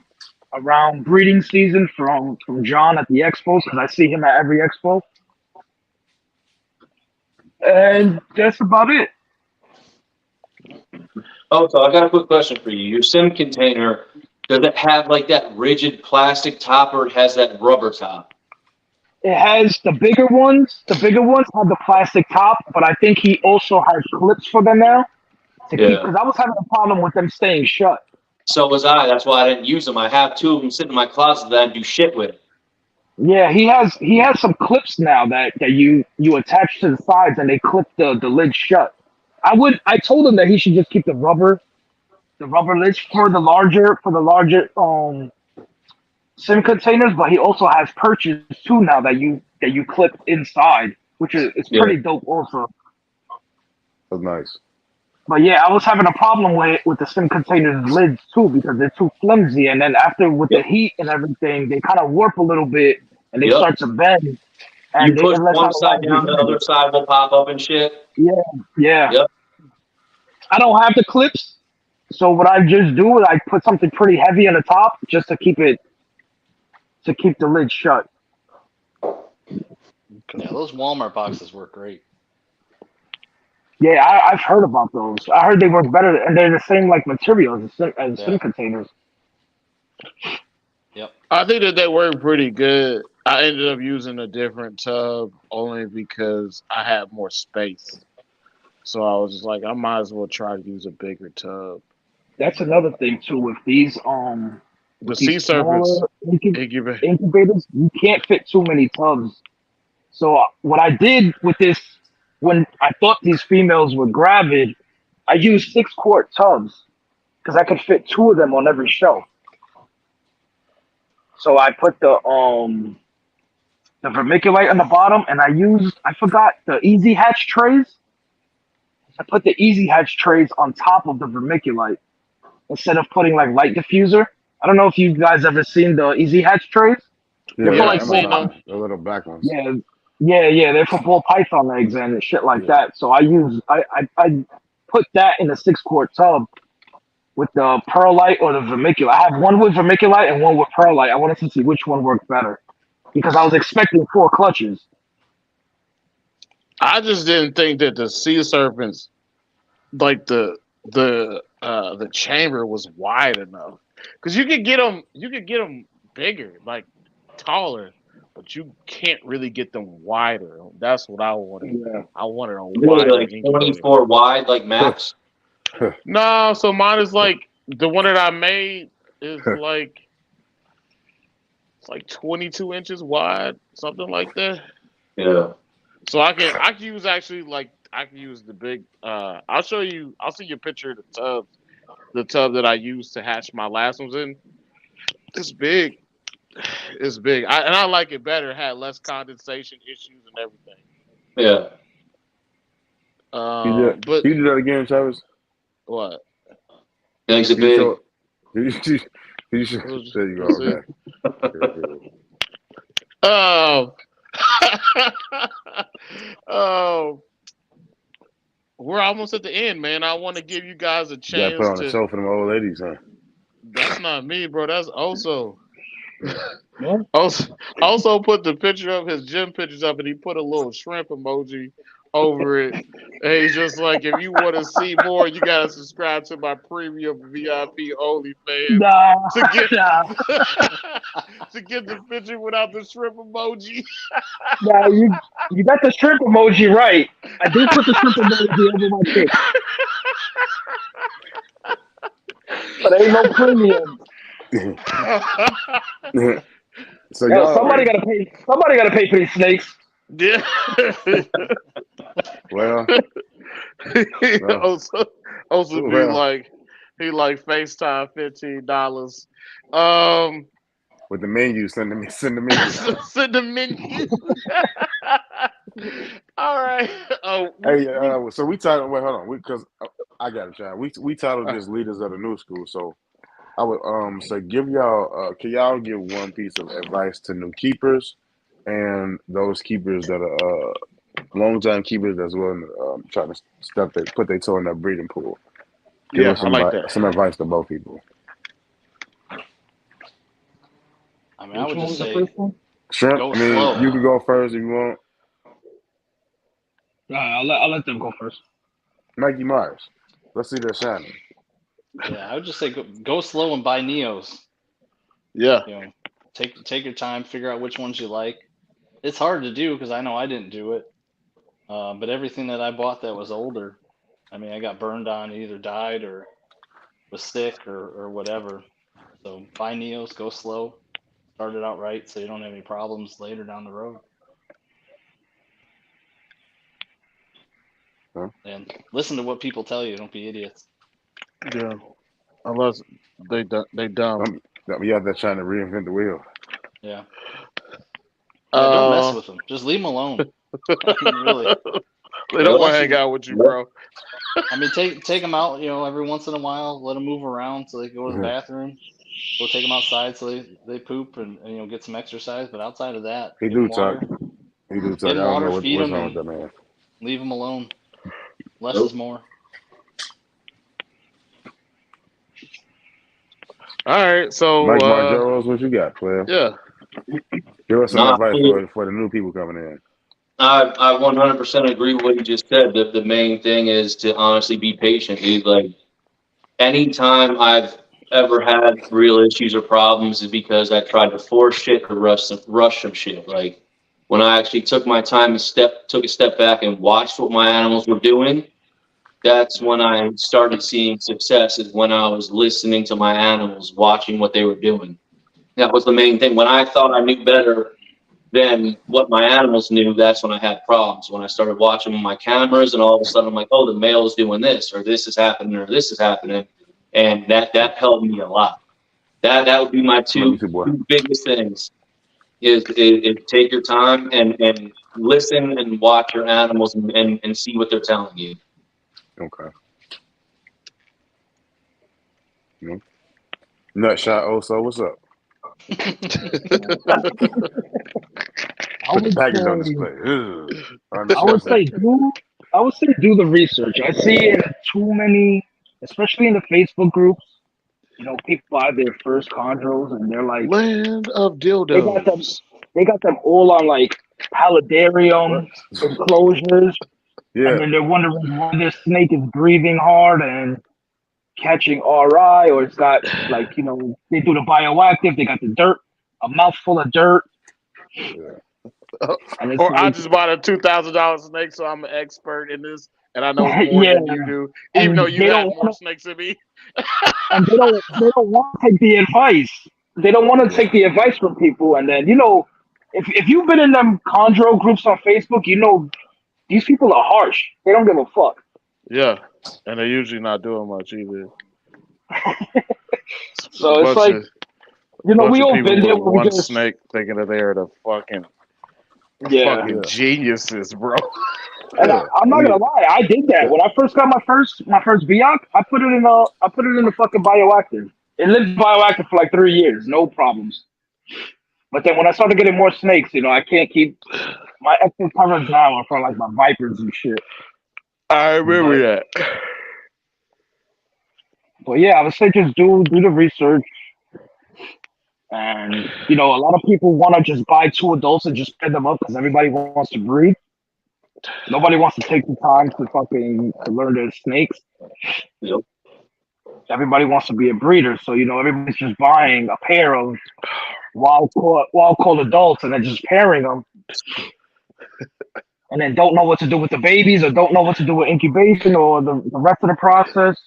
[SPEAKER 3] around breeding season from John at the expos because I see him at every expo. And that's about it.
[SPEAKER 4] Oh, so I got a quick question for you. Your sim container, does it have like that rigid plastic top or it has that rubber top?
[SPEAKER 3] It has the bigger ones. The bigger ones have the plastic top, but I think he also has clips for them now to keep, because I was having a problem with them staying shut.
[SPEAKER 4] So was I. That's why I didn't use them. I have 2 of them sitting in my closet that I do shit with.
[SPEAKER 3] Yeah, he has some clips now that you attach to the sides and they clip the lid shut. I told him that he should just keep the rubber lids for the larger sim containers, but he also has perches too now that you clip inside, which is pretty dope also.
[SPEAKER 1] That's nice.
[SPEAKER 3] But yeah, I was having a problem with the sim containers lids too because they're too flimsy, and then after with the heat and everything, they kind of warp a little bit and they start to bend. And
[SPEAKER 4] you push one side down, the other side will pop up and shit.
[SPEAKER 3] Yeah.
[SPEAKER 4] Yep.
[SPEAKER 3] I don't have the clips, so what I just do is I put something pretty heavy on the top just to keep the lid shut.
[SPEAKER 5] Yeah, those Walmart boxes work great.
[SPEAKER 3] Yeah, I've heard about those. I heard they work better, and they're the same like materials as sim containers.
[SPEAKER 5] Yep.
[SPEAKER 2] I think that they work pretty good. I ended up using a different tub only because I had more space. So I was just like, I might as well try to use a bigger tub.
[SPEAKER 3] That's another thing too with these
[SPEAKER 2] the sea serpents
[SPEAKER 3] incubators. You can't fit too many tubs. So what I did with this, when I thought these females were gravid, I used 6-quart tubs because I could fit 2 of them on every shelf. So I put the vermiculite on the bottom, and I forgot the easy hatch trays. I put the easy hatch trays on top of the vermiculite instead of putting like light diffuser. I don't know if you guys ever seen the easy hatch trays.
[SPEAKER 1] Yeah,
[SPEAKER 2] I've seen them.
[SPEAKER 1] The little black ones.
[SPEAKER 3] Yeah, they're for ball python eggs and shit like that. So I put that in a 6-quart tub with the perlite or the vermiculite. I have one with vermiculite and one with perlite. I wanted to see which one worked better because I was expecting 4 clutches.
[SPEAKER 2] I just didn't think that the sea serpents, like the chamber was wide enough, because you could get them bigger, like taller, but you can't really get them wider. That's what I wanted.
[SPEAKER 3] Yeah.
[SPEAKER 2] I wanted a wider,
[SPEAKER 4] like 24 wide, like max.
[SPEAKER 2] No, so mine is like the one that I made is like it's like 22 inches wide, something like that.
[SPEAKER 4] Yeah.
[SPEAKER 2] So I can use the big. I'll send you a picture of the tub that I used to hatch my last ones in. It's big. It's big. And I like it better. It had less condensation issues and everything.
[SPEAKER 4] Yeah.
[SPEAKER 2] But
[SPEAKER 1] you do that again, Travis?
[SPEAKER 2] What?
[SPEAKER 4] Thanks, it big.
[SPEAKER 1] There you go. Okay.
[SPEAKER 2] We're almost at the end, man. I want to give you guys a chance.
[SPEAKER 1] You got put on the show for them old ladies, huh?
[SPEAKER 2] That's not me, bro. That's also. Also put the picture of his gym pictures up, and he put a little shrimp emoji over it. And he's just like, if you want to see more, you gotta subscribe to my premium VIP OnlyFans
[SPEAKER 3] Nah,
[SPEAKER 2] to get
[SPEAKER 3] nah,
[SPEAKER 2] to get the picture without the shrimp emoji.
[SPEAKER 3] nah. You got the shrimp emoji right. I do put the shrimp emoji over my pic, but ain't no premium.
[SPEAKER 1] So
[SPEAKER 3] Yo,
[SPEAKER 1] y'all,
[SPEAKER 3] somebody gotta pay. Somebody gotta pay for these snakes.
[SPEAKER 2] Yeah.
[SPEAKER 1] well,
[SPEAKER 2] He
[SPEAKER 1] well,
[SPEAKER 2] also be
[SPEAKER 1] well,
[SPEAKER 2] like, he like FaceTime $15. Um,
[SPEAKER 1] with the menu, send the menu.
[SPEAKER 2] send the menu. All right. Oh,
[SPEAKER 1] Hey, so we titled. Wait, hold on. Because I got it, John. We titled
[SPEAKER 2] uh,
[SPEAKER 1] this "Leaders of the New School." So I would say give y'all. Can y'all give one piece of advice to new keepers and those keepers that are long time keepers as well, trying to put their toe in that breeding pool. Give
[SPEAKER 2] yeah,
[SPEAKER 1] us
[SPEAKER 2] I like that.
[SPEAKER 1] some advice to both people.
[SPEAKER 5] I mean, I
[SPEAKER 3] Which
[SPEAKER 5] would
[SPEAKER 3] one
[SPEAKER 5] just
[SPEAKER 3] was the
[SPEAKER 5] say
[SPEAKER 3] first one?
[SPEAKER 1] Shrimp.
[SPEAKER 5] go
[SPEAKER 1] I mean,
[SPEAKER 5] slow.
[SPEAKER 1] you can go first if you want.
[SPEAKER 3] I'll let them go first.
[SPEAKER 1] Nike Marsh. Let's see that shining.
[SPEAKER 5] Yeah, I would just say go slow and buy Neos.
[SPEAKER 2] Yeah.
[SPEAKER 5] You know, take your time, figure out which ones you like. It's hard to do because I know I didn't do it. But everything that I bought that was older, I mean, I got burned on, either died or was sick or whatever. So buy Neos, go slow, start it out right so you don't have any problems later down the road.
[SPEAKER 1] Huh?
[SPEAKER 5] And listen to what people tell you. Don't be idiots.
[SPEAKER 2] Yeah. Unless they dumb.
[SPEAKER 1] We have that trying to reinvent the wheel.
[SPEAKER 5] Yeah. Yeah, don't mess
[SPEAKER 2] Uh,
[SPEAKER 5] with them. Just leave them alone. I mean, really.
[SPEAKER 2] they don't want to
[SPEAKER 5] Unless
[SPEAKER 2] hang
[SPEAKER 5] you,
[SPEAKER 2] out with you, bro.
[SPEAKER 5] I mean, take them out, every once in a while, let them move around so they can go to the bathroom. Go take them outside so they poop and get some exercise. But outside of that,
[SPEAKER 1] He
[SPEAKER 5] give
[SPEAKER 1] do
[SPEAKER 5] them
[SPEAKER 1] talk.
[SPEAKER 5] water,
[SPEAKER 1] He do talk. I don't know
[SPEAKER 5] feed
[SPEAKER 1] what's
[SPEAKER 5] them,
[SPEAKER 1] wrong with
[SPEAKER 5] and
[SPEAKER 1] that man.
[SPEAKER 5] leave them alone. Less is more.
[SPEAKER 2] All right. So,
[SPEAKER 1] Mike Margeros, what you got, player?
[SPEAKER 2] yeah.
[SPEAKER 1] Give us some
[SPEAKER 4] No,
[SPEAKER 1] advice for the new people coming in.
[SPEAKER 4] I 100% agree with what you just said. The main thing is to honestly be patient, dude. Like, anytime I've ever had real issues or problems is because I tried to force shit or rush some shit. Like, when I actually took my time and took a step back and watched what my animals were doing, that's when I started seeing success, is when I was listening to my animals, watching what they were doing. That was the main thing. When I thought I knew better than what my animals knew, that's when I had problems. When I started watching my cameras, and all of a sudden I'm like, oh, the male is doing this, or this is happening, or this is happening, and that helped me a lot. That would be my
[SPEAKER 1] Love you
[SPEAKER 4] two
[SPEAKER 1] too, boy.
[SPEAKER 4] biggest things: is take your time and listen and watch your animals and see what they're telling you.
[SPEAKER 1] Okay. Mm-hmm. Nutshot also, what's up?
[SPEAKER 3] I
[SPEAKER 1] Put the
[SPEAKER 3] would
[SPEAKER 1] package on
[SPEAKER 3] say,
[SPEAKER 1] display. Ugh.
[SPEAKER 3] I would
[SPEAKER 1] Undisgusting.
[SPEAKER 3] say do the research. I see in too many, especially in the Facebook groups. People buy their first chondros and they're like,
[SPEAKER 2] Land of
[SPEAKER 3] they got them,
[SPEAKER 2] dildos.
[SPEAKER 3] they got them all on like
[SPEAKER 1] What?
[SPEAKER 3] paludarium enclosures, and
[SPEAKER 1] Yeah.
[SPEAKER 3] then they're wondering why their snake is breathing hard and catching RI, or it's got like they do the bioactive, they got the dirt, a mouthful of dirt,
[SPEAKER 1] Yeah.
[SPEAKER 3] and it's
[SPEAKER 2] Or I
[SPEAKER 3] like,
[SPEAKER 2] just bought a $2,000 snake, so I'm an expert in this, and I know more
[SPEAKER 3] yeah,
[SPEAKER 2] than you do, even though
[SPEAKER 3] and
[SPEAKER 2] you have more snakes than me.
[SPEAKER 3] they don't want to take the advice. They don't want to
[SPEAKER 1] Yeah.
[SPEAKER 3] take the advice from people, and then if you've been in them chondro groups on Facebook, these people are harsh. They don't give a fuck.
[SPEAKER 2] Yeah, and they're usually not doing much either. It's a
[SPEAKER 3] So it's
[SPEAKER 2] bunch
[SPEAKER 3] like,
[SPEAKER 2] of
[SPEAKER 3] we all
[SPEAKER 2] people
[SPEAKER 3] been there
[SPEAKER 2] with
[SPEAKER 3] where we
[SPEAKER 2] one
[SPEAKER 3] just,
[SPEAKER 2] snake thinking that they're the
[SPEAKER 3] yeah.
[SPEAKER 2] fucking
[SPEAKER 1] Yeah.
[SPEAKER 2] geniuses, bro.
[SPEAKER 3] And
[SPEAKER 1] Yeah.
[SPEAKER 3] I'm not gonna lie, I did that when I first got my first Biak. I put it in the fucking bioactive. It lived bioactive for like 3 years, no problems. But then when I started getting more snakes, I can't keep my extra coverage now are for like my vipers and shit.
[SPEAKER 2] I
[SPEAKER 3] But
[SPEAKER 2] remember that.
[SPEAKER 3] but yeah, I would say just do the research. And a lot of people want to just buy two adults and just pair them up because everybody wants to breed. Nobody wants to take the time to learn their snakes.
[SPEAKER 4] Yep.
[SPEAKER 3] Everybody wants to be a breeder, so everybody's just buying a pair of wild caught adults and then just pairing them, and then don't know what to do with the babies or don't know what to do with incubation or the rest of the process.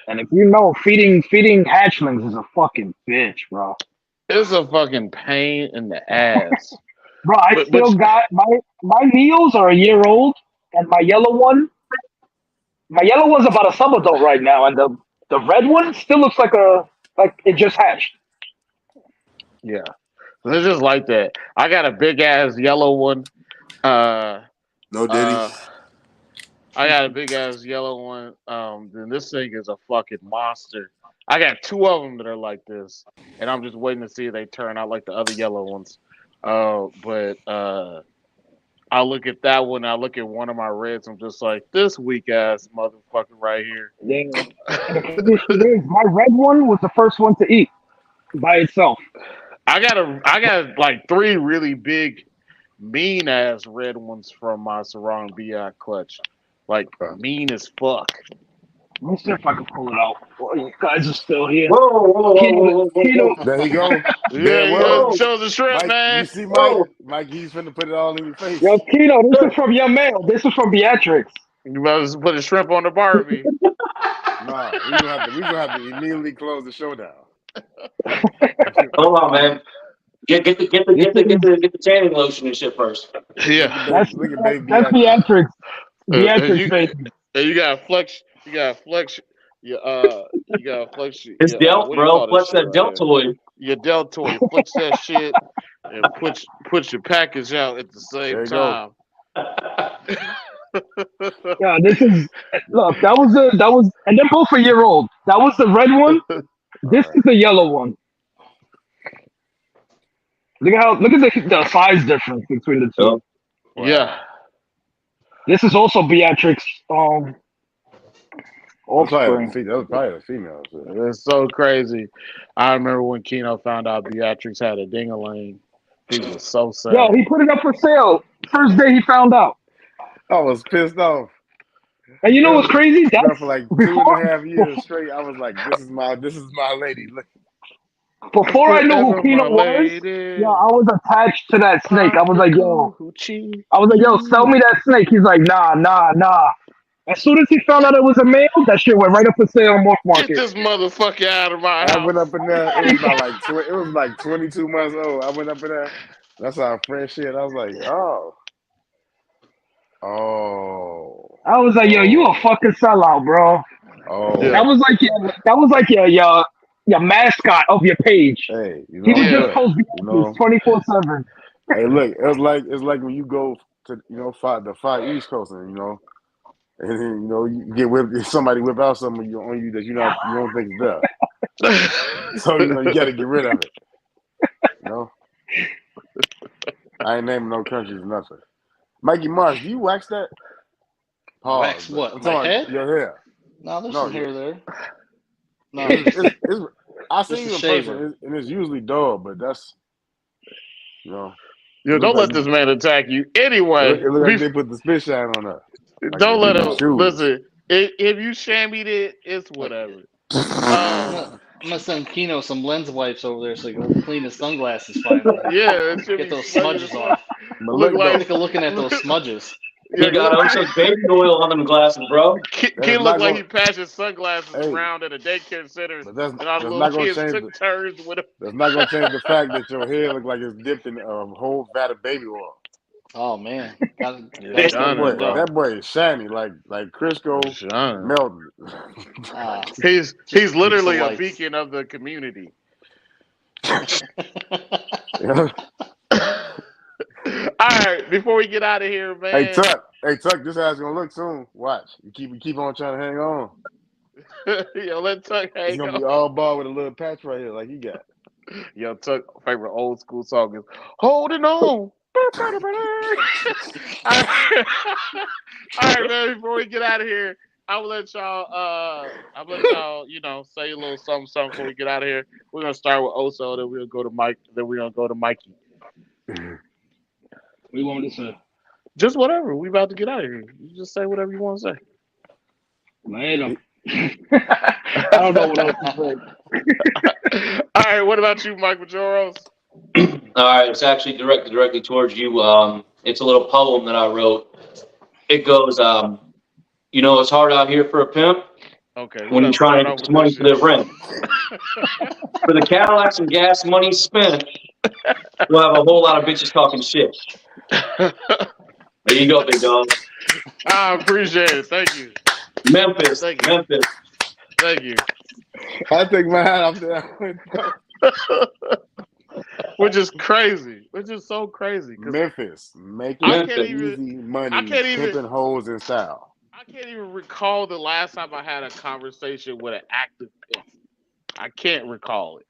[SPEAKER 3] And if feeding hatchlings is a fucking bitch, bro.
[SPEAKER 2] It's a fucking pain in the ass.
[SPEAKER 3] Bro, I still got my Neos are a year old, and my yellow one's about a sub-adult right now, and the red one still looks like it just hatched.
[SPEAKER 2] Yeah, it's just like that. I got a big ass yellow one.
[SPEAKER 1] No Diddy.
[SPEAKER 2] I got a big ass yellow one. Then this thing is a fucking monster. I got two of them that are like this, and I'm just waiting to see if they turn out like the other yellow ones. But I look at that one. I look at one of my reds. I'm just like, this weak ass motherfucker right here.
[SPEAKER 3] Yeah. And the condition is, my red one was the first one to eat by itself.
[SPEAKER 2] I got like three really big, mean ass red ones from my Sarong BI clutch. Like mean as fuck.
[SPEAKER 3] Let me see if I can pull it out. Well, you guys are still here.
[SPEAKER 4] Whoa.
[SPEAKER 1] There you go.
[SPEAKER 2] Yeah, shows the shrimp,
[SPEAKER 1] Mike,
[SPEAKER 2] man.
[SPEAKER 1] you see Mike? Mike, he's finna put it all in your face.
[SPEAKER 3] Yo, Kino, this is from your mail. This is from Beatrix.
[SPEAKER 2] You better put a shrimp on the Barbie.
[SPEAKER 1] Nah, we gonna have to immediately close the show down.
[SPEAKER 4] Hold on, man. Get the tanning lotion and shit first.
[SPEAKER 2] Yeah,
[SPEAKER 3] That's
[SPEAKER 1] baby
[SPEAKER 3] Beatrix. Beatrix, baby.
[SPEAKER 2] You gotta flex. You gotta flex. You gotta flex.
[SPEAKER 4] It's Delt, bro. Flex that deltoid.
[SPEAKER 2] Your deltoid. Flex that shit and put your package out at the same time.
[SPEAKER 3] Yeah, that was, and they're both a year old. That was the red one. This is the yellow one. Look at the size difference between the two.
[SPEAKER 2] Wow. Yeah.
[SPEAKER 3] This is also Beatrix. Offspring.
[SPEAKER 1] That was probably a female. So.
[SPEAKER 2] It's so crazy. I remember when Keno found out Beatrix had a ding-a-ling. He was so sad.
[SPEAKER 3] Yo, he put it up for sale. First day he found out.
[SPEAKER 1] I was pissed off.
[SPEAKER 3] And you know what's crazy?
[SPEAKER 1] That's for like 2.5 years straight. I was like, "This is my lady."
[SPEAKER 3] Before I knew who Keno was, I was attached to that snake. I was like, "Yo," sell me that snake. He's like, nah. As soon as he found out it was a male, that shit went right up for sale on Morph Market.
[SPEAKER 2] Get this motherfucker out of my house.
[SPEAKER 1] I went up in there. It was like 22 months old. I went up in there. That's our fresh shit. I was like, oh.
[SPEAKER 3] I was like, yo, you a fucking sellout, bro.
[SPEAKER 1] Oh.
[SPEAKER 3] That was like your mascot of your page.
[SPEAKER 1] Hey, he
[SPEAKER 3] was just post 24/7.
[SPEAKER 1] Hey, look, it's like when you go to the far East Coast and and then you get whipped. Somebody whip out something on you that you don't think is there. So you got to get rid of it. I ain't naming no countries or nothing. Mikey Marsh, do you wax that?
[SPEAKER 5] Pause. Wax what? My head?
[SPEAKER 1] Your hair.
[SPEAKER 5] No, there's some hair there. No,
[SPEAKER 1] I see you in person, and it's usually dull, but that's
[SPEAKER 2] Yo, don't let this man attack you. Anyway,
[SPEAKER 1] it looks like they put the spit shine on her.
[SPEAKER 2] Don't let him. Listen, if you shammied it, it's whatever.
[SPEAKER 5] I'm gonna send Keno some lens wipes over there so he can clean his sunglasses finally.
[SPEAKER 2] Yeah,
[SPEAKER 5] get those smudges off.
[SPEAKER 2] Look like
[SPEAKER 5] looking at those smudges.
[SPEAKER 4] You got some baby oil on them glasses, bro.
[SPEAKER 2] He looked like he passed his sunglasses around at a daycare center, and all the little kids took turns with him.
[SPEAKER 1] That's not gonna change the fact that your hair looks like it's dipped in a whole vat of baby oil.
[SPEAKER 5] Oh man,
[SPEAKER 1] that boy is shiny, like Crisco melted.
[SPEAKER 2] He's literally a beacon of the community. All right, before we get out of here, man.
[SPEAKER 1] Hey Tuck, this how it's gonna look soon. Watch, you keep on trying to hang on.
[SPEAKER 2] Yo, let Tuck hang on.
[SPEAKER 1] He's gonna be all ball with a little patch right here, like he got.
[SPEAKER 2] Yo, Tuck favorite old school song is "Holding On." All right, man. Before we get out of here, I'll let y'all, say a little something before we get out of here. We're gonna start with Oso, then we'll go to Mike, then we're gonna go to Mikey.
[SPEAKER 3] What do you want me to say?
[SPEAKER 2] Just whatever. We about to get out of here. You just say whatever you want to
[SPEAKER 3] Later. I don't know what else to
[SPEAKER 2] say. All right. What about you, Mike Majoros?
[SPEAKER 4] All right, it's actually directly towards you. It's a little poem that I wrote. It goes, it's hard out here for a pimp
[SPEAKER 2] Okay, we
[SPEAKER 4] when you're
[SPEAKER 2] about to
[SPEAKER 4] trying
[SPEAKER 2] start
[SPEAKER 4] to
[SPEAKER 2] off
[SPEAKER 4] get
[SPEAKER 2] with
[SPEAKER 4] some money
[SPEAKER 2] this
[SPEAKER 4] for their
[SPEAKER 2] shit.
[SPEAKER 4] rent. For the Cadillacs and gas money spent, we'll have a whole lot of bitches talking shit. There you go, big dog.
[SPEAKER 2] I appreciate it. Thank you.
[SPEAKER 4] Memphis.
[SPEAKER 2] Thank you.
[SPEAKER 1] I take my hat off there.
[SPEAKER 2] Which is crazy. Which is so crazy.
[SPEAKER 1] Memphis, making easy money, pimping hoes in style.
[SPEAKER 2] I can't even recall the last time I had a conversation with an active pimp. I can't recall it.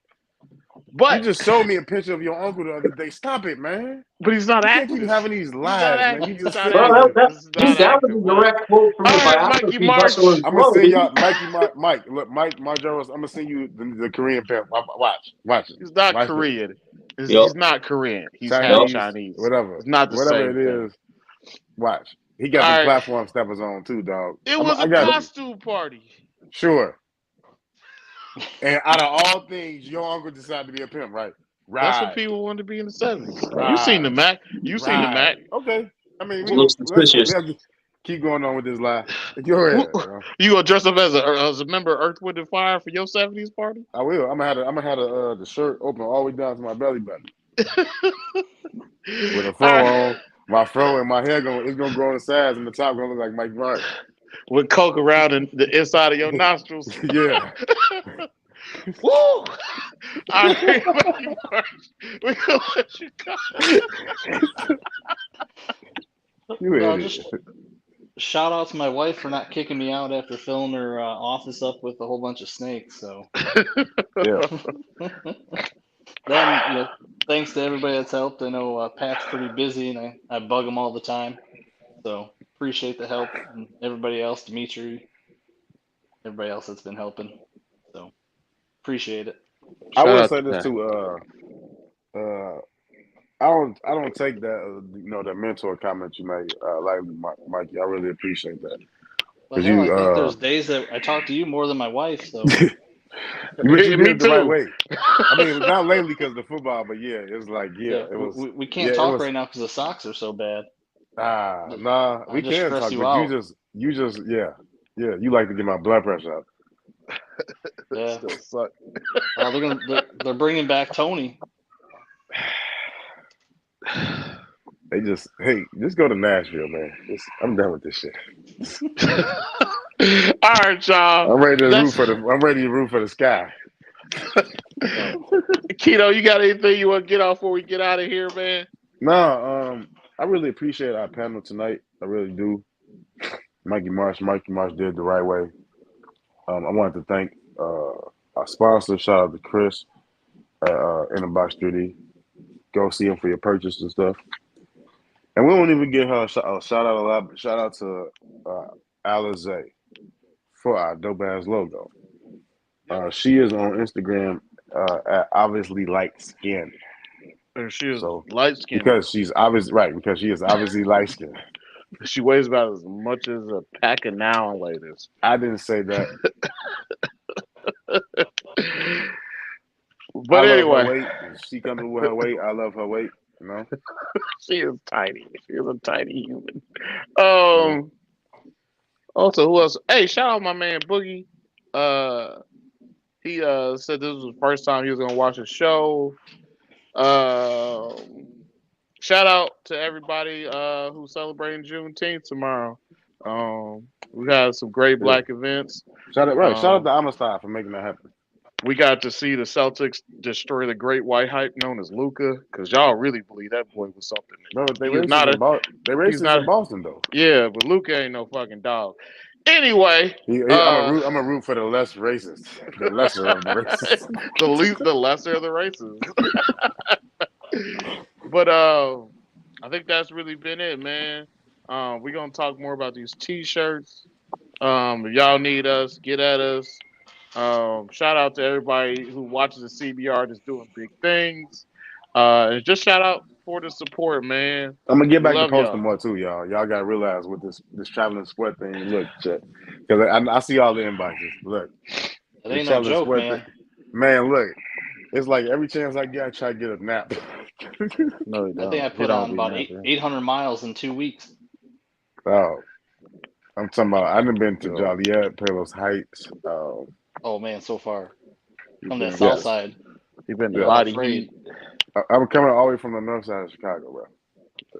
[SPEAKER 2] But
[SPEAKER 1] you just showed me a picture of your uncle the other day. Stop it, man.
[SPEAKER 2] But he's not active.
[SPEAKER 1] You can't keep having these lives, man. You just said
[SPEAKER 4] that was a direct quote from the biography.
[SPEAKER 2] Mikey Marsh.
[SPEAKER 1] I'm gonna send y'all, Mike. Look, Mike Majoro. I'm gonna send you the Korean pimp. Watch it.
[SPEAKER 2] He's not
[SPEAKER 1] Watch
[SPEAKER 2] Korean. He's not Korean. He's Chinese.
[SPEAKER 1] Whatever.
[SPEAKER 2] It's not the
[SPEAKER 1] whatever
[SPEAKER 2] same
[SPEAKER 1] it
[SPEAKER 2] thing.
[SPEAKER 1] is. Watch. He got the platform steppers on too, dog.
[SPEAKER 2] It was a costume party.
[SPEAKER 1] Sure. And out of all things, your uncle decided to be a pimp, right?
[SPEAKER 2] That's what people wanted to be in the 70s.
[SPEAKER 1] Right.
[SPEAKER 2] You seen the Mac. Seen the Mac.
[SPEAKER 1] Okay. I mean,
[SPEAKER 4] let's
[SPEAKER 1] keep going on with this lie. Go ahead.
[SPEAKER 2] You gonna dress up as a member of Earth, Wind and Fire for your 70s party?
[SPEAKER 1] I will. I'm gonna have the shirt open all the way down to my belly button. With a fro on. My fro and my hair it's gonna grow in size, and the top gonna look like Mike Marsh.
[SPEAKER 2] With coke around in the inside of your nostrils.
[SPEAKER 1] Yeah.
[SPEAKER 2] Woo! All right, Mikey Marsh. We're gonna let you go.
[SPEAKER 5] Shout out to my wife for not kicking me out after filling her office up with a whole bunch of snakes. So,
[SPEAKER 1] yeah.
[SPEAKER 5] Then, thanks to everybody that's helped. I know Pat's pretty busy, and I bug him all the time. So appreciate the help, and everybody else, Dimitri, everybody else that's been helping. So appreciate it.
[SPEAKER 1] I will say this too. I don't take that that mentor comment you made lightly, Mikey. I really appreciate that.
[SPEAKER 5] Well, hell, I think there's days that I talk to you more than my wife. So
[SPEAKER 1] you did it the right way. I mean, not lately because of the football, but yeah, it was like it was.
[SPEAKER 5] We can't talk right now because the socks are so bad.
[SPEAKER 1] Nah, we can talk, but you just you like to get my blood pressure up.
[SPEAKER 5] Yeah, still suck. They're bringing back Tony.
[SPEAKER 1] They just go to Nashville, man. I'm done with this shit.
[SPEAKER 2] All right, y'all.
[SPEAKER 1] I'm ready to root for the sky.
[SPEAKER 2] Keto, you got anything you want to get off before we get out of here, man?
[SPEAKER 1] No, I really appreciate our panel tonight. I really do. Mikey Marsh did it the right way. I wanted to thank our sponsor. Shout out to Chris in the Box 3D. Go see him for your purchase and stuff. And we won't even give her a shout out. Shout out to Alize for our dope ass logo. She is on Instagram at obviously light skinned.
[SPEAKER 2] She is light skinned
[SPEAKER 1] because she is obviously light skinned.
[SPEAKER 2] She weighs about as much as a pack of now ladies.
[SPEAKER 1] I didn't say that.
[SPEAKER 2] But anyway,
[SPEAKER 1] she comes with her weight. I love her weight. You know,
[SPEAKER 2] she is tiny. She is a tiny human. Also, who else? Hey, shout out my man Boogie. He said this was the first time he was gonna watch a show. Shout out to everybody who's celebrating Juneteenth tomorrow. We got some great black events.
[SPEAKER 1] Shout out to Amistad for making that happen.
[SPEAKER 2] We got to see the Celtics destroy the great white hype known as Luka, because y'all really believe that boy was something.
[SPEAKER 1] No, they racist in Boston though.
[SPEAKER 2] Yeah, but Luka ain't no fucking dog. Anyway,
[SPEAKER 1] I'm a root for the less racist, the lesser of the racists,
[SPEAKER 2] the lesser of the races. But I think that's really been it, man. We're gonna talk more about these T-shirts. If y'all need us, get at us. Shout out to everybody who watches the CBR that's doing big things. And just shout out for the support, man.
[SPEAKER 1] I'm gonna get
[SPEAKER 2] We
[SPEAKER 1] back to
[SPEAKER 2] love
[SPEAKER 1] posting
[SPEAKER 2] y'all.
[SPEAKER 1] more too, y'all. Y'all gotta realize with this traveling sweat thing. Look, because I see all the inboxes. Look,
[SPEAKER 5] It
[SPEAKER 1] the
[SPEAKER 5] ain't no
[SPEAKER 1] traveling
[SPEAKER 5] joke,
[SPEAKER 1] sweat thing.
[SPEAKER 5] man.
[SPEAKER 1] Man, look, it's like every chance I get, I try to get a nap.
[SPEAKER 2] No, he
[SPEAKER 5] I think I
[SPEAKER 2] don't. He
[SPEAKER 5] put
[SPEAKER 2] don't
[SPEAKER 5] on
[SPEAKER 2] be
[SPEAKER 5] about
[SPEAKER 2] napping.
[SPEAKER 5] 800 miles in 2 weeks.
[SPEAKER 1] Oh, I'm talking about. I done been to
[SPEAKER 2] Yo,
[SPEAKER 1] Joliet, Palos Heights.
[SPEAKER 5] Oh man, so far
[SPEAKER 2] he
[SPEAKER 5] from that
[SPEAKER 2] been
[SPEAKER 5] south
[SPEAKER 1] Yes,
[SPEAKER 5] side.
[SPEAKER 2] he been
[SPEAKER 1] yes.
[SPEAKER 5] Not
[SPEAKER 2] body
[SPEAKER 5] afraid.
[SPEAKER 2] heat.
[SPEAKER 1] I'm coming all the way from the north side of Chicago, bro.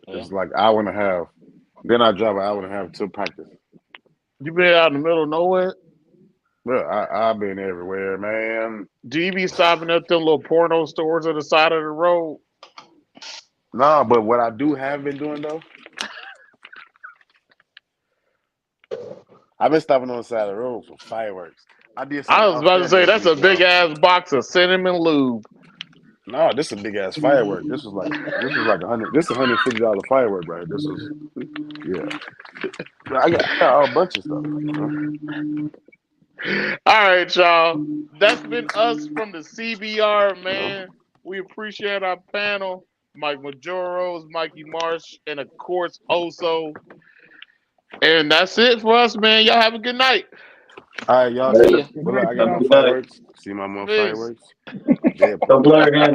[SPEAKER 5] Yeah.
[SPEAKER 1] It's like an hour and a half. Then I drive an hour and a half to practice.
[SPEAKER 2] You been out in the middle of nowhere?
[SPEAKER 1] Bro, I've been everywhere, man.
[SPEAKER 2] Do you be stopping at them little porno stores on the side of the road?
[SPEAKER 1] No, but what I do have been doing though, I've been stopping on the side of the road for fireworks. I did
[SPEAKER 2] I
[SPEAKER 1] something
[SPEAKER 2] was about to
[SPEAKER 1] outstanding
[SPEAKER 2] say
[SPEAKER 1] this
[SPEAKER 2] that's a
[SPEAKER 1] week,
[SPEAKER 2] big
[SPEAKER 1] y'all.
[SPEAKER 2] ass box of cinnamon lube.
[SPEAKER 1] No, this is a big ass firework. This was like $150 firework, right? This was yeah. I got a bunch of stuff.
[SPEAKER 2] All right, y'all. That's been us from the CBR, man. We appreciate our panel, Mike Majoros, Mikey Marsh, and of course Oso. And that's it for us, man. Y'all have a good night.
[SPEAKER 1] All right, y'all.
[SPEAKER 5] See ya.
[SPEAKER 1] But look, I got
[SPEAKER 3] Good
[SPEAKER 1] more
[SPEAKER 3] night,
[SPEAKER 4] Good night.
[SPEAKER 1] fireworks. See my more
[SPEAKER 2] Peace.
[SPEAKER 1] fireworks. They
[SPEAKER 4] Don't blow your hand